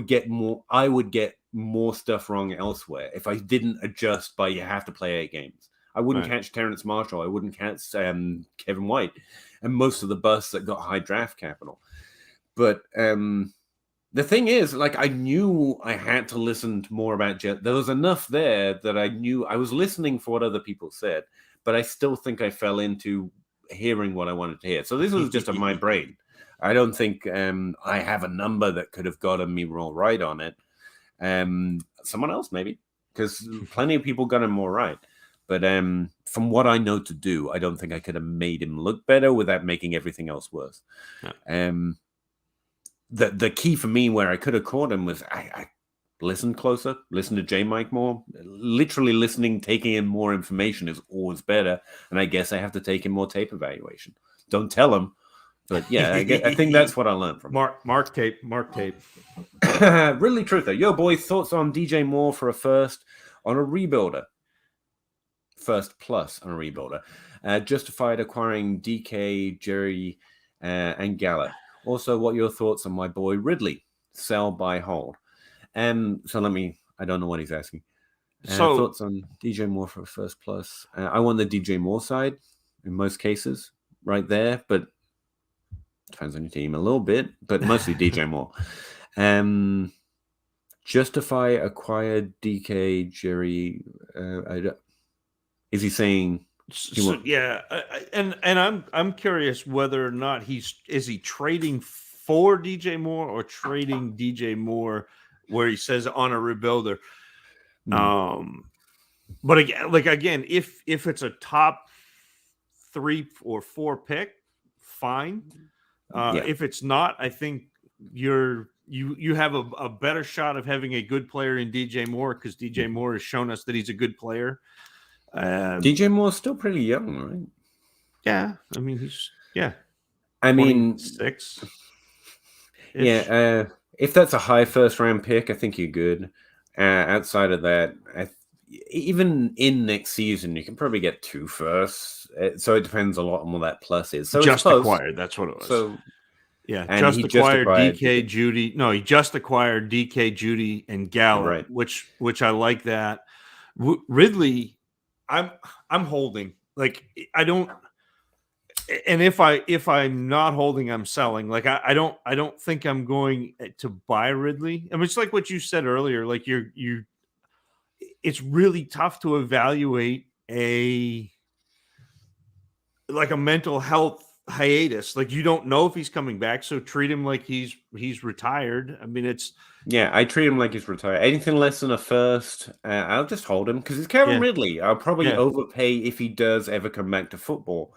I would get more stuff wrong elsewhere if I didn't adjust by you have to play 8 games. I wouldn't catch Terrence Marshall. I wouldn't catch Kevin White and most of the busts that got high draft capital. But the thing is, like, I knew I had to listen to more about Jet. There was enough there that I knew I was listening for what other people said, but I still think I fell into hearing what I wanted to hear. So this was just on my brain. I don't think I have a number that could have gotten me all right on it. Someone else, maybe, because plenty of people got him more right. But from what I know to do, I don't think I could have made him look better without making everything else worse. No. The key for me where I could have caught him was I listened closer, listen to J Mike more. Literally listening, taking in more information is always better. And I guess I have to take in more tape evaluation. Don't tell him. But yeah, I think that's what I learned from Mark tape. Really truth though. Yo, boys, thoughts on DJ Moore for a first on a rebuilder? First plus on a rebuilder. Justified acquiring DK, Jerry, and Gallup. Also, what are your thoughts on my boy Ridley? Sell, buy, hold. So I don't know what he's asking. So thoughts on DJ Moore for first plus? I want the DJ Moore side in most cases, right there, but depends on your team a little bit, but mostly DJ Moore. Justify acquired DK Jerry. Is he saying? And I'm curious whether or not is he trading for DJ Moore or trading DJ Moore where he says on a rebuilder. But again, if it's a top 3 or 4 pick, fine. If it's not, I think you have a better shot of having a good player in DJ Moore because DJ Moore has shown us that he's a good player. DJ Moore's still pretty young, right? Yeah, I mean he's 6. Yeah, if that's a high first round pick, I think you're good. Outside of that, even in next season, you can probably get 2 firsts. So it depends a lot on what that plus is. So just acquired, that's what it was. So yeah, just acquired DK Judy. No, he just acquired DK Judy and Gallup, right. which I like that. Ridley, I'm holding. Like I don't. And if I'm not holding, I'm selling. Like I don't think I'm going to buy Ridley. I mean, it's like what you said earlier. Like it's really tough to evaluate a mental health hiatus. Like you don't know if he's coming back, so treat him like he's retired. I mean, I treat him like he's retired. Anything less than a first, I'll just hold him because it's Kevin Ridley. I'll probably overpay if he does ever come back to football.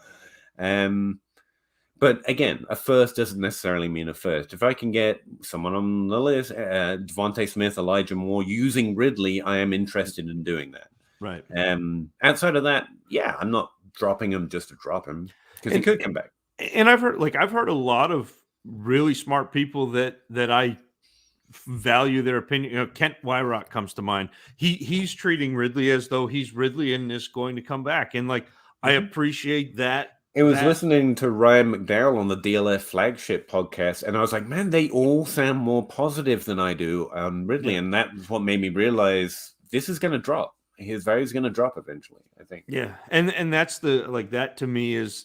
But again, a first doesn't necessarily mean a first. If I can get someone on the list, Devontae Smith, Elijah Moore, using Ridley, I am interested in doing that. Right. Outside of that, I'm not dropping him just to drop him because he could come back. And I've heard a lot of really smart people that I value their opinion. You know, Kent Wyrock comes to mind. He's treating Ridley as though he's Ridley and is going to come back. And I appreciate that. It was listening to Ryan McDowell on the DLF flagship podcast, and I was like, man, they all sound more positive than I do on Ridley. And that's what made me realize this is going to drop. His value is going to drop eventually, I think. Yeah. And that's that to me is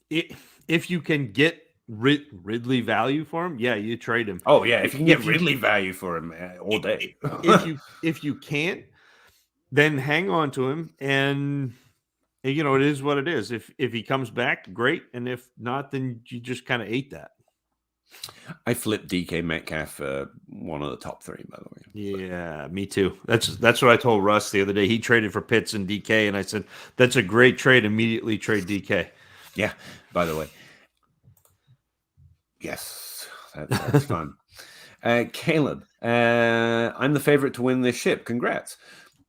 if you can get Ridley value for him, you trade him. Oh yeah. If you can get Ridley value for him all day. if you can't, then hang on to him and it is what it is. If he comes back, great. And if not, then you just kind of ate that. I flipped DK Metcalf for one of the top 3, by the way. Yeah, me too. That's what I told Russ the other day. He traded for Pitts and DK, and I said, that's a great trade. Immediately trade DK. Yeah, by the way. Yes, that's fun. Caleb, I'm the favorite to win this ship. Congrats.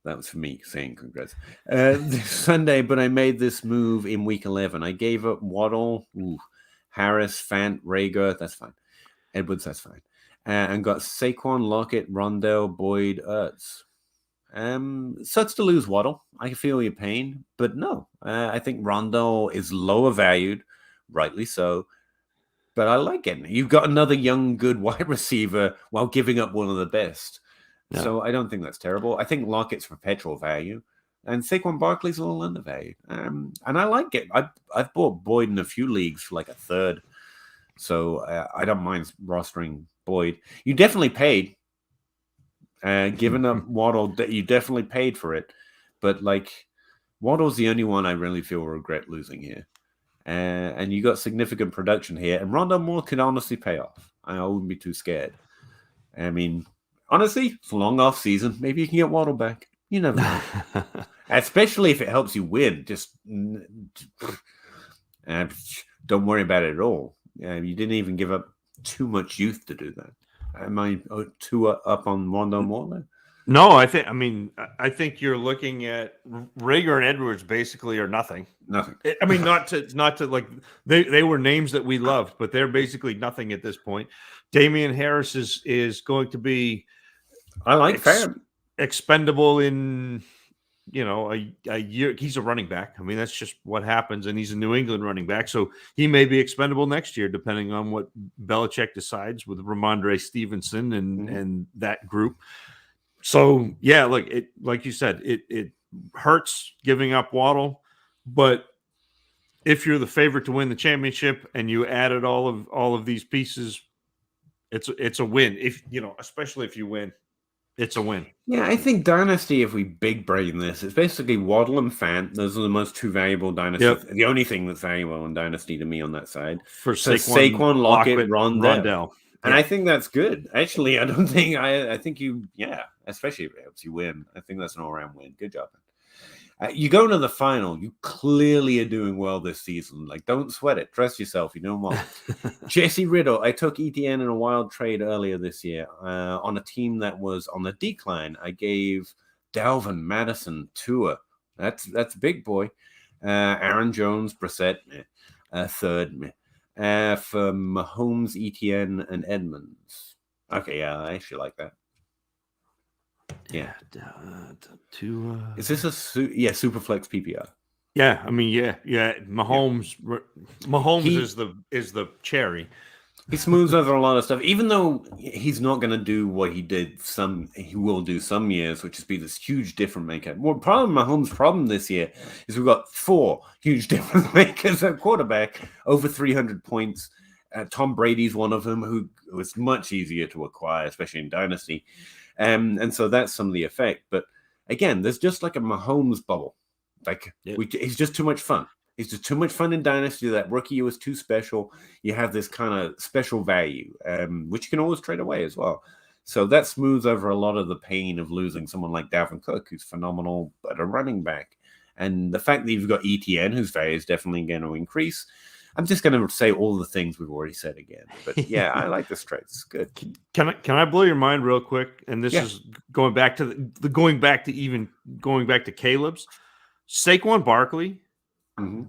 That was for me saying congrats. This Sunday, but I made this move in week 11. I gave up Waddle, Harris, Fant, Rager. That's fine. Edwards, that's fine. And got Saquon, Lockett, Rondell, Boyd, Ertz. Sucks to lose Waddle. I feel your pain, but no. I think Rondell is lower valued, rightly so. But I like it. You've got another young, good wide receiver while giving up one of the best. No. So I don't think that's terrible. I think Lockett's perpetual value. And Saquon Barkley's a little undervalued. And I like it. I've bought Boyd in a few leagues for like a third. So I don't mind rostering Boyd. You definitely paid. Giving up Waddle, you definitely paid for it. But Waddle's the only one I really feel regret losing here. And you got significant production here. And Rondell Moore could honestly pay off. I wouldn't be too scared. I mean, honestly, it's a long off season. Maybe you can get Waddle back. You never know. Especially if it helps you win. Just don't worry about it at all. You didn't even give up too much youth to do that. Am I too up on Rondell Moore there? No, I think you're looking at Rager and Edwards basically are nothing. Nothing. I mean, not to like they were names that we loved, but they're basically nothing at this point. Damian Harris is going to be expendable in a year. He's a running back. I mean, that's just what happens, and he's a New England running back, so he may be expendable next year, depending on what Belichick decides with Ramondre Stevenson and that group. So yeah, like you said, it hurts giving up Waddle, but if you're the favorite to win the championship and you added all of these pieces, it's a win. If especially if you win, it's a win. Yeah, I think Dynasty, if we big brain this, it's basically Waddle and Fant. Those are the most two valuable Dynasty. Yep. The only thing that's valuable in Dynasty to me on that side. For So Saquon, Lockett, Rondell. And Yeah. I think that's good. Actually, I don't think I think especially if it helps you win. I think that's an all-around win. Good job. You go into the final, you clearly are doing well this season. Like, don't sweat it. Trust yourself. You're doing well. Jesse Riddle, I took ETN in a wild trade earlier this year on a team that was on the decline. I gave Dalvin, Madison, Tua. That's big boy. Aaron Jones, Brissett, third. For Mahomes, ETN, and Edmonds. Okay, yeah, I actually like that. Yeah. Is this a Superflex PPR? Yeah, I mean, yeah. Mahomes is the cherry. He smooths over a lot of stuff, even though he's not going to do what he did. He will do some years, which is be this huge difference maker. Well, Mahomes' problem this year is we've got 4 huge difference makers at quarterback, over 300 points. Tom Brady's one of them, who was much easier to acquire, especially in Dynasty. And so that's some of the effect. But again, there's just like a Mahomes bubble. Like, he's just too much fun. He's just too much fun in Dynasty. That rookie year was too special. You have this kind of special value, which you can always trade away as well. So that smooths over a lot of the pain of losing someone like Dalvin Cook, who's phenomenal at a running back. And the fact that you've got ETN, whose value is definitely going to increase. I'm just going to say all the things we've already said again. But yeah, I like this trade. It's good. Can I blow your mind real quick? And this is going back to going back to Caleb's. Saquon Barkley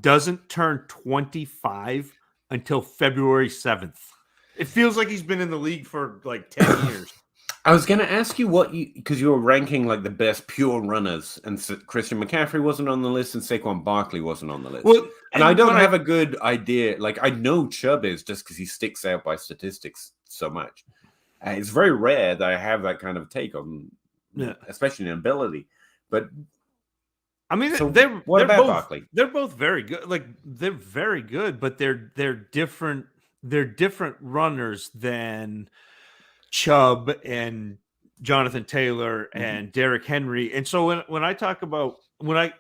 doesn't turn 25 until February 7th. It feels like he's been in the league for like 10 years. I was going to ask you because you were ranking like the best pure runners, and Christian McCaffrey wasn't on the list, and Saquon Barkley wasn't on the list. Well, and I don't have a good idea. Like, I know Chubb is just because he sticks out by statistics so much. It's very rare that I have that kind of take on, especially in ability. But I mean, so they're both, Barkley? They're both very good. Like, they're very good, but they're different. They're different runners than Chubb and Jonathan Taylor and Derrick Henry. And so when I talk about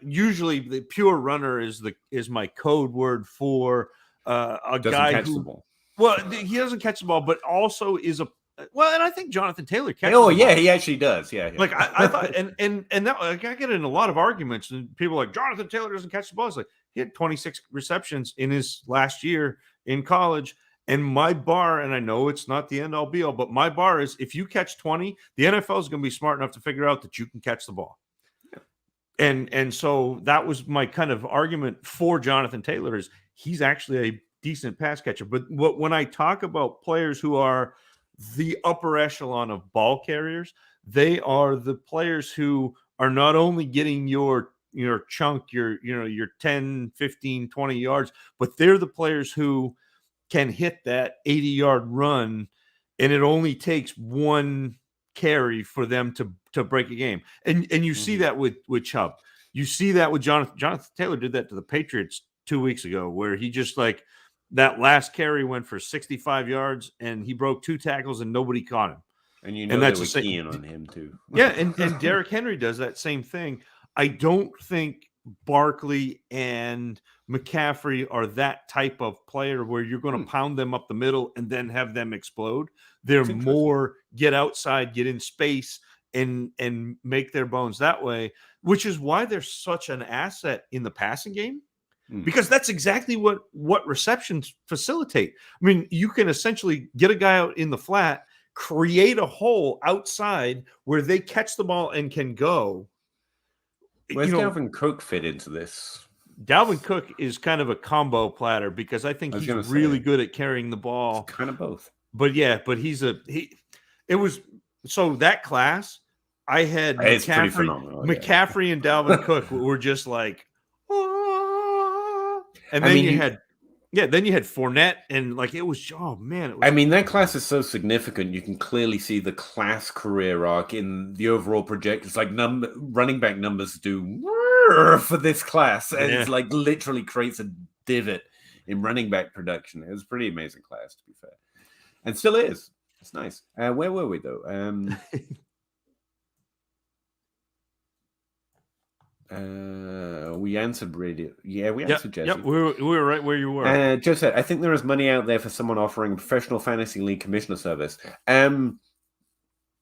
usually the pure runner is my code word for a guy catch who, the ball. Well, he doesn't catch the ball, but also is and I think Jonathan Taylor catches. Oh yeah, he actually does. Yeah. Like I thought, and that, like, I get in a lot of arguments, and people are like, Jonathan Taylor doesn't catch the ball. It's like, he had 26 receptions in his last year in college. And my bar, and I know it's not the end all be all, but my bar is, if you catch 20, the NFL is going to be smart enough to figure out that you can catch the ball. Yeah. And so that was my kind of argument for Jonathan Taylor, is he's actually a decent pass catcher. But when I talk about players who are the upper echelon of ball carriers, they are the players who are not only getting your chunk, your 10, 15, 20 yards, but they're the players who can hit that 80-yard run, and it only takes one carry for them to break a game. And you see that with Chubb. You see that with Jonathan Taylor did that to the Patriots 2 weeks ago, where he just, like, that last carry went for 65 yards, and he broke 2 tackles, and nobody caught him. And that's a keying on him too. Yeah, and Derrick Henry does that same thing. I don't think Barkley and McCaffrey are that type of player where you're going to pound them up the middle and then have them explode. They're more get outside, get in space, and make their bones that way, which is why they're such an asset in the passing game, because that's exactly what receptions facilitate. I mean, you can essentially get a guy out in the flat, create a hole outside where they catch the ball and can go. Where's Dalvin Cook fit into this? Dalvin Cook is kind of a combo platter, because I think he's really good at carrying the ball. It's kind of both. But yeah, but so that class, I had McCaffrey and Dalvin Cook were just like, and then you had Yeah, then you had Fournette, and like it was, oh man, it was. I mean, that class is so significant. You can clearly see the class career arc in the overall project. It's like running back numbers do for this class, and it's like literally creates a divot in running back production. It was a pretty amazing class, to be fair, and still is. It's nice. Where were we though? We answered really. Yeah, we answered Jesse. Yep, we were right where you were. Joe said, I think there is money out there for someone offering a professional fantasy league commissioner service.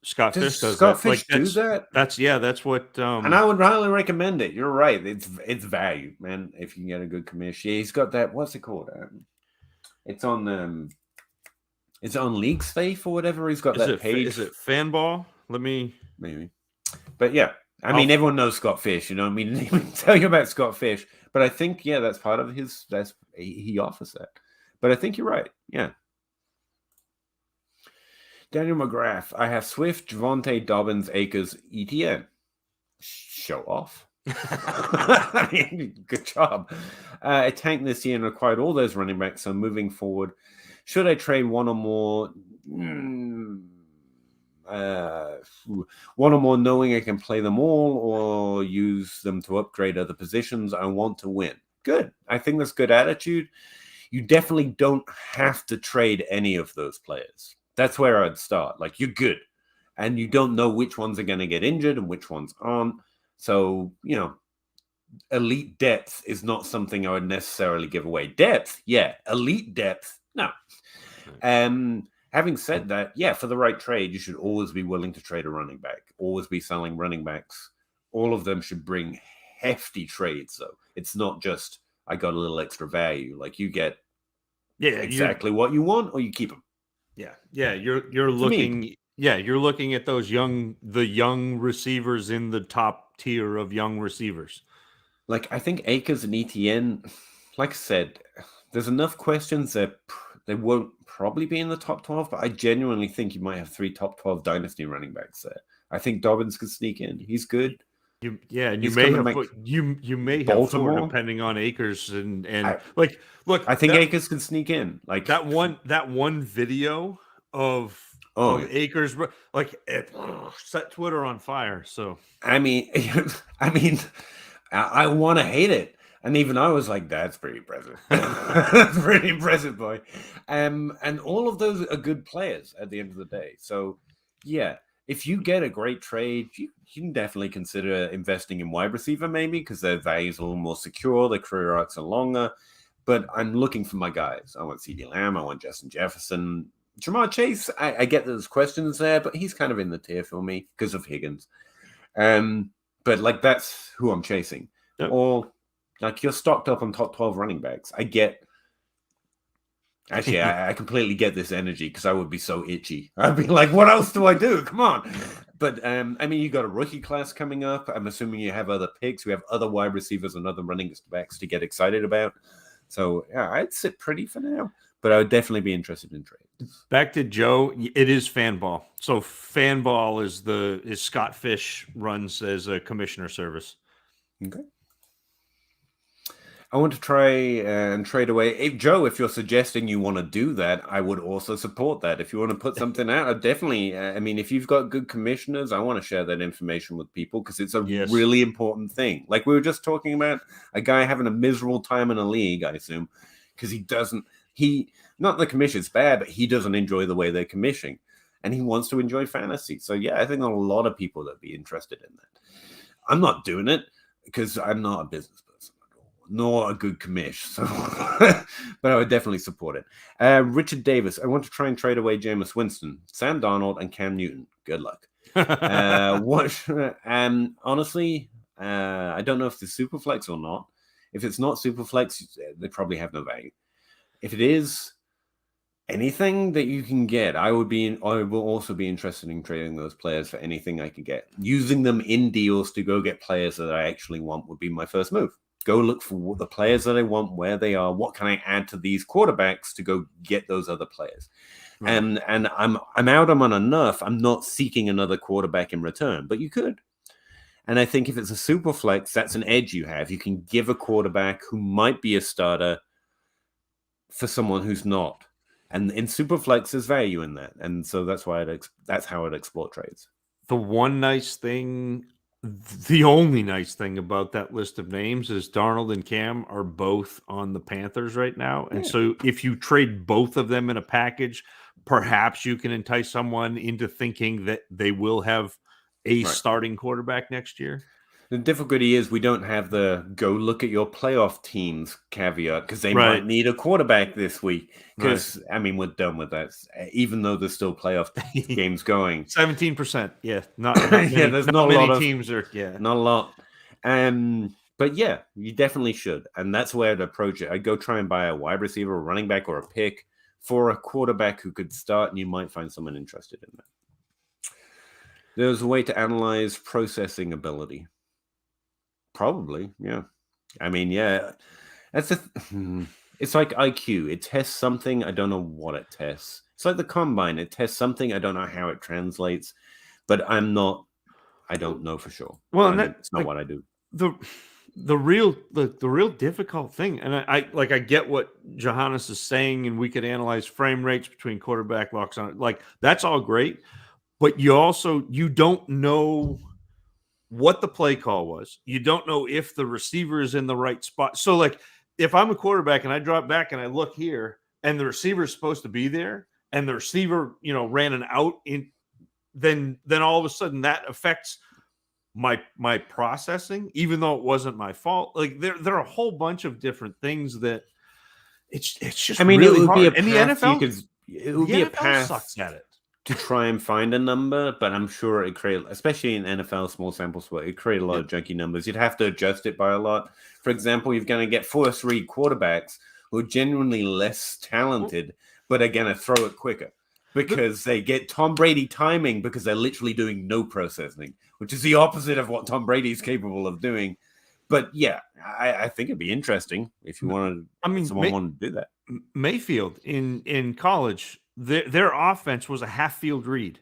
Scott Fish does Scott that. Fish do that? That's what. And I would highly recommend it. You're right. It's value, man. If you can get a good commission, he's got that. What's it called? It's on League Safe or whatever. He's got that page. Is it Fanball? Maybe. But yeah. I mean, everyone knows Scott Fish, you know what I mean? He can tell you about Scott Fish. But I think, yeah, that's part of he offers that. But I think you're right. Yeah. Daniel McGrath, I have Swift, Javonte, Dobbins, Akers, ETN. Show off. I mean, good job. I tanked this year and acquired all those running backs. So moving forward, should I trade one or more knowing I can play them all or use them to upgrade other positions? I want to win. Good. I think that's good attitude. You definitely don't have to trade any of those players. That's where I'd start. Like, you're good. And you don't know which ones are going to get injured and which ones aren't. So, elite depth is not something I would necessarily give away. Depth, yeah. Elite depth, no. Having said that, yeah, for the right trade, you should always be willing to trade a running back. Always be selling running backs. All of them should bring hefty trades, though. It's not just, I got a little extra value. Like, you get exactly what you want, or you keep them. Yeah. You're looking. Yeah, you're looking at the young receivers in the top tier of young receivers. Like, I think Akers and ETN, like I said, there's enough questions that they won't probably be in the top 12, but I genuinely think you might have 3 top 12 dynasty running backs there. I think Dobbins could sneak in. He's good. You may have Baltimore, 4, depending on Akers and look. I think Akers can sneak in. Like that one video of Akers, like it set Twitter on fire. So I mean, I want to hate it. And even I was like, that's pretty impressive. That's pretty impressive, boy. And all of those are good players at the end of the day. So, yeah, if you get a great trade, you can definitely consider investing in wide receiver maybe because their value is a little more secure. Their career arcs are longer. But I'm looking for my guys. I want CeeDee Lamb. I want Justin Jefferson. Jamar Chase, I get there's questions there, but he's kind of in the tier for me because of Higgins. But, like, that's who I'm chasing. Yep. Or... like, you're stocked up on top 12 running backs. I completely get this energy because I would be so itchy. I'd be like, what else do I do? Come on. But, I mean, you got a rookie class coming up. I'm assuming you have other picks. We have other wide receivers and other running backs to get excited about. So, yeah, I'd sit pretty for now. But I would definitely be interested in trades. Back to Joe, it is Fanball. So, Fanball is Scott Fish runs as a commissioner service. Okay. I want to try and trade away. If you're suggesting you want to do that, I would also support that. If you want to put something out, I definitely, if you've got good commissioners, I want to share that information with people because it's a really important thing. Like we were just talking about a guy having a miserable time in a league, I assume, because not the commission's bad, but he doesn't enjoy the way they're commissioning and he wants to enjoy fantasy. So yeah, I think there are a lot of people that would be interested in that. I'm not doing it because I'm not a business person. Nor a good commish, so but I would definitely support it. Richard Davis, I want to try and trade away Jameis Winston, Sam Darnold, and Cam Newton. Good luck. Honestly, I don't know if it's Superflex or not. If it's not Superflex, they probably have no value. If it is anything that you can get, I will also be interested in trading those players for anything I can get. Using them in deals to go get players that I actually want would be my first move. Go look for the players that I want, where they are, what can I add to these quarterbacks to go get those other players. Right. And I'm out on enough. I'm not seeking another quarterback in return, but you could. And I think if it's a super flex, that's an edge you have. You can give a quarterback who might be a starter for someone who's not. And in Superflex, there's value in that. And so that's why that's how I'd explore trades. The only nice thing about that list of names is Darnold and Cam are both on the Panthers right now. And so if you trade both of them in a package, perhaps you can entice someone into thinking that they will have a starting quarterback next year. The difficulty is we don't have the go look at your playoff teams caveat because they might need a quarterback this week. Because, I mean, we're done with that. Even though there's still playoff games going. 17%. Yeah. Not many, there's not a lot of teams. Not a lot. But yeah, you definitely should. And that's the way I'd approach it. I'd go try and buy a wide receiver, a running back, or a pick for a quarterback who could start, and you might find someone interested in that. There's a way to analyze processing ability. Probably, yeah. I mean, yeah. That's it's like IQ. It tests something. I don't know what it tests. It's like the combine. It tests something. I don't know how it translates, but I don't know for sure. Well, and it's not what I do. The real difficult thing, and I get what Johannes is saying, and we could analyze frame rates between quarterback locks on it. Like, that's all great, but you don't know what the play call was. You don't know if the receiver is in the right spot. So, like, if I'm a quarterback and I drop back and I look here and the receiver is supposed to be there and the receiver, ran an out in, then all of a sudden that affects my processing, even though it wasn't my fault. Like, there are a whole bunch of different things that it's just, really it would hard. be a and the NFL, it would be a path sucks at it to try and find a number, but I'm sure it create, especially in NFL small sample spot, it create a lot of junky numbers. You'd have to adjust it by a lot. For example, you're going to get first read quarterbacks who are genuinely less talented, but are going to throw it quicker because they get Tom Brady timing because they're literally doing no processing, which is the opposite of what Tom Brady is capable of doing. But yeah, I think it'd be interesting if you wanted. Someone wanted to do that. Mayfield in college, their offense was a half field read,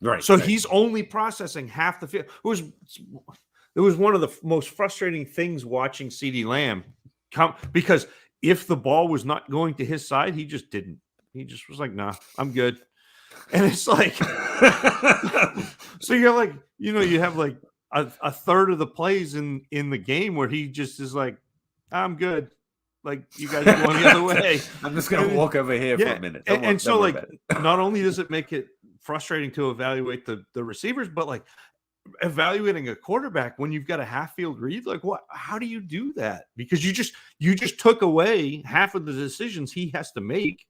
right? So he's only processing half the field. It was one of the most frustrating things watching CeeDee Lamb come, because if the ball was not going to his side, he just didn't. He just was like, "Nah, I'm good." And it's like, so you're like, you have like a third of the plays in the game where he just is like, "I'm good." Like, you guys are going the other way. I'm just going to walk over here for a minute. So like, not only does it make it frustrating to evaluate the receivers, but like evaluating a quarterback when you've got a half field read, like, how do you do that? Because you just took away half of the decisions he has to make,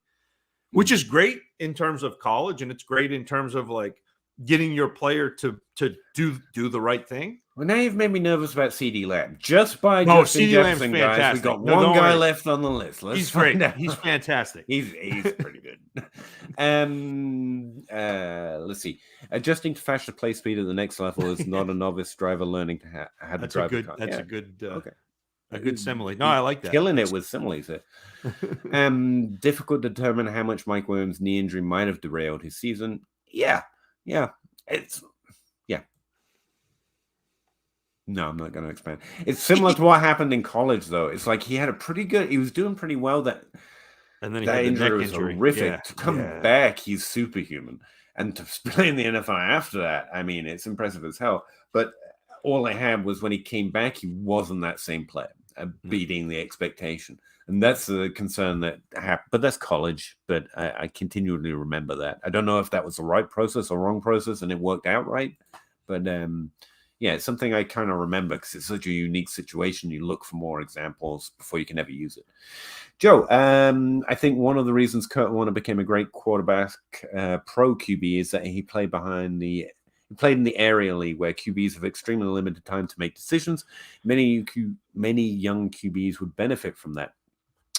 which is great in terms of college, and it's great in terms of like getting your player to do the right thing. Well, now you've made me nervous about CeeDee Lamb. Just by Justin Jefferson, guys, we got one guy left on the list. He's great. He's fantastic. He's pretty good. Let's see. Adjusting to faster play speed at the next level is not a novice driver learning to how to drive a car. That's a good simile. No, I like that. Killing it with similes there. Difficult to determine how much Mike Williams' knee injury might have derailed his season. Yeah. No, I'm not going to expand. It's similar to what happened in college, though. It's like he was doing pretty well. And then that injury was horrific. Yeah, to come back, he's superhuman. And to play in the NFL after that, I mean, it's impressive as hell. But all I had was when he came back, he wasn't that same player, beating the expectation. And that's the concern that happened. But that's college. But I continually remember that. I don't know if that was the right process or wrong process, and it worked out right. But yeah, it's something I kind of remember because it's such a unique situation. You look for more examples before you can ever use it. Joe, I think one of the reasons Kurt Warner became a great quarterback pro QB is that he played in the area league where QBs have extremely limited time to make decisions. Many young QBs would benefit from that.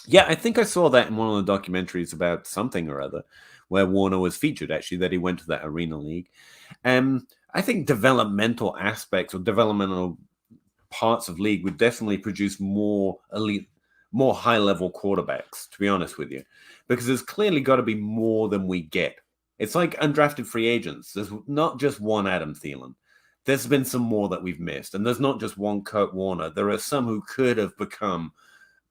Yeah, I think I saw that in one of the documentaries about something or other where Warner was featured, actually, that he went to that arena league. I think developmental aspects or developmental parts of league would definitely produce more elite, more high-level quarterbacks, to be honest with you, because there's clearly got to be more than we get. It's like undrafted free agents. There's not just one Adam Thielen. There's been some more that we've missed, and there's not just one Kurt Warner. There are some who could have become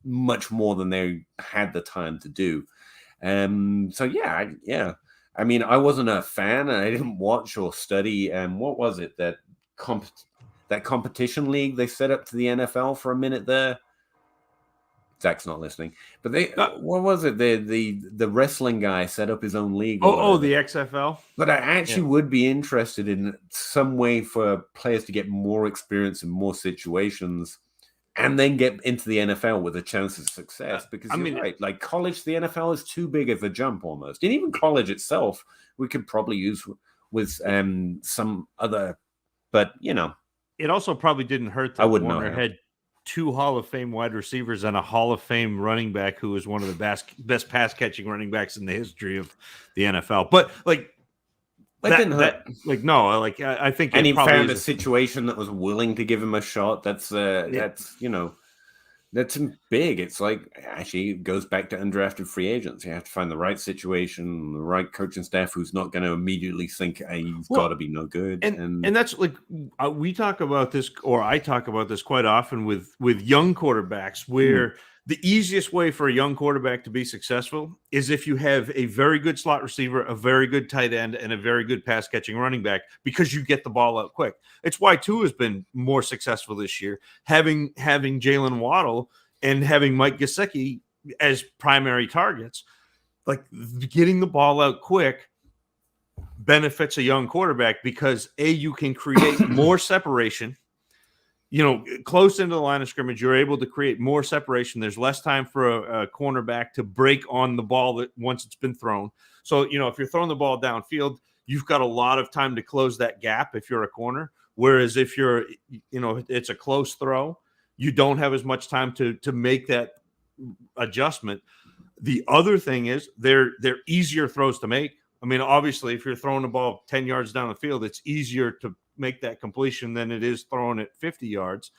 much more than they had the time to do. So yeah. I mean, I wasn't a fan, and I didn't watch or study. What was it that competition league they set up to the NFL for a minute there? Zach's not listening, but what was it? The wrestling guy set up his own league. The XFL. But I actually would be interested in some way for players to get more experience in more situations, and then get into the NFL with a chance of success. Because you're right, like college, the NFL is too big of a jump almost, and even college itself, we could probably use with some other. But it also probably didn't hurt that Warner had 2 Hall of Fame wide receivers and a Hall of Fame running back who was one of the best pass catching running backs in the history of the NFL. But I think, and he found a situation that was willing to give him a shot. That's big. It's like, actually, it goes back to undrafted free agents. You have to find the right situation, the right coaching staff who's not going to immediately think, hey, you've got to be no good. And that's like, we talk about this, or I talk about this quite often with young quarterbacks, where the easiest way for a young quarterback to be successful is if you have a very good slot receiver, a very good tight end, and a very good pass catching running back, because you get the ball out quick. It's why Tua has been more successful this year, having Jalen Waddle and having Mike Gesicki as primary targets. Like, getting the ball out quick benefits a young quarterback because you can create more separation. Close into the line of scrimmage, you're able to create more separation. There's less time for a cornerback to break on the ball that once it's been thrown. So, if you're throwing the ball downfield, you've got a lot of time to close that gap if you're a corner. Whereas if you're, it's a close throw, you don't have as much time to make that adjustment. The other thing is they're easier throws to make. I mean, obviously, if you're throwing the ball 10 yards down the field, it's easier to make that completion than it is throwing it 50 yards.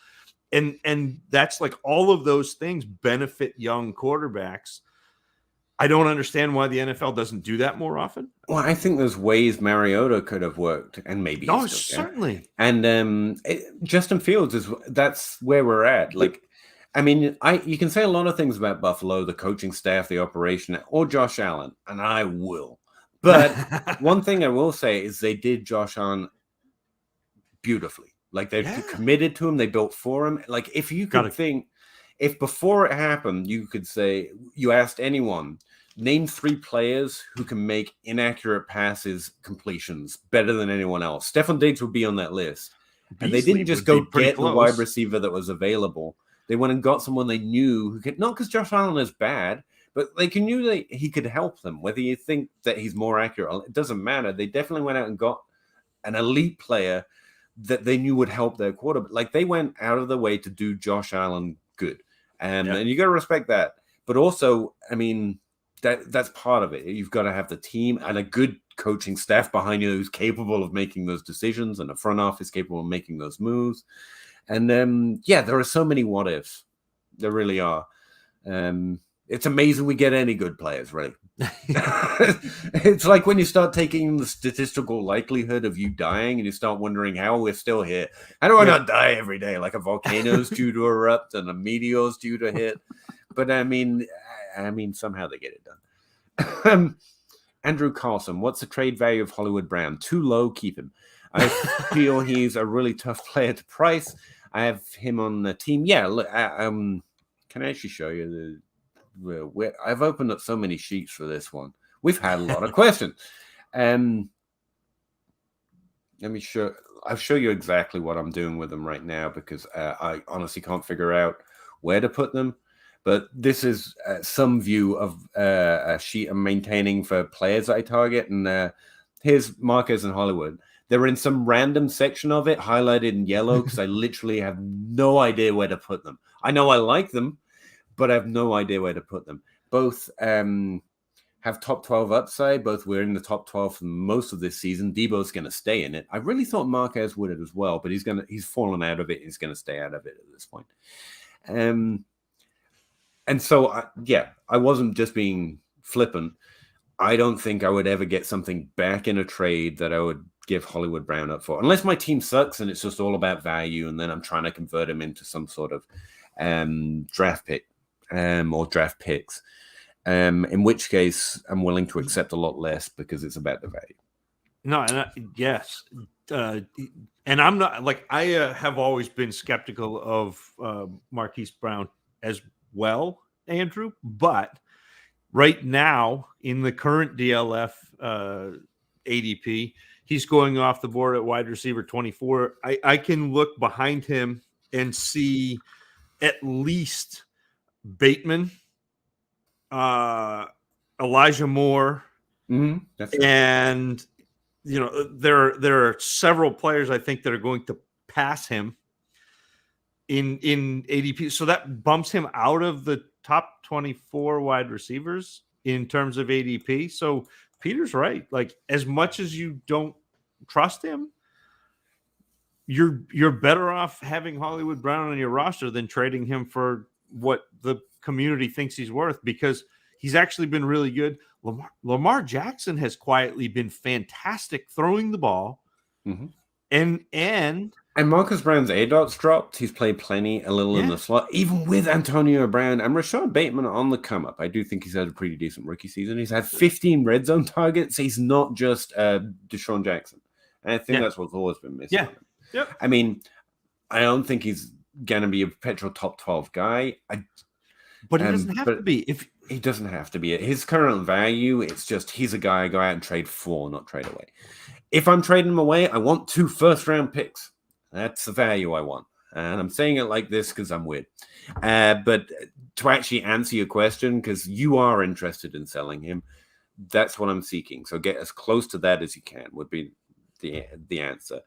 And that's like, all of those things benefit young quarterbacks. I don't understand why the NFL doesn't do that more often. Well, I think there's ways Mariota could have worked, and maybe certainly. And Justin Fields that's where we're at. Like, I mean, you can say a lot of things about Buffalo, the coaching staff, the operation, or Josh Allen, and I will. But one thing I will say is they did Josh Allen beautifully. Like, they've committed to him, they built for him. Like, if you could think, if before it happened, you could say, you asked anyone, name 3 players who can make inaccurate passes completions better than anyone else, Stefan Diggs would be on that list. And they didn't just go get the wide receiver that was available. They went and got someone they knew who could, not because Josh Allen is bad, but they knew that he could help them. Whether you think that he's more accurate, it doesn't matter. They definitely went out and got an elite player that they knew would help their quarterback. Like, they went out of the way to do Josh Allen good. And you got to respect that. But also, I mean, that's part of it. You've got to have the team and a good coaching staff behind you who's capable of making those decisions, and a front office capable of making those moves. And there are so many what ifs. There really are. It's amazing we get any good players, really. It's like when you start taking the statistical likelihood of you dying and you start wondering how we're still here. How do I not die every day? Like, a volcano's due to erupt and a meteor's due to hit. But I mean, somehow they get it done. Andrew Carlson, what's the trade value of Hollywood Brown? Too low, keep him. I feel he's a really tough player to price. I have him on the team. Yeah, look, can I actually show you I've opened up so many sheets for this one. We've had a lot of questions. Let me I'll show you exactly what I'm doing with them right now, because I honestly can't figure out where to put them. But this is some view of a sheet I'm maintaining for players that I target. And here's Marquez and Hollywood. They're in some random section of it, highlighted in yellow, because I literally have no idea where to put them. I know I like them, but I have no idea where to put them. Both have top 12 upside. Both were in the top 12 for most of this season. Debo's going to stay in it. I really thought Marquez would as well, but he's fallen out of it. He's going to stay out of it at this point. And so, I wasn't just being flippant. I don't think I would ever get something back in a trade that I would give Hollywood Brown up for, unless my team sucks and it's just all about value, and then I'm trying to convert him into some sort of draft pick. or draft picks. In which case, I'm willing to accept a lot less because it's about the value. No, and yes, and I'm not like I have always been skeptical of Marquise Brown as well, Andrew. But right now, in the current DLF ADP, he's going off the board at wide receiver 24. I can look behind him and see at least Bateman, Elijah Moore, and there are several players I think that are going to pass him in ADP. So that bumps him out of the top 24 wide receivers in terms of ADP. So Peter's right. Like, as much as you don't trust him, you're better off having Hollywood Brown on your roster than trading him for what the community thinks he's worth, because he's actually been really good. Lamar Jackson has quietly been fantastic throwing the ball. And Marcus Brown's ADOT's dropped. He's played plenty, a little in the slot, even with Antonio Brown and Rashad Bateman on the come up. I do think he's had a pretty decent rookie season. He's had 15 red zone targets. He's not just Deshaun Jackson. And I think that's what's always been missing. I mean, I don't think he's going to be a perpetual top 12 guy. But he doesn't have to be. He doesn't have to be. His current value, it's just he's a guy I go out and trade for, not trade away. If I'm trading him away, I want 2 first-round picks. That's the value I want. And I'm saying it like this because I'm weird. But to actually answer your question, because you are interested in selling him, that's what I'm seeking. So get as close to that as you can would be the answer.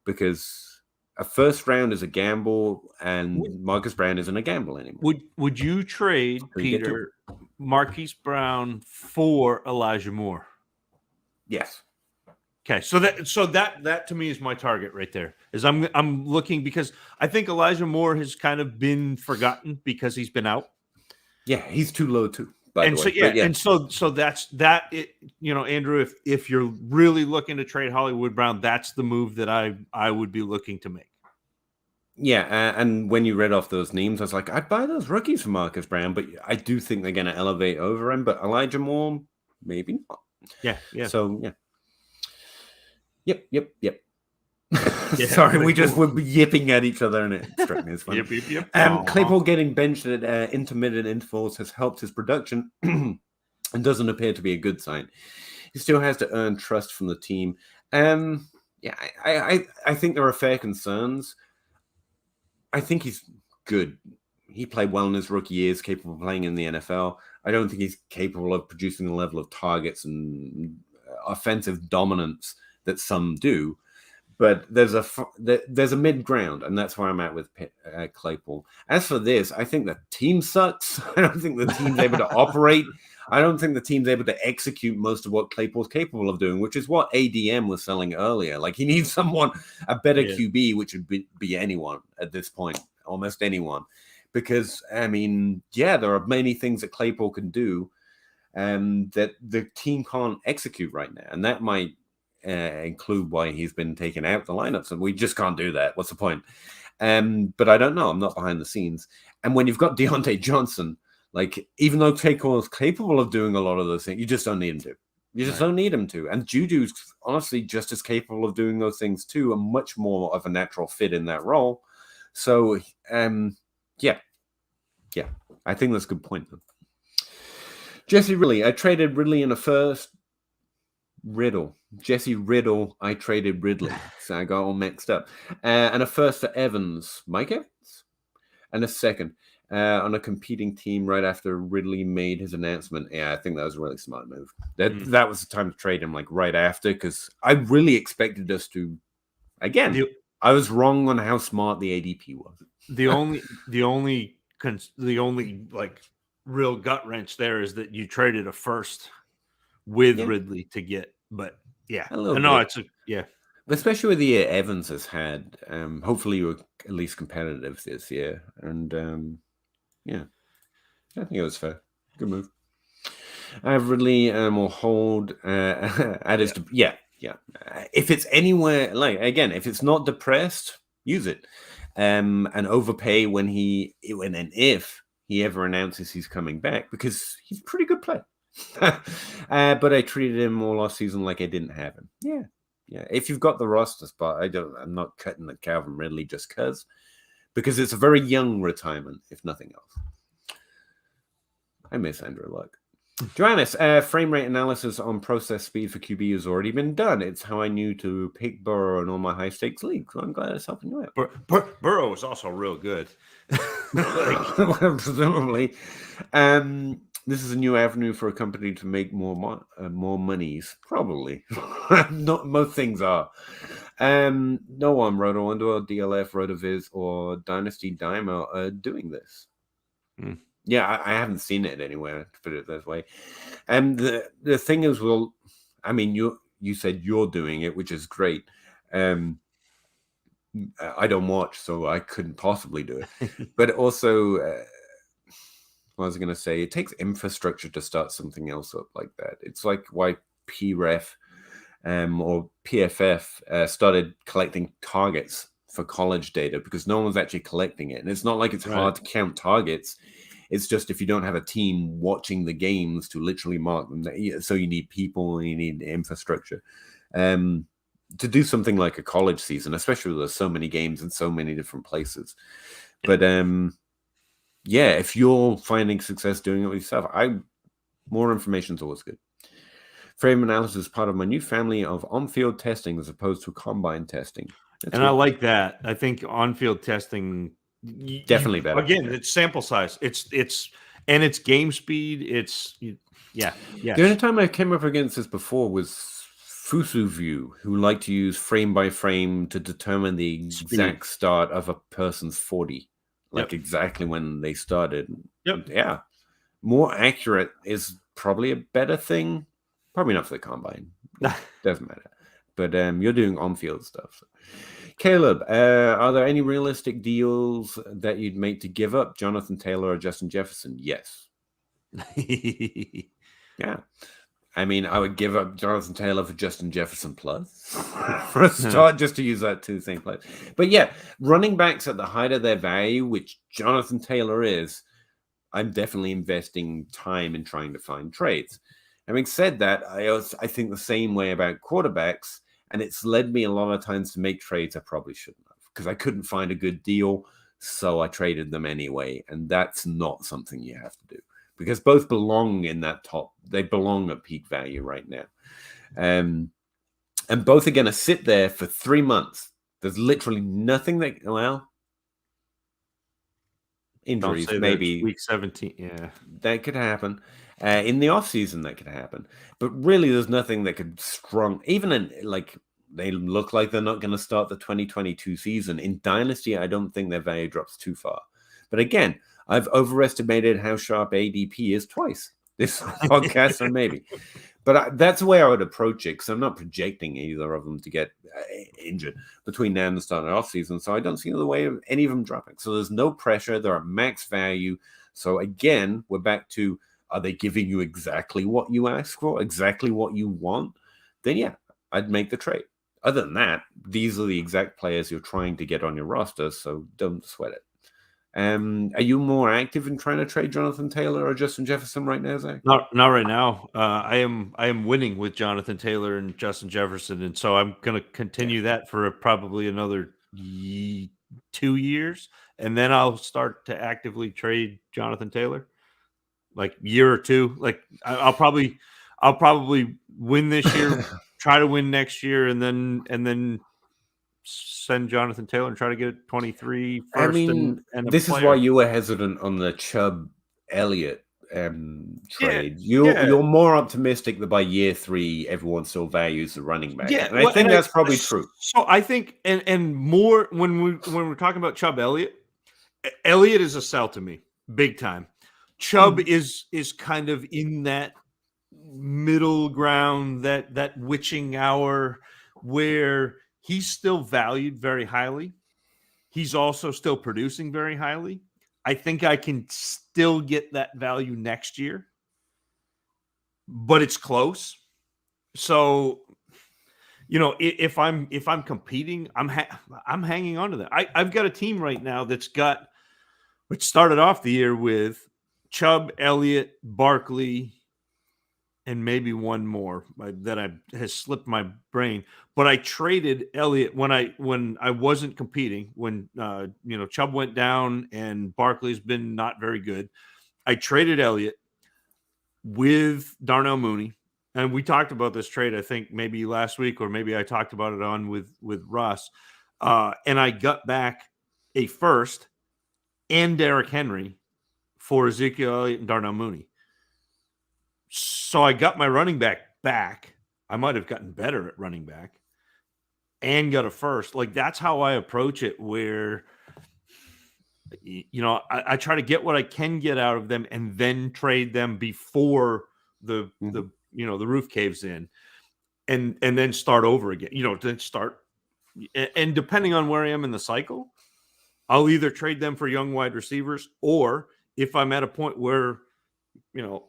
Because a first round is a gamble, and Marcus Brown isn't a gamble anymore. Would you trade, Peter, Marquise Brown for Elijah Moore? Yes. Okay, so that to me is my target right there. Is I'm looking, because I think Elijah Moore has kind of been forgotten because he's been out. Yeah, he's too low too. And so that's that. Andrew, if you're really looking to trade Hollywood Brown, that's the move that I would be looking to make. Yeah, and when you read off those names, I was like, I'd buy those rookies for Marcus Brown, but I do think they're going to elevate over him. But Elijah Moore, maybe not. Yeah. So Yep. Sorry, we just were yipping at each other, and it struck me as funny. Yep. Claypool getting benched at intermittent intervals has helped his production and doesn't appear to be a good sign. He still has to earn trust from the team. I think there are fair concerns. I think he's good. He played well in his rookie years, capable of playing in the NFL. I don't think he's capable of producing the level of targets and offensive dominance that some do. But there's a mid ground, and that's where I'm at with Claypool. As for this, I think the team sucks. I don't think the team's able to operate. I don't think the team's able to execute most of what Claypool's capable of doing, which is what ADM was selling earlier. Like, he needs a better QB, which would be anyone at this point, almost anyone. Because, I mean, there are many things that Claypool can do that the team can't execute right now. And that might include why he's been taken out the lineups, and we just can't do that. What's the point? But I don't know. I'm not behind the scenes. And when you've got Deontay Johnson, like, even though Claypool is capable of doing a lot of those things, you just don't need him to. You just don't need him to. And Juju's honestly just as capable of doing those things too, and much more of a natural fit in that role. So, I think that's a good point. Jesse Ridley. I traded Ridley in a first. Jesse Riddle. I traded Ridley, so I got all mixed up. And a first for Evans, Mike Evans, and a second on a competing team right after Ridley made his announcement. Yeah, I think that was a really smart move. That was the time to trade him, like, right after, because I really expected us to. Again, I was wrong on how smart the ADP was. The only like real gut wrench there is that you traded a first with Ridley to get, but especially with the year Evans has had. Hopefully you were at least competitive this year, and I think it was fair. Good move. I have Ridley will hold if it's anywhere, like, again, if it's not depressed, use it and overpay when if he ever announces he's coming back because he's a pretty good player. But I treated him all last season like I didn't have him. Yeah. If you've got the roster spot, I'm not cutting at Calvin Ridley just because it's a very young retirement, if nothing else. I miss Andrew Luck. Joannis, frame rate analysis on process speed for QB has already been done. It's how I knew to pick Burrow in all my high stakes leagues. So I'm glad it's helping you out. Burrow is also real good. Presumably. This is a new avenue for a company to make more monies. Probably. Not most things are. No one, Roto Underworld, DLF, RotoViz, or Dynasty Dymo are doing this. Yeah, I haven't seen it anywhere, to put it that way. And the thing is, you said you're doing it, which is great. I don't watch, so I couldn't possibly do it. But also, what was I going to say? It takes infrastructure to start something else up like that. It's like why PREF or PFF started collecting targets for college data, because no one's actually collecting it. And it's not like it's hard to count targets. It's just if you don't have a team watching the games to literally mark them, so you need people and you need infrastructure to do something like a college season, especially with there's so many games in so many different places. But if you're finding success doing it yourself, more information is always good. Frame analysis is part of my new family of on-field testing as opposed to combine testing. That's I like that. I think on-field testing definitely better. Again, it's sample size. It's game speed. The only time I came up against this before was FusuView, who like to use frame by frame to determine the exact start of a person's 40, exactly when they started. Yeah, more accurate is probably a better thing. Probably not for the combine. Doesn't matter. But you're doing on-field stuff. So. Caleb, are there any realistic deals that you'd make to give up Jonathan Taylor or Justin Jefferson? Yes. Yeah. I mean, I would give up Jonathan Taylor for Justin Jefferson plus for a start, just to use that two same players. But yeah, running backs at the height of their value, which Jonathan Taylor is, I'm definitely investing time in trying to find trades. Having said that, I think the same way about quarterbacks, and it's led me a lot of times to make trades I probably shouldn't have because I couldn't find a good deal, so I traded them anyway, and that's not something you have to do because both belong in that top. They belong at peak value right now, and both are going to sit there for 3 months. There's literally nothing injuries, maybe week 17. Yeah, that could happen. In the off season, that could happen, but really, there's nothing that could even in they look like they're not going to start the 2022 season in Dynasty. I don't think their value drops too far. But again, I've overestimated how sharp ADP is twice this podcast, so maybe. But that's the way I would approach it because I'm not projecting either of them to get injured between now and the start of the off season. So I don't see the way of any of them dropping. So there's no pressure. They're at max value. So again, we're back to, are they giving you exactly what you ask for, exactly what you want? Then yeah, I'd make the trade. Other than that, these are the exact players you're trying to get on your roster, so don't sweat it. Are you more active in trying to trade Jonathan Taylor or Justin Jefferson right now, Zach? Not right now. I am winning with Jonathan Taylor and Justin Jefferson, and so I'm going to continue that for probably another 2 years, and then I'll start to actively trade Jonathan Taylor, like year or two. Like I'll probably win this year, try to win next year, and then send Jonathan Taylor and try to get 23 first. I mean, this is why you were hesitant on the Chubb Elliott trade. You're more optimistic that by year 3, everyone still values the running back. Yeah, and I think that's probably true. So I think, and more when we're talking about Chubb Elliott is a sell to me, big time. Chubb is kind of in that middle ground, that witching hour where he's still valued very highly. He's also still producing very highly. I think I can still get that value next year, but it's close. So, if I'm competing, I'm hanging on to that. I've got a team right now that's got which started off the year with Chubb, Elliott, Barkley, and maybe one more that has slipped my brain. But I traded Elliott when I wasn't competing, when Chubb went down and Barkley's been not very good. I traded Elliott with Darnell Mooney. And we talked about this trade, I think maybe last week, or maybe I talked about it on with Russ. And I got back a first and Derrick Henry for Ezekiel Elliott and Darnell Mooney. So I got my running back. I might have gotten better at running back and got a first. Like, that's how I approach it, where, I try to get what I can get out of them and then trade them before the roof caves in, and then start over again, then start. And depending on where I am in the cycle, I'll either trade them for young wide receivers, or if I'm at a point where,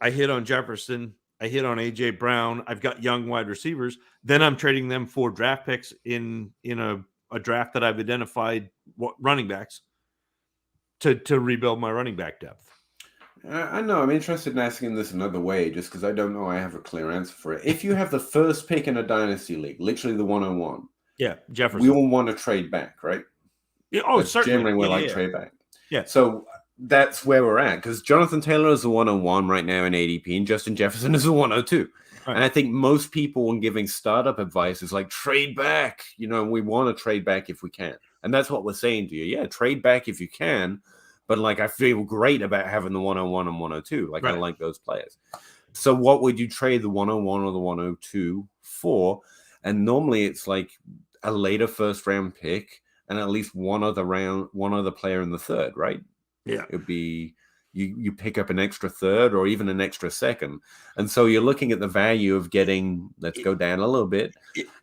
I hit on Jefferson, I hit on AJ Brown, I've got young wide receivers, then I'm trading them for draft picks in a draft that I've identified running backs to rebuild my running back depth. I know. I'm interested in asking this another way, just because I don't know I have a clear answer for it. If you have the first pick in a dynasty league, literally the 101, Jefferson, we all want to trade back, right? Yeah, certainly. Generally, we trade back. Yeah. So that's where we're at, because Jonathan Taylor is a 101 right now in ADP, and Justin Jefferson is a 102. Right. And I think most people, when giving startup advice, is like, trade back. We want to trade back if we can. And that's what we're saying to you. Yeah, trade back if you can. But, I feel great about having the 101 and 102. Right. I like those players. So what would you trade the 101 or the 102 for? And normally it's like a later first-round pick and at least one other player in the third, right? Yeah. It would be you pick up an extra third or even an extra second. And so you're looking at the value of getting, let's go down a little bit.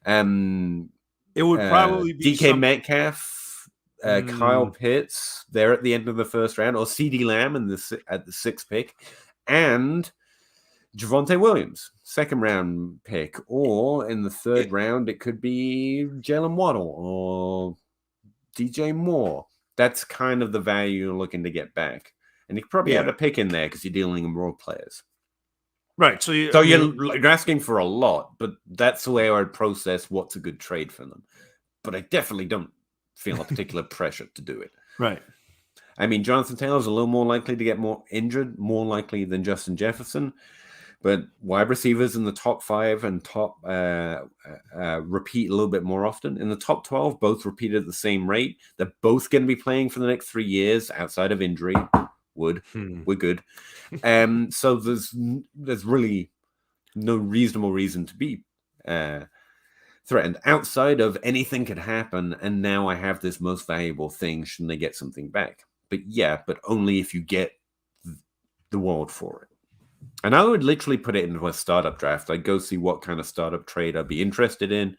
It would probably be DK Metcalf, Kyle Pitts there at the end of the first round, or CeeDee Lamb at the sixth pick, and Javonte Williams, second round pick, or in the third round, it could be Jalen Waddle or DJ Moore. That's kind of the value you're looking to get back. And you probably had a pick in there because you're dealing in role players. Right. So you're asking for a lot, but that's the way I'd process what's a good trade for them. But I definitely don't feel a particular pressure to do it. Right. I mean, Jonathan Taylor's a little more likely to get more injured, more likely than Justin Jefferson. But wide receivers in the top 5 and top repeat a little bit more often. In the top 12, both repeat at the same rate. They're both going to be playing for the next 3 years outside of injury. We're good. So there's really no reasonable reason to be threatened outside of anything could happen. And now I have this most valuable thing. Shouldn't they get something back? But only if you get the world for it. And I would literally put it into a startup draft. I'd go see what kind of startup trade I'd be interested in,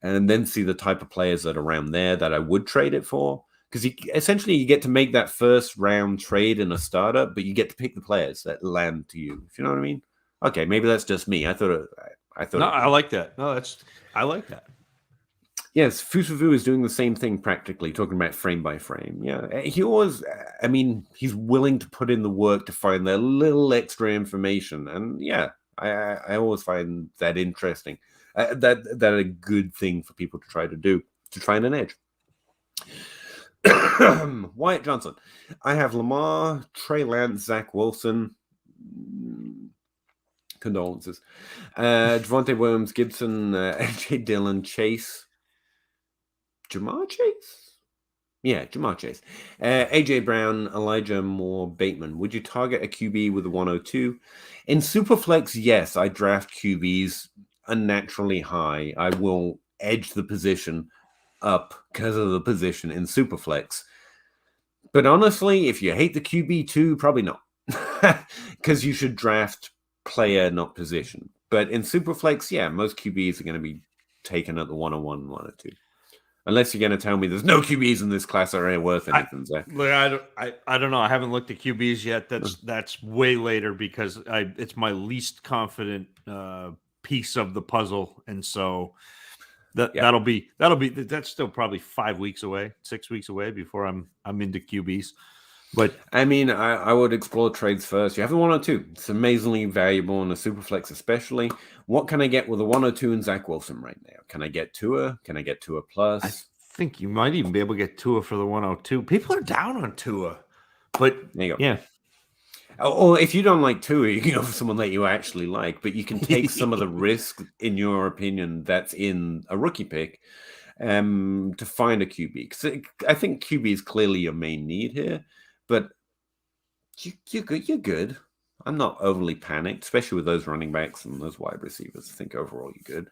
and then see the type of players that are around there that I would trade it for. Because essentially you get to make that first round trade in a startup, but you get to pick the players that land to you. If you know what I mean? Okay, maybe that's just me. I thought. No, I like that. No, I like that. Yes, Fusavu is doing the same thing practically, talking about frame by frame. Yeah, he's willing to put in the work to find that little extra information. And yeah, I always find that interesting. That a good thing for people to try to do, to find an edge. Wyatt Johnson. I have Lamar, Trey Lance, Zach Wilson. Condolences. Javonte Williams, Gibson, AJ Dillon, Chase. Jamar Chase? Yeah, Jamar Chase. AJ Brown, Elijah Moore, Bateman. Would you target a QB with a 102? In Superflex, yes, I draft QBs unnaturally high. I will edge the position up because of the position in Superflex. But honestly, if you hate the QB too, probably not. Because you should draft player, not position. But in Superflex, yeah, most QBs are going to be taken at the 101 and 102. Unless you're going to tell me there's no QBs in this class that are worth anything, Zach. I don't know. I haven't looked at QBs yet. That's way later because it's my least confident piece of the puzzle, and so that's still probably 5 weeks away, 6 weeks away before I'm into QBs. But I mean, I would explore trades first. You have the 102. It's amazingly valuable in a Superflex, especially. What can I get with a 102 and Zach Wilson right now? Can I get Tua? Can I get Tua plus? I think you might even be able to get Tua for the 102. People are down on Tua, but there you go. Yeah. Or if you don't like Tua, you can go for someone that you actually like, but you can take some of the risk, in your opinion, that's in a rookie pick to find a QB. Because I think QB is clearly your main need here, but you're good. You're good. I'm not overly panicked, especially with those running backs and those wide receivers. I think overall you're good.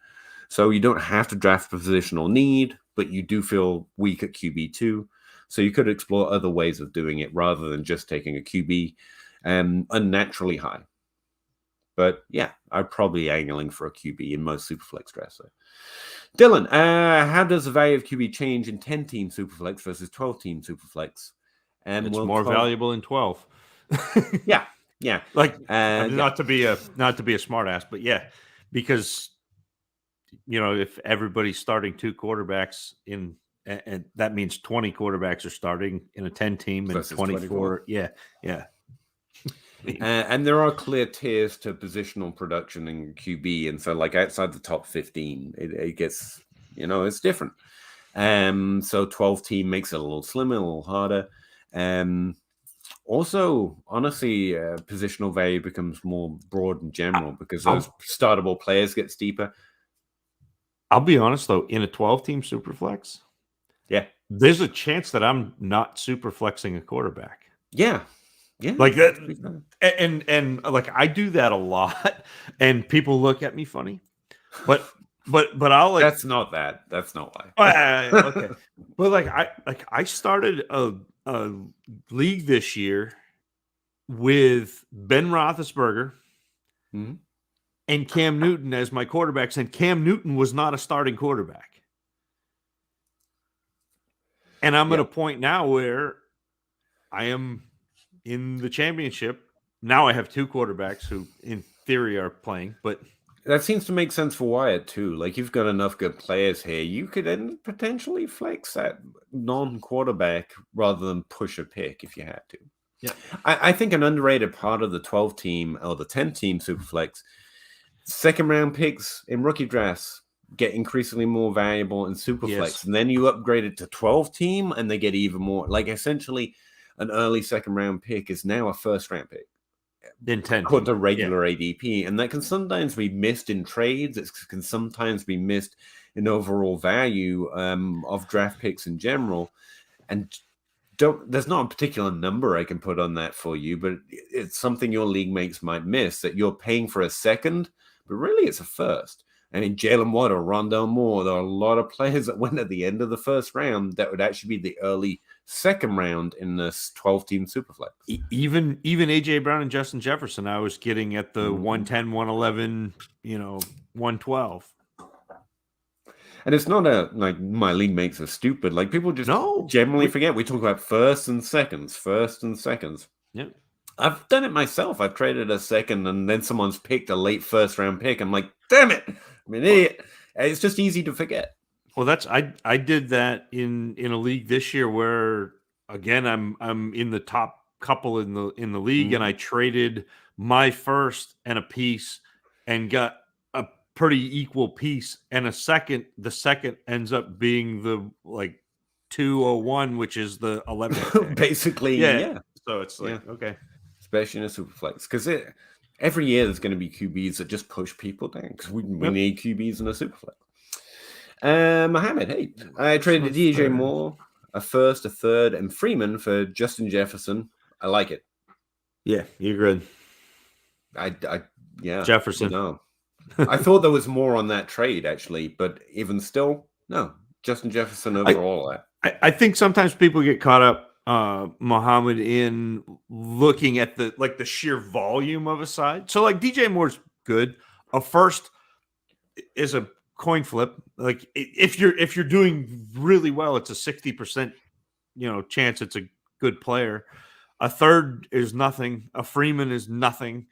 So you don't have to draft a positional need, but you do feel weak at QB too. So you could explore other ways of doing it rather than just taking a QB unnaturally high. But yeah, I'm probably angling for a QB in most Superflex drafts. So. Dylan, how does the value of QB change in 10-team Superflex versus 12-team Superflex? It's more valuable in 12. Yeah. Like not to be a smart ass, but yeah, because if everybody's starting 2 quarterbacks and that means 20 quarterbacks are starting in a 10 team and 24. Yeah. And there are clear tiers to positional production in QB, and so like outside the top 15, it gets it's different. So 12 team makes it a little slimmer, a little harder. Also, honestly, positional value becomes more broad and general because those startable players get steeper. I'll be honest though, in a 12-team Superflex, there's a chance that I'm not Superflexing a quarterback. Yeah. Like that, and like I do that a lot, and people look at me funny, but I'll like that's not why. Okay, but I started a league this year with Ben Roethlisberger and Cam Newton as my quarterbacks, and Cam Newton was not a starting quarterback, and I'm at a point now where I am in the championship. Now I have 2 quarterbacks who in theory are playing, but that seems to make sense for Wyatt too. Like you've got enough good players here. You could then potentially flex that non-quarterback rather than push a pick if you had to. Yeah. I think an underrated part of the 12-team or the 10-team Superflex, second round picks in rookie drafts get increasingly more valuable in Superflex. And then you upgrade it to 12-team and they get even more. Like essentially an early second round pick is now a first round pick. In 10 according to regular ADP, and that can sometimes be missed in trades. It can sometimes be missed in overall value of draft picks in general. And there's not a particular number I can put on that for you, but it's something your league mates might miss, that you're paying for a second, but really it's a first. I mean, Jalen Watt or Rondell Moore, there are a lot of players that went at the end of the first round that would actually be the early second round in this 12-team Superflex. Even A.J. Brown and Justin Jefferson, I was getting at the 110, 111, 112. And it's not like my league mates are stupid. Like people just generally forget. We talk about first and seconds. Yeah. I've done it myself. I've traded a second and then someone's picked a late first round pick. I'm like, damn it. I'm an idiot. It's just easy to forget. Well, I did that in a league this year where again I'm in the top couple in the league, and I traded my first and a piece and got a pretty equal piece and a second. The second ends up being the 201, which is the 11th. Basically, yeah. So it's like okay. Especially in a Superflex, because every year there's going to be QBs that just push people down because we need QBs in a Superflex. Mohammed, hey, I traded DJ Moore, a first, a third, and Freeman for Justin Jefferson. I like it. Yeah, you're good. Jefferson. No, I thought there was more on that trade actually, but even still, no. Justin Jefferson overall. I think sometimes people get caught up, Muhammad, in looking at the sheer volume of a side. So like DJ Moore's good. A first is a coin flip. Like if you're doing really well, it's a 60% chance it's a good player. A third is nothing. A Freeman is nothing.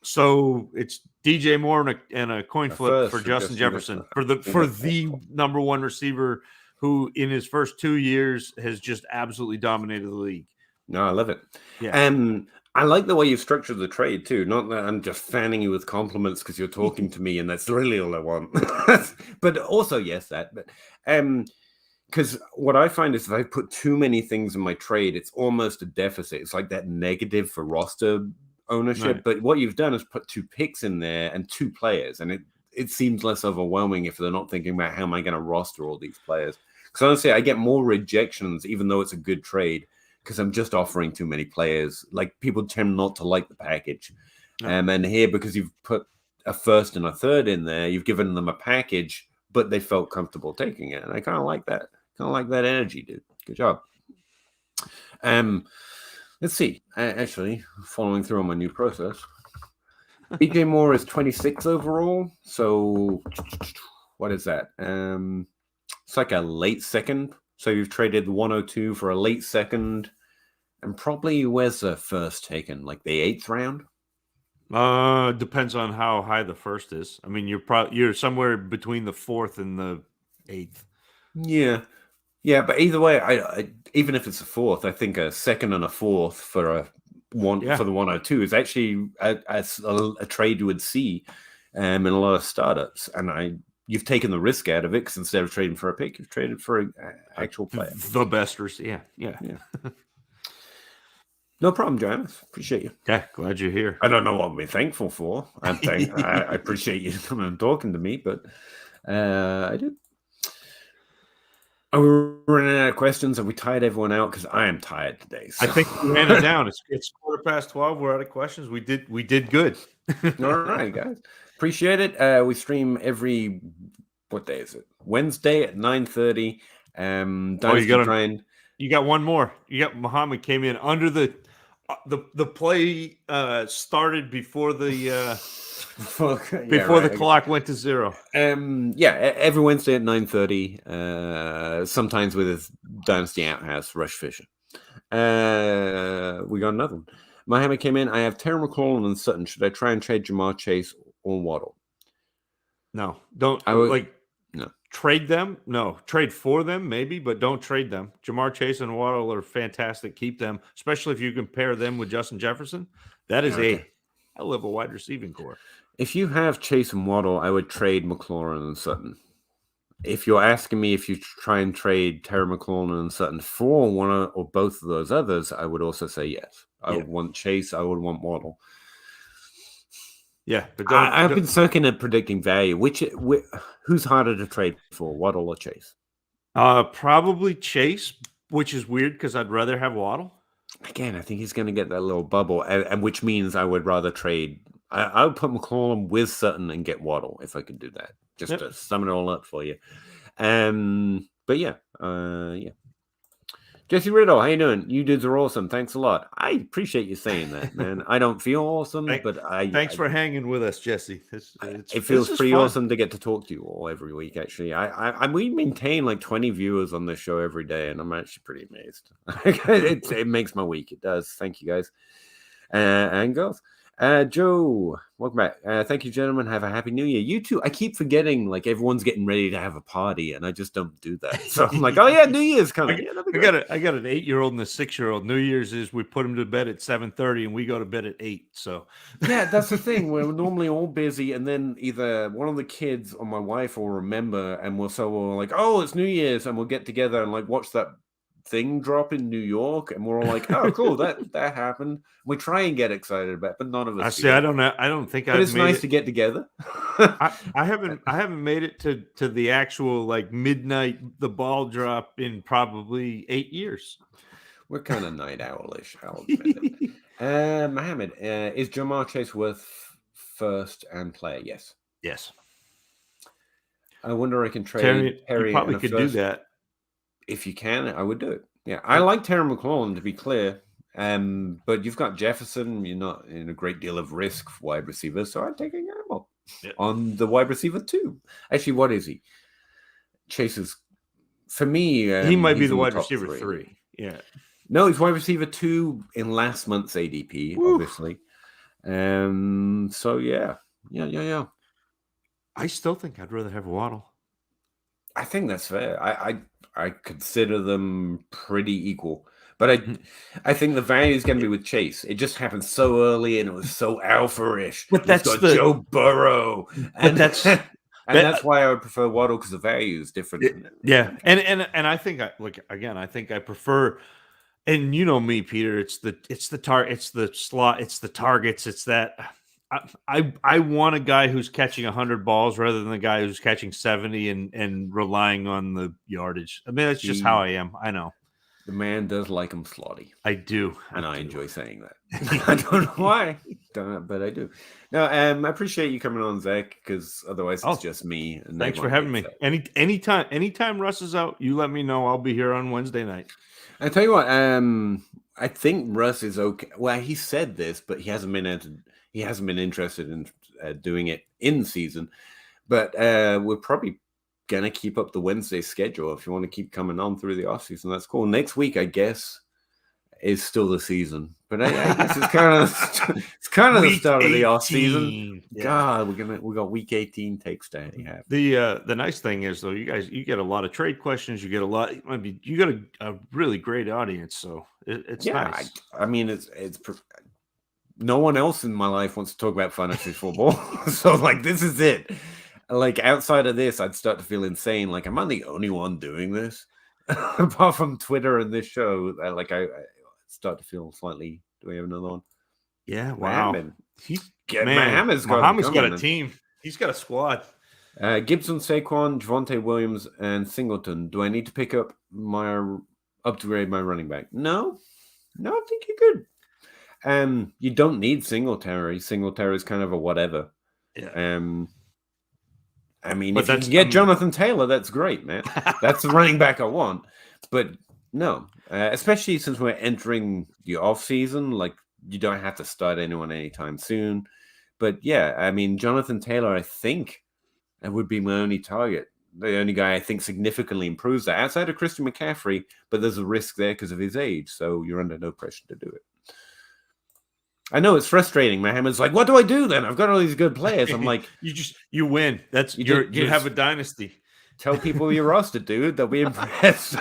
So it's DJ Moore and a coin flip for Justin Jefferson for the number one receiver who in his first 2 years has just absolutely dominated the league. No, I love it. Yeah. I like the way you've structured the trade too. Not that I'm just fanning you with compliments because you're talking to me, and that's really all I want. But also, yes, that. But because what I find is if I put too many things in my trade, it's almost a deficit. It's like that negative for roster ownership. Right. But what you've done is put 2 picks in there and 2 players, and it seems less overwhelming if they're not thinking about how am I going to roster all these players. Because honestly, I get more rejections, even though it's a good trade, because I'm just offering too many players. Like people tend not to like the package. No. And here, because you've put a first and a third in there, you've given them a package, but they felt comfortable taking it. And I kind of like that. Kind of like that energy, dude. Good job. Let's see. Actually, following through on my new process. BJ Moore is 26 overall. So what is that? It's like a late second. So you've traded 102 for a late second, and probably where's the first taken? Like the 8th round? Depends on how high the first is. I mean, you're somewhere between the 4th and the 8th. Yeah, but either way, I even if it's a 4th, I think a 2nd and a 4th for a one for the 102 is actually a trade you would see in a lot of startups, and you've taken the risk out of it because instead of trading for a pick, you've traded for an actual player. The besters, yeah. No problem, Jonas. Appreciate you. Yeah, glad you're here. I don't know what we're thankful for. I appreciate you coming and talking to me, but I do. Are we running out of questions? Have we tired everyone out? Because I am tired today. So. I think we ran it down. It's 12:15. We're out of questions. We did good. All right, guys. Appreciate it. We stream every what day is it? Wednesday at 9:30. You got one more. You got Muhammad came in under the play started before the the clock went to 0. Every Wednesday at 9:30. Sometimes with his Dynasty Outhouse Rush Fisher. We got another one. Muhammad came in. I have Terry McLaurin and Sutton. Should I try and trade Jamar Chase or Waddle? No, don't. No. Trade them? No. Trade for them, maybe, but don't trade them. Jamar Chase and Waddle are fantastic. Keep them, especially if you compare them with Justin Jefferson. That is a hell of a wide receiving core. If you have Chase and Waddle, I would trade McLaurin and Sutton. If you're asking me if you try and trade Terry McLaurin and Sutton for one or both of those others, I would also say yes. I would want Chase. I would want Waddle. Yeah, but I've been circling at predicting value. Who's harder to trade for, Waddle or Chase? Probably Chase, which is weird because I'd rather have Waddle. Again, I think he's going to get that little bubble, and which means I would rather trade. I would put McLaurin with Sutton and get Waddle if I could do that, just to sum it all up for you. But yeah. Jesse Riddle, how you doing? You dudes are awesome. Thanks a lot. I appreciate you saying that, man. I don't feel awesome, but thanks for hanging with us, Jesse. It feels pretty awesome to get to talk to you all every week. Actually, we maintain like 20 viewers on this show every day, and I'm actually pretty amazed. It makes my week. It does. Thank you guys and girls. Joe, welcome back. Thank you, gentlemen. Have a happy new year. You too. I keep forgetting, like everyone's getting ready to have a party, and I just don't do that. So I'm like, oh yeah, New Year's coming. I got an 8-year-old and a 6-year-old. New Year's is we put them to bed at 7:30, and we go to bed at 8. So yeah, that's the thing. We're normally all busy, and then either one of the kids or my wife will remember, and we're like, oh, it's New Year's, and we'll get together and like watch that thing drop in New York, and we're all like, oh cool, that happened. We try and get excited about it, but none of us I don't think but it's nice to get together. I haven't made it to the actual like midnight the ball drop in probably 8 years. We're kind of night owlish. Mohammed, is Jamar Chase worth first and player? Yes. I wonder I can trade Terry. You probably could do that. If you can, I would do it. Yeah, I like Terry McLaurin, to be clear. But you've got Jefferson. You're not in a great deal of risk for wide receivers, so I'd take a gamble on the wide receiver too. Actually, what is he? Chase is, for me, he might be the wide receiver 3. Yeah. No, he's wide receiver 2 in last month's ADP, obviously. So yeah. I still think I'd rather have Waddle. I think that's fair. I consider them pretty equal. But I think the value is going to be with Chase. It just happened so early, and it was so alpha-ish. But that's got Joe Burrow, and that's that's why I would prefer Waddle, because the value is different. Yeah, and I think I think I prefer. And you know me, Peter. It's the slot. It's the targets. It's that. I want a guy who's catching 100 balls rather than the guy who's catching 70 and relying on the yardage. I mean, that's just how I am. I know. The man does like him slotty. I do. And I enjoy saying that. I don't know why, but I do. No, I appreciate you coming on, Zach, because otherwise it's just me. And thanks for having me. Anytime Russ is out, you let me know. I'll be here on Wednesday night. I tell you what, I think Russ is okay. Well, he said this, but he hasn't been interested in doing it in season. But we're probably gonna keep up the Wednesday schedule. If you want to keep coming on through the off season, that's cool. Next week, I guess, is still the season, but I guess it's kind of the start of the off season. Yeah. God, we got week 18 takes to have. The nice thing is though, you get a lot of trade questions. You get a lot. I mean, you got a really great audience, so it's nice. I mean, it's no one else in my life wants to talk about fantasy football, so like this is it. Like outside of this, I'd start to feel insane. Like, am I the only one doing this? Apart from Twitter and this show, like I start to feel slightly. Do we have another one? Yeah, wow. Mohammed's got a team. He's got a squad. Gibson, Saquon, Javonte Williams, and Singleton. Do I need to pick up upgrade my running back? No, I think you're good. You don't need Singletary. Singletary is kind of a whatever. Yeah. I mean, if you can get Jonathan Taylor, that's great, man. That's the running back I want. But no, especially since we're entering the off season, like you don't have to start anyone anytime soon. But yeah, I mean, Jonathan Taylor, I think, would be my only target. The only guy I think significantly improves that outside of Christian McCaffrey, but there's a risk there because of his age. So you're under no pressure to do it. I know it's frustrating. Mohammed's like, what do I do then? I've got all these good players. I'm like, you win. That's you have a dynasty. Tell people your roster, dude. They'll be impressed.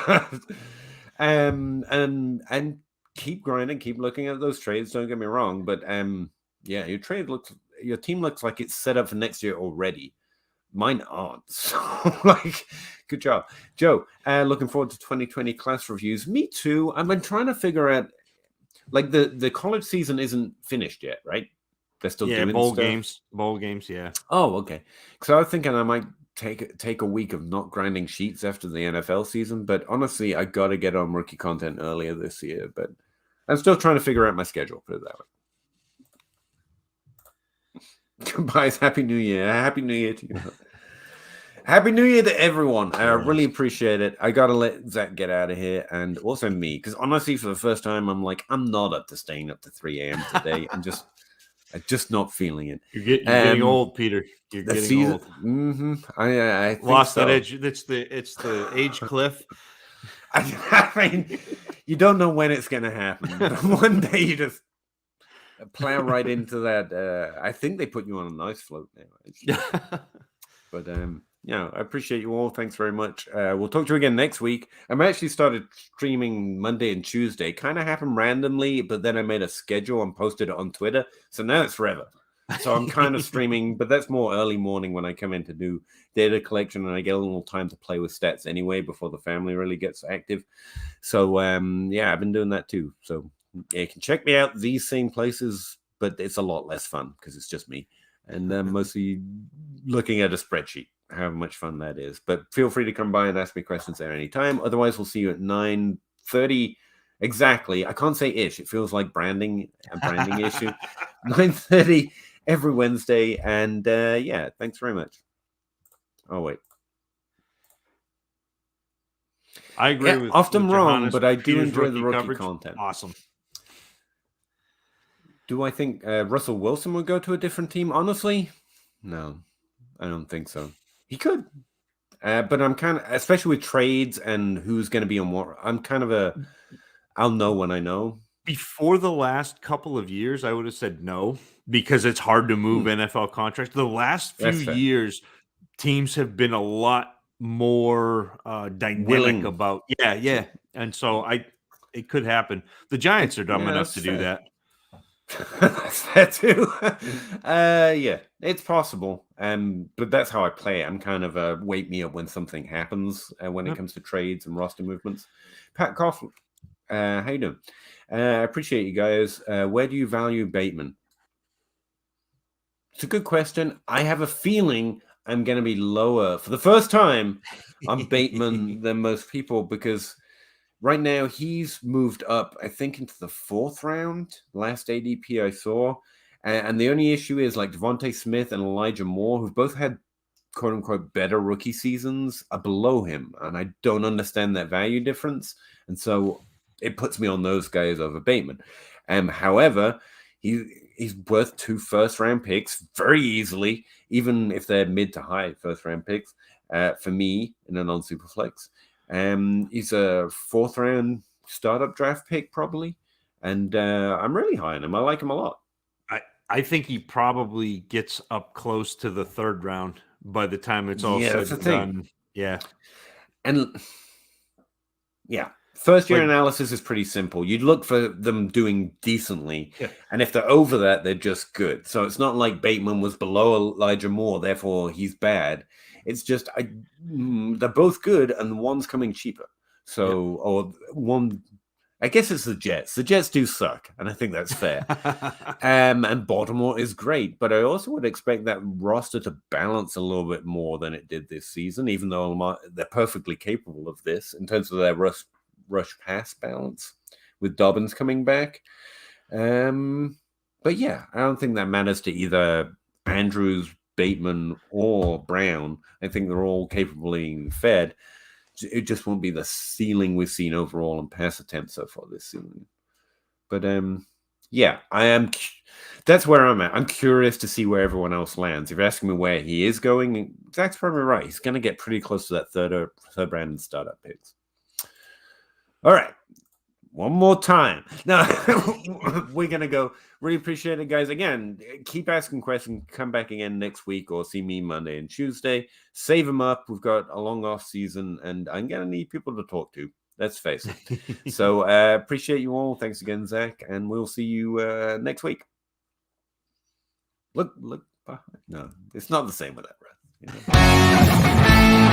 And keep grinding, keep looking at those trades. Don't get me wrong, but yeah, your team looks like it's set up for next year already. Mine aren't. So, like, good job, Joe. Looking forward to 2020 class reviews. Me too. I've been trying to figure out. Like the college season isn't finished yet, right? They're still doing bowl stuff. Bowl games, yeah. Oh, okay. So I was thinking I might take a week of not grinding sheets after the NFL season, but honestly, I got to get on rookie content earlier this year. But I'm still trying to figure out my schedule. Put it that way. Goodbye. Happy New Year. Happy New Year to you. Happy New Year to everyone. I really appreciate it. I got to let Zach get out of here, and also me, because honestly, for the first time, I'm like, I'm not up to staying up to 3 a.m. today. I'm just not feeling it. You're getting old, Peter. You're getting old. Mm-hmm. I think lost so. that edge. It's the age cliff. I mean, you don't know when it's going to happen. But one day you just plow right into that. I think they put you on a nice float now. But yeah, I appreciate you all. Thanks very much. We'll talk to you again next week. I'm actually started streaming Monday and Tuesday. Kind of happened randomly, but then I made a schedule and posted it on Twitter. So now it's forever. So I'm kind of streaming, but that's more early morning when I come in to do data collection, and I get a little time to play with stats anyway before the family really gets active. So yeah, I've been doing that too. So yeah, you can check me out these same places, but it's a lot less fun because it's just me and mostly looking at a spreadsheet. How much fun that is. But feel free to come by and ask me questions there anytime. Otherwise, we'll see you at 9:30 exactly. I can't say ish. It feels like a branding issue. 9:30 every Wednesday. And yeah, thanks very much. Oh, wait. I agree with often with wrong, Johannes, but I do Peter's enjoy the rookie coverage. content. Awesome. Do I think Russell Wilson would go to a different team? Honestly, no, I don't think so. He could, but I'm kind of, especially with trades and who's going to be on what, I'm kind of I'll know when I know. Before the last couple of years, I would have said no, because it's hard to move NFL contracts. The last few years, teams have been a lot more dynamic about, yeah. And so it could happen. The Giants are dumb enough to do that. That's fair too. Yeah, it's possible. But that's how I play it. I'm kind of a wake me up when something happens when it comes to trades and roster movements. Pat Coughlin, how you doing? I appreciate you guys. Where do you value Bateman? It's a good question. I have a feeling I'm going to be lower for the first time on Bateman than most people because right now he's moved up, I think, into the 4th round. Last ADP I saw. And the only issue is like Devontae Smith and Elijah Moore, who've both had quote unquote better rookie seasons, are below him. And I don't understand that value difference. And so it puts me on those guys over Bateman. However, he's worth 2 first-round picks very easily, even if they're mid to high first-round picks for me in a non-super flex. He's a 4th-round startup draft pick probably, and I'm really high on him. I like him a lot. I think he probably gets up close to the 3rd round by the time it's all said and done. Yeah, and yeah. First-year analysis is pretty simple. You'd look for them doing decently, and if they're over that, they're just good. So it's not like Bateman was below Elijah Moore, therefore he's bad. It's just they're both good, and one's coming cheaper. So, or one, I guess it's the Jets. The Jets do suck, and I think that's fair. And Baltimore is great, but I also would expect that roster to balance a little bit more than it did this season, even though they're perfectly capable of this in terms of their rush pass balance with Dobbins coming back. But yeah, I don't think that matters to either Andrews, Bateman, or Brown. I think they're all capable of being fed. It just won't be the ceiling we've seen overall in pass attempts so far this season. But yeah, that's where I'm at. I'm curious to see where everyone else lands. If you're asking me where he is going, Zach's probably right. He's going to get pretty close to that third round startup picks. All right. One more time. No, we're going to go. Really appreciate it, guys. Again, keep asking questions. Come back again next week or see me Monday and Tuesday. Save them up. We've got a long off season, and I'm going to need people to talk to. Let's face it. So appreciate you all. Thanks again, Zach. And we'll see you next week. Look behind. No, it's not the same with that, right? You know?